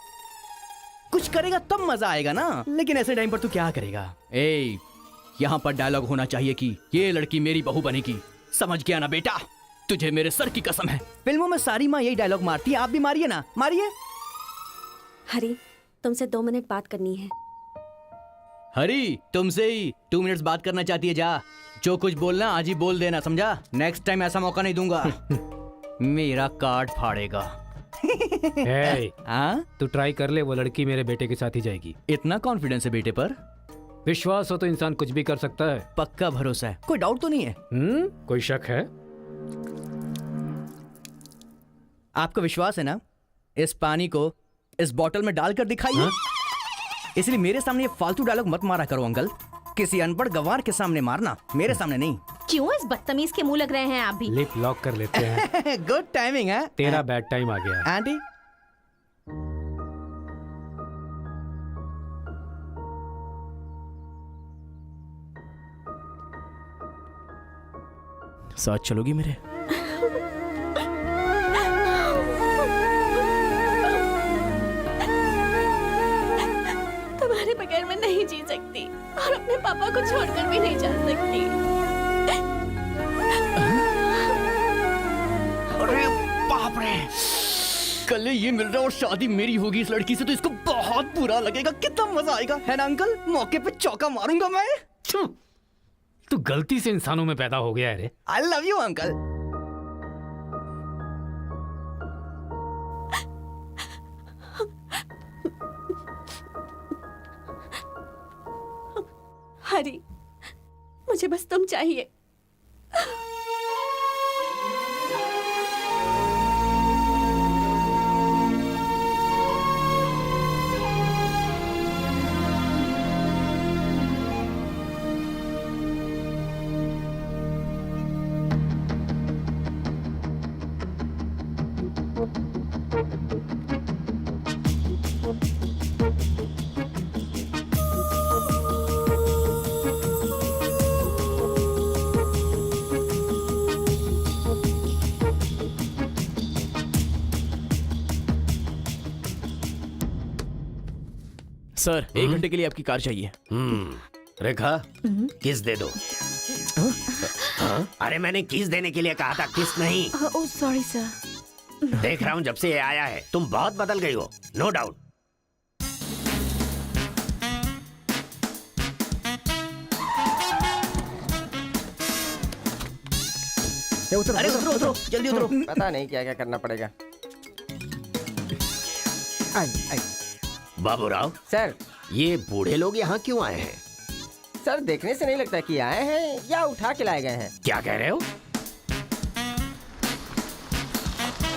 कुछ करेगा तब मजा आएगा ना, लेकिन ऐसे टाइम पर तू क्या करेगा? ए, यहाँ पर डायलॉग होना चाहिए कि ये लड़की मेरी बहू बनेगी। समझ गया ना बेटा? तुझे मेरे सर की कसम है, फिल्मों में सारी माँ यही डायलॉग मारती है, आप भी मारिए ना, मारिए। हरी, तुमसे 2 मिनट बात करनी है। हरी, तुमसे ही 2 मिनट्स बात करना चाहती है? जा, जो कुछ बोलना आज ही बोल देना, समझा? नेक्स्ट टाइम ऐसा मौका नहीं दूंगा। मेरा कार्ड फाड़ेगा। तू ट्राई कर ले, वो लड़की मेरे बेटे के साथ ही जाएगी। इतना कॉन्फिडेंस है बेटे पर? विश्वास हो तो इंसान कुछ भी कर सकता है। पक्का भरोसा है, कोई डाउट तो नहीं है? कोई शक है? आपको विश्वास है ना? इस पानी को इस बोतल में डालकर दिखाइए। इसलिए मेरे सामने ये फालतू डायलॉग मत मारा करो अंकल। किसी अनपढ़ गवार के सामने मारना, मेरे सामने नहीं। क्यों इस बदतमीज के मुंह लग रहे हैं आप भी? लिप लॉक कर लेते हैं। गुड टाइमिंग है। तेरा बैड टाइम आ गया है। आंटी साथ चलोगी मेरे? तुम्हारे बगैर मैं नहीं जी सकती और अपने पापा को छोड़कर भी नहीं जा सकती। अरे बाप रे, कल ये मिल रहा और शादी मेरी होगी इस लड़की से तो इसको बहुत बुरा लगेगा। कितना मजा आएगा, है ना अंकल? मौके पे चौका मारूंगा मैं। तू गलती से इंसानों में पैदा हो गया है रे। I love you uncle. Hari, मुझे बस तुम चाहिए। सर, 1 घंटे के लिए आपकी कार चाहिए। रेखा, किस दे दो। अरे मैंने किस देने के लिए कहा था, किस नहीं। Oh sorry sir. देख रहा हूँ जब से ये आया है तुम बहुत बदल गई हो, नो डाउट। अरे उतरो उतरो, जल्दी उतरो। पता नहीं क्या क्या करना पड़ेगा। बाबूराव सर, ये बूढ़े लोग यहाँ क्यों आए हैं? सर देखने से नहीं लगता कि आए हैं या उठा के लाए गए हैं। क्या कह रहे हो?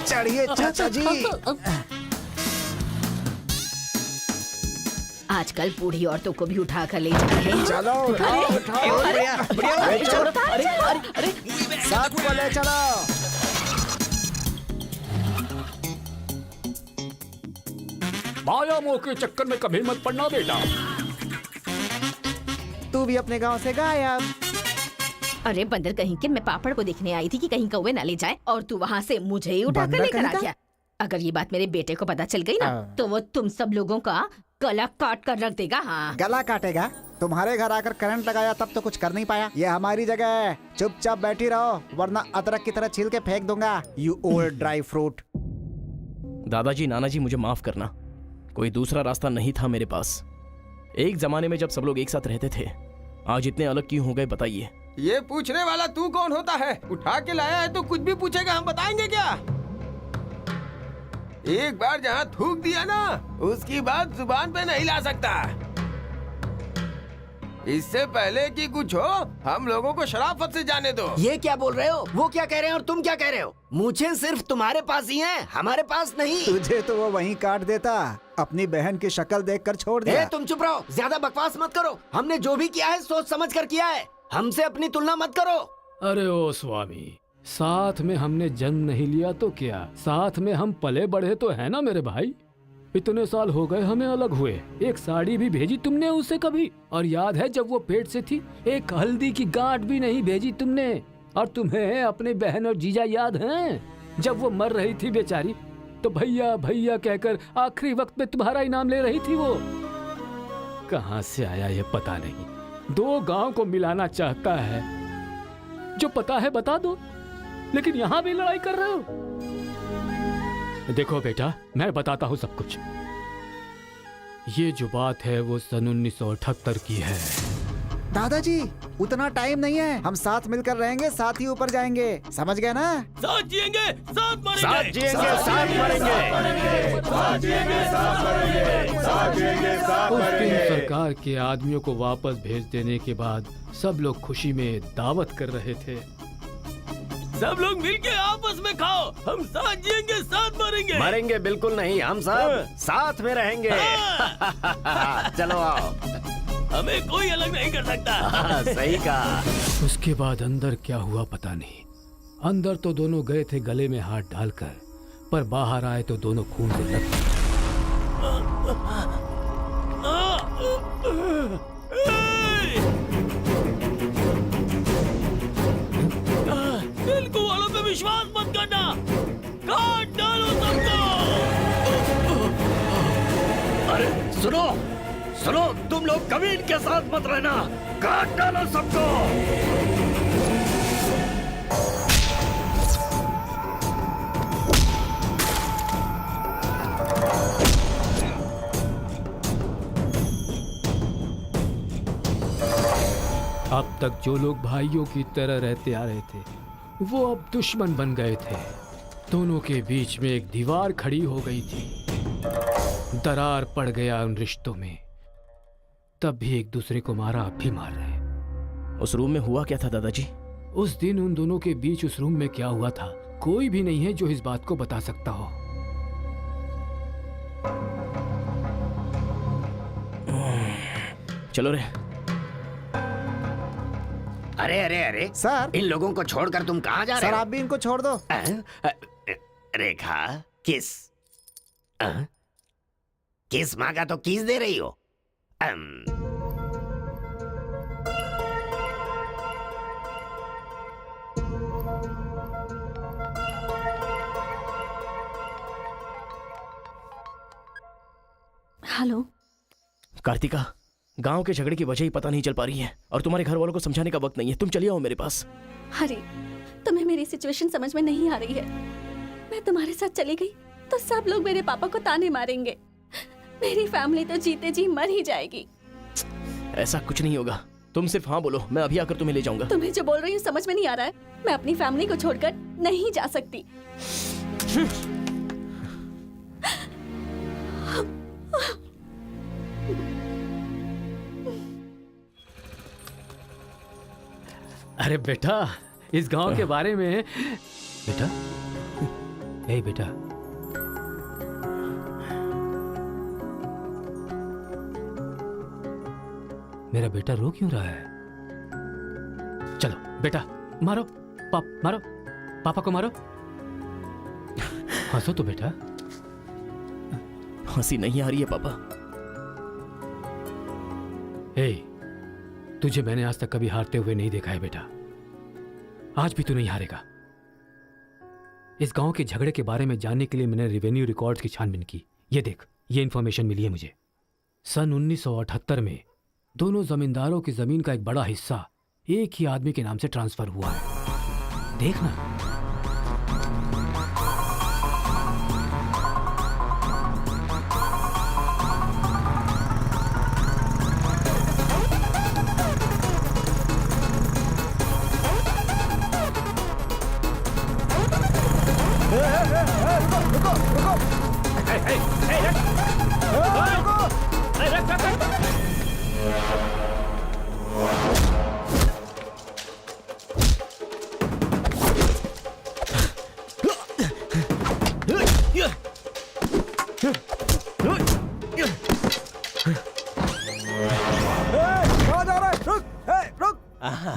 चढ़िए चाचा जी। आजकल बूढ़ी औरतों को भी उठा कर ले जा रहे हैं। चलो उठाओ उठाओ। साथ में ले चलो। माया मोह के चक्कर में कभी मत पड़ना बेटा। तू भी अपने गांव से गायब। अरे बंदर कहीं के, मैं पापड़ को देखने आई थी कि कहीं कौवे ना ले जाए और तू वहाँ से मुझे ही उठा कर बंदर लेकर आ कहीं गया। अगर ये बात मेरे बेटे को पता चल गई ना तो वो तुम सब लोगों का गला काट कर रख देगा। हाँ, गला काटेगा? तुम्हारे घर आकर करंट लगाया तब तो कुछ कर नहीं पाया। ये हमारी जगह है, चुपचाप बैठी रहो वरना अदरक की तरह छील के फेंक दूंगा। You old dry fruit. दादाजी, नानाजी, मुझे माफ करना, कोई दूसरा रास्ता नहीं था मेरे पास। एक जमाने में जब सब लोग एक साथ रहते थे, आज इतने अलग क्यों हो गए बताइए? ये पूछने वाला तू कौन होता है? उठा के लाया है तो कुछ भी पूछेगा, हम बताएंगे क्या? एक बार जहाँ थूक दिया ना, उसकी बात जुबान पे नहीं ला सकता। इससे पहले कि कुछ हो, हम लोगों को शराफत से जाने दो। ये क्या बोल रहे हो? वो क्या कह रहे हैं और तुम क्या कह रहे हो? मुझे सिर्फ तुम्हारे पास ही है, हमारे पास नहीं। तुझे तो वो वहीं काट देता, अपनी बहन की शक्ल देखकर छोड़ दिया। तुम चुप रहो, ज्यादा बकवास मत करो। हमने जो भी किया है सोच समझ कर किया है, हमसे अपनी तुलना मत करो। अरे ओ स्वामी, साथ में हमने जन्म नहीं लिया तो क्या, साथ में हम पले बढ़े तो है ना मेरे भाई। इतने साल हो गए हमें अलग हुए, एक साड़ी भी भेजी तुमने उसे कभी? और याद है जब वो पेट से थी, एक हल्दी की गांठ भी नहीं भेजी तुमने। और तुम्हें अपने बहन और जीजा याद हैं? जब वो मर रही थी बेचारी तो भैया भैया कहकर आखिरी वक्त में तुम्हारा ही नाम ले रही थी। वो कहाँ से आया ये पता नहीं। 2 गांव को मिलाना चाहता है, जो पता है बता दो, लेकिन यहाँ भी लड़ाई कर रहे हो। देखो बेटा, मैं बताता हूँ सब कुछ। ये जो बात है वो सन 1978 की है। दादाजी, उतना टाइम नहीं है, हम साथ मिलकर रहेंगे, साथ ही ऊपर जाएंगे, समझ गए ना? साथ जिएंगे, साथ मरेंगे, साथ जिएंगे, साथ मरेंगे, साथ जिएंगे, साथ मरेंगे, साथ जिएंगे, साथ उस दिन मरेंगे। सरकार के आदमियों को वापस भेज देने के बाद सब लोग खुशी में दावत कर रहे थे। सब लोग मिलके आपस में खाओ। हम साथ जिएंगे, साथ मरेंगे। मरेंगे बिल्कुल नहीं, हम सब साथ में रहेंगे। चलो आओ। हमें कोई अलग नहीं कर सकता। सही कहा। उसके बाद अंदर क्या हुआ पता नहीं। अंदर तो दोनों गए थे गले में हाथ डालकर, पर बाहर आए तो दोनों खून से लथपथ। तेलुगु वालों पे विश्वास मत करना, काट डालो सबको। अरे सुनो सुनो, तुम लोग कभी इनके साथ मत रहना, काट डालो सबको। अब तक जो लोग भाइयों की तरह रहते आ रहे थे, वो अब दुश्मन बन गए थे। दोनों के बीच में एक दीवार खड़ी हो गई थी। दरार पड़ गया उन रिश्तों में। तब भी एक दूसरे को मारा, अब भी मार रहे। उस रूम में हुआ क्या था दादाजी? उस दिन उन दोनों के बीच उस रूम में क्या हुआ था, कोई भी नहीं है जो इस बात को बता सकता हो। चलो रे। अरे अरे अरे सर, इन लोगों को छोड़कर तुम कहाँ जा रहे सर हो? आप भी इनको छोड़ दो। रेखा, किस किस मांगा तो किस दे रही हो? हेलो कार्तिका, गांव के झगड़े की वजह ही पता नहीं चल पा रही है और तुम्हारे घर वालों को समझाने का वक्त नहीं है। तुम चलिए आओ मेरे पास। हरी, तुम्हें मेरी सिचुएशन समझ में नहीं आ रही है। मैं तुम्हारे साथ चली गई तो सब लोग मेरे पापा को ताने मारेंगे। मेरी फैमिली तो जीते जी मर ही जाएगी। ऐसा कुछ नहीं होगा, तुम सिर्फ हाँ बोलो, मैं अभी आकर तुम्हें ले जाऊंगा। तुम्हें जो बोल रही हूँ समझ में नहीं आ रहा है। मैं अपनी फैमिली को छोड़कर नहीं जा सकती। अरे बेटा, इस गांव के बारे में। बेटा, ए बेटा, मेरा बेटा रो क्यों रहा है? चलो बेटा, मारो मारो, पापा को मारो। हंसो तो बेटा। हंसी नहीं आ रही है पापा। ए, तुझे मैंने आज तक कभी हारते हुए नहीं देखा है बेटा। आज भी तू नहीं हारेगा। इस गांव के झगड़े के बारे में जानने के लिए मैंने रेवेन्यू रिकॉर्ड्स की छानबीन की। ये देख, ये इंफॉर्मेशन मिली है मुझे। सन 1978 में दोनों जमींदारों की जमीन का एक बड़ा हिस्सा एक ही आदमी के नाम से ट्रांसफर हुआ है। देखना।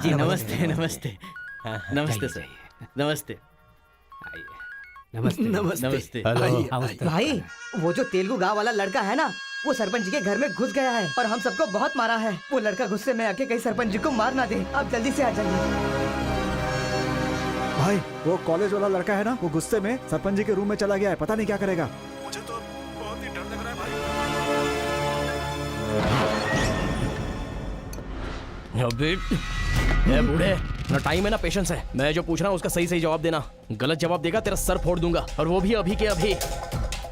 जी नमस्ते नमस्ते नमस्ते सर, नमस्ते नमस्ते नमस्ते। भाई, वो जो तेलुगु गांव वाला लड़का है ना, वो सरपंच जी के घर में घुस गया है और हम सबको बहुत मारा है। वो लड़का गुस्से में आके कहीं सरपंच जी को मार ना दे। आप जल्दी से आ जाइए। भाई, वो कॉलेज वाला लड़का है ना, वो गुस्से में सरपंच जी के रूम में चला गया है। पता नहीं क्या करेगा। मुझे तो बहुत ही डर लग रहा है भाई। अबे ए बूढ़े, ना टाइम है ना पेशेंस है। मैं जो पूछ रहा हूँ उसका सही सही जवाब देना। गलत जवाब देगा तेरा सर फोड़ दूंगा, और वो भी अभी के अभी।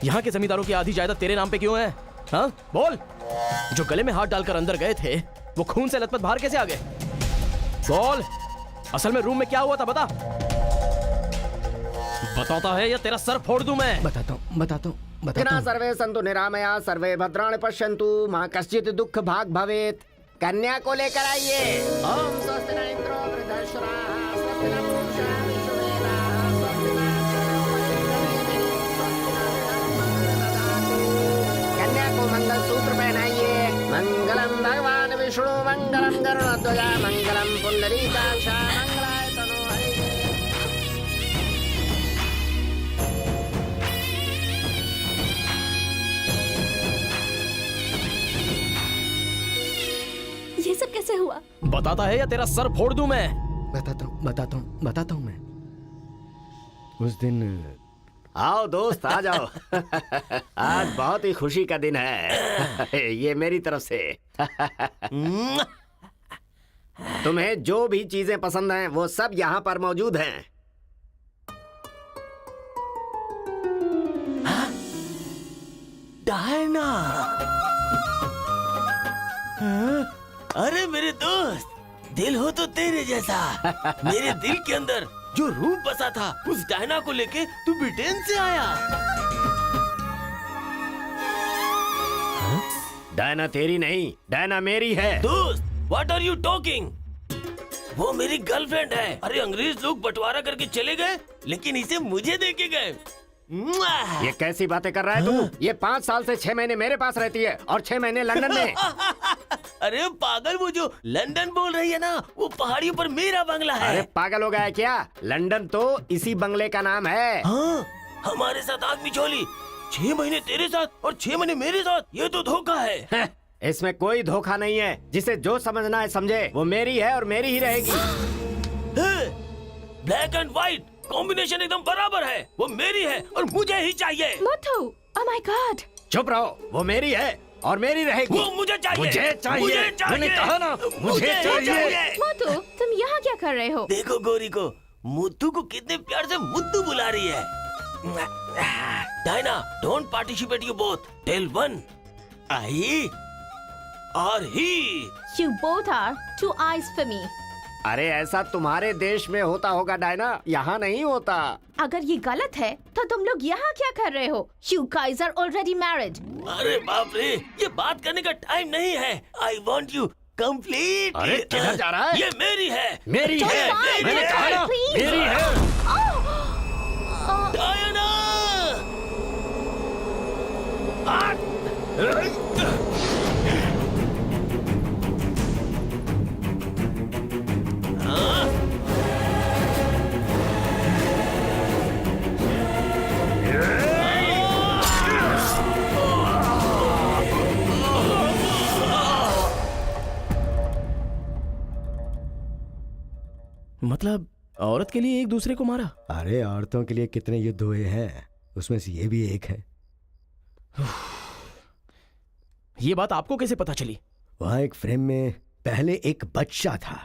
यहाँ के जमींदारों की आधी जायदाद तेरे नाम पे क्यों है? हाँ बोल। जो गले में हाथ डालकर अंदर गए थे, वो खून से लथपथ बाहर कैसे आ गए? बोल, असल में रूम में क्या हुआ था? बता। बताता है या तेरा सर फोड़ दूं मैं? बताता हूँ। सर्वे सन्तु निरामया, सर्वे भद्राणि पश्यन्तु, मा कश्चित् दुःख भाग भवेत्। कन्या को लेकर आइए। ओम स्वस्ति न इंद्रो वृद्धश्रवाः, स्वस्ति न पूषा विश्ववेदाः, मंगलम गरुड़ध्वजा मंगलम पुंडरीकाक्ष मंगलाय तनो हरिः। ये सब कैसे हुआ? बताता है या तेरा सर फोड़ दूं मैं? बताता हूँ मैं। उस दिन आओ दोस्त आ जाओ। आज बहुत ही खुशी का दिन है। ये मेरी तरफ से। तुम्हें जो भी चीजें पसंद हैं वो सब यहाँ पर मौजूद हैं। डायना, हाँ? अरे मेरे दोस्त, दिल हो तो तेरे जैसा। मेरे दिल के अंदर जो रूप बसा था उस डायना को लेके तू ब्रिटेन से आया। डायना तेरी नहीं, डायना मेरी है। दोस्त, व्हाट आर यू टॉकिंग? वो मेरी गर्लफ्रेंड है। अरे अंग्रेज लोग बंटवारा करके चले गए, लेकिन इसे मुझे देके गए। ये कैसी बातें कर रहा है तू? ये 5 साल से 6 महीने मेरे पास रहती है और 6 महीने लंदन में। अरे पागल, वो जो लंदन बोल रही है ना, वो पहाड़ियों पर मेरा बंगला है। अरे पागल हो गया है क्या? लंदन तो इसी बंगले का नाम है। हाँ, हमारे साथ आग बिछोली। 6 महीने तेरे साथ और 6 महीने मेरे साथ, ये तो धोखा है। इसमें कोई धोखा नहीं है। जिसे जो समझना है समझे। वो मेरी है और मेरी ही रहेगी। ब्लैक एंड व्हाइट कॉम्बिनेशन एकदम बराबर है। वो मेरी है और मुझे ही चाहिए। मोटू, ओह माय गॉड। चुप रहो, वो मेरी है और मेरी रहेगी। वो मुझे चाहिए। मुझे चाहिए। मैंने कहा ना, मुझे चाहिए। मोटू, तुम यहाँ क्या कर रहे हो? देखो गोरी को, मुद्दू को कितने प्यार से मुद्दू बुला रही है। Diana, don't participate you both. Tell one, I और he. You both are two eyes for me. अरे ऐसा तुम्हारे देश में होता होगा डायना, यहाँ नहीं होता। अगर ये गलत है तो तुम लोग यहाँ क्या कर रहे हो? You guys are already married. अरे बाप रे, ये बात करने का टाइम नहीं है। I want you complete. अरे किधर जा रहा है? ये मेरी है। मेरी है। मैंने कहा ना, मेरी है। डायना! मतलब औरत के लिए एक दूसरे को मारा? अरे औरतों के लिए कितने युद्ध हुए हैं, उसमें से ये भी एक है। ये बात आपको कैसे पता चली? वहां एक फ्रेम में पहले एक बच्चा था।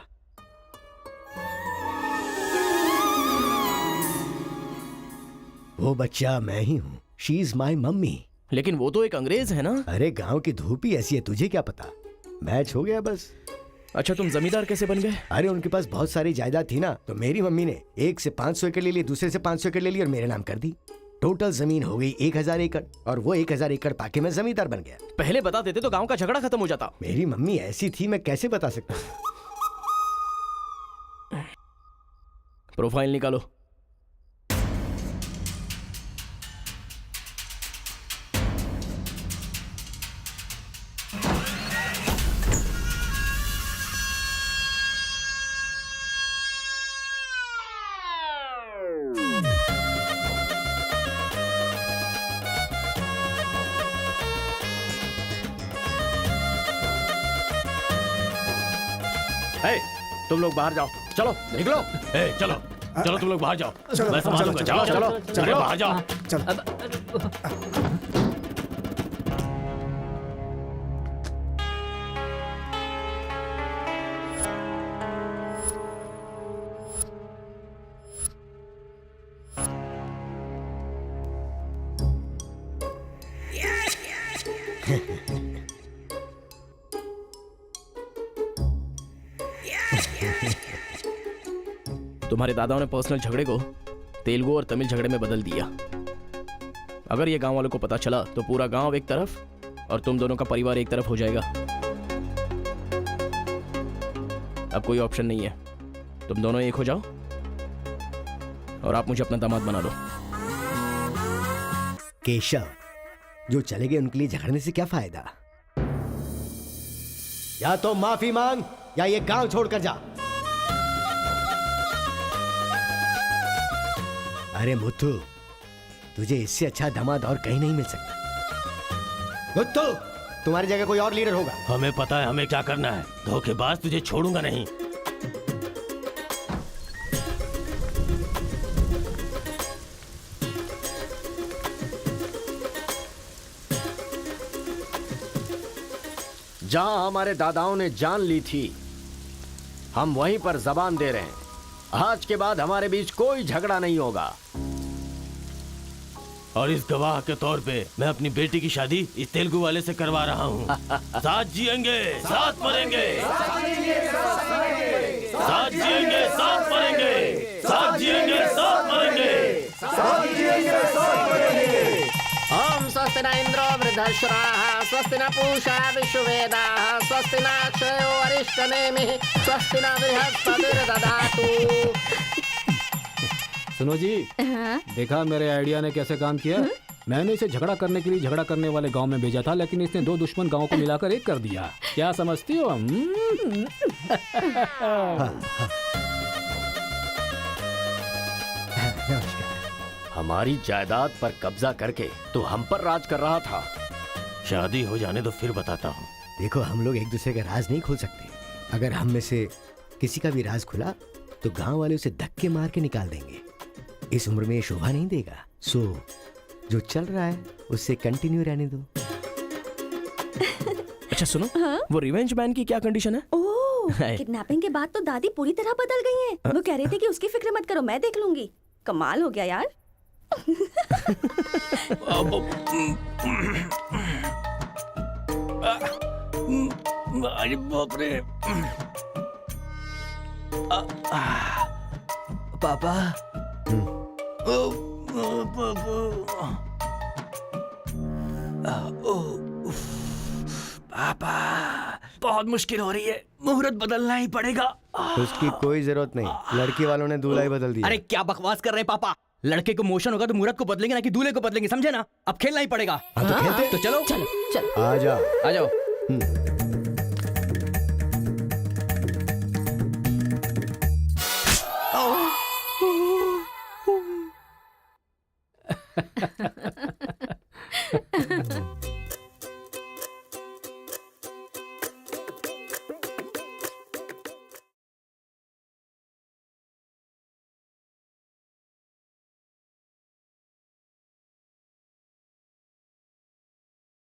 वो बच्चा मैं ही हूँ। She is my mummy. लेकिन वो तो एक अंग्रेज है ना? अरे गांव की धूप ही ऐसी है, तुझे क्या पता। मैच हो गया बस। अच्छा, तुम जमींदार कैसे बन गए? अरे उनके पास बहुत सारी जायदाद थी ना, तो मेरी मम्मी ने एक से 500 एकड़ ले ली, दूसरे से 500 एकड़ ले ली और मेरे नाम कर दी। टोटल जमीन हो गई 1000 एकड़ और वो 1000 एकड़ पाके मैं जमींदार बन गया। पहले बता देते तो गांव का झगड़ा खत्म हो जाता। मेरी मम्मी ऐसी थी, मैं कैसे बता सकता हूँ। प्रोफाइल निकालो। तुम लोग बाहर जाओ, चलो निकलो। चलो चलो, तुम लोग बाहर जाओ। मैं संभालूंगा। चलो चलो चलो बाहर जाओ। तुम्हारे दादाओं ने पर्सनल झगड़े को तेलुगु और तमिल झगड़े में बदल दिया। अगर ये गांव वालों को पता चला तो पूरा गांव एक तरफ और तुम दोनों का परिवार एक तरफ हो जाएगा। अब कोई ऑप्शन नहीं है, तुम दोनों एक हो जाओ और आप मुझे अपना दामाद बना लो। केशव, जो चले गए उनके लिए झगड़ने से क्या फायदा। या तो माफी मांग या ये गांव छोड़कर जा। अरे मुत्तू, तुझे इससे अच्छा दामाद और कहीं नहीं मिल सकता। मुत्तू, तुम्हारी जगह कोई और लीडर होगा। हमें पता है हमें क्या करना है। धोखेबाज, तुझे छोड़ूंगा नहीं। जहां हमारे दादाओं ने जान ली थी, हम वहीं पर जबान दे रहे हैं। आज के बाद हमारे बीच कोई झगड़ा नहीं होगा। और इस गवाह के तौर पे मैं अपनी बेटी की शादी इस तेलुगु वाले से करवा रहा हूँ। साथ जिएंगे, साथ मरेंगे, साथ जिएंगे, साथ मरेंगे, साथ जिएंगे, साथ मरेंगे, साथ जिएंगे, साथ मरेंगे। ओम स्वस्ति न इंद्रो वृद्धश्राः स्वस्ति न पूषा विश्ववेदाः स्वस्ति न अक्षयो अरिष्टनेमिः स्वस्ति न बृहस्पतिर्दधातु। सुनो जी, देखा मेरे आइडिया ने कैसे काम किया? मैंने इसे झगड़ा करने के लिए झगड़ा करने वाले गांव में भेजा था, लेकिन इसने दो दुश्मन गांवों को मिलाकर एक कर दिया। क्या समझती हो? हमारी जायदाद पर कब्जा करके तो हम पर राज कर रहा था। शादी हो जाने तो फिर बताता हूँ। देखो, हम लोग एक दूसरे का राज नहीं खोल सकते। अगर हम में से किसी का भी राज खुला तो गांव वाले उसे धक्के मार के निकाल देंगे। इस उम्र में ये शोभा नहीं देगा। सो जो चल रहा है उससे कंटिन्यू रहने दो। अच्छा सुनो, वो रिवेंज बैन की क्या कंडीशन है? ओह, किडनैपिंग के बाद तो दादी पूरी तरह बदल गई हैं। वो कह रही थी कि उसकी फिक्र मत करो, मैं देख लूंगी। कमाल हो गया यार। अरे बाप रे। पापा, पापा, बहुत मुश्किल हो रही है। मुहूर्त बदलना ही पड़ेगा। उसकी कोई जरूरत नहीं, लड़की वालों ने दूल्हा ही बदल दिया। अरे क्या बकवास कर रहे हैं पापा? लड़के को मोशन होगा तो मुहूर्त को बदलेंगे ना कि दूल्हे को बदलेंगे, समझे ना? अब खेलना ही पड़ेगा। हाँ, तो खेलते। तो चलो चलो चलो। आ जाओ, आ जाओ।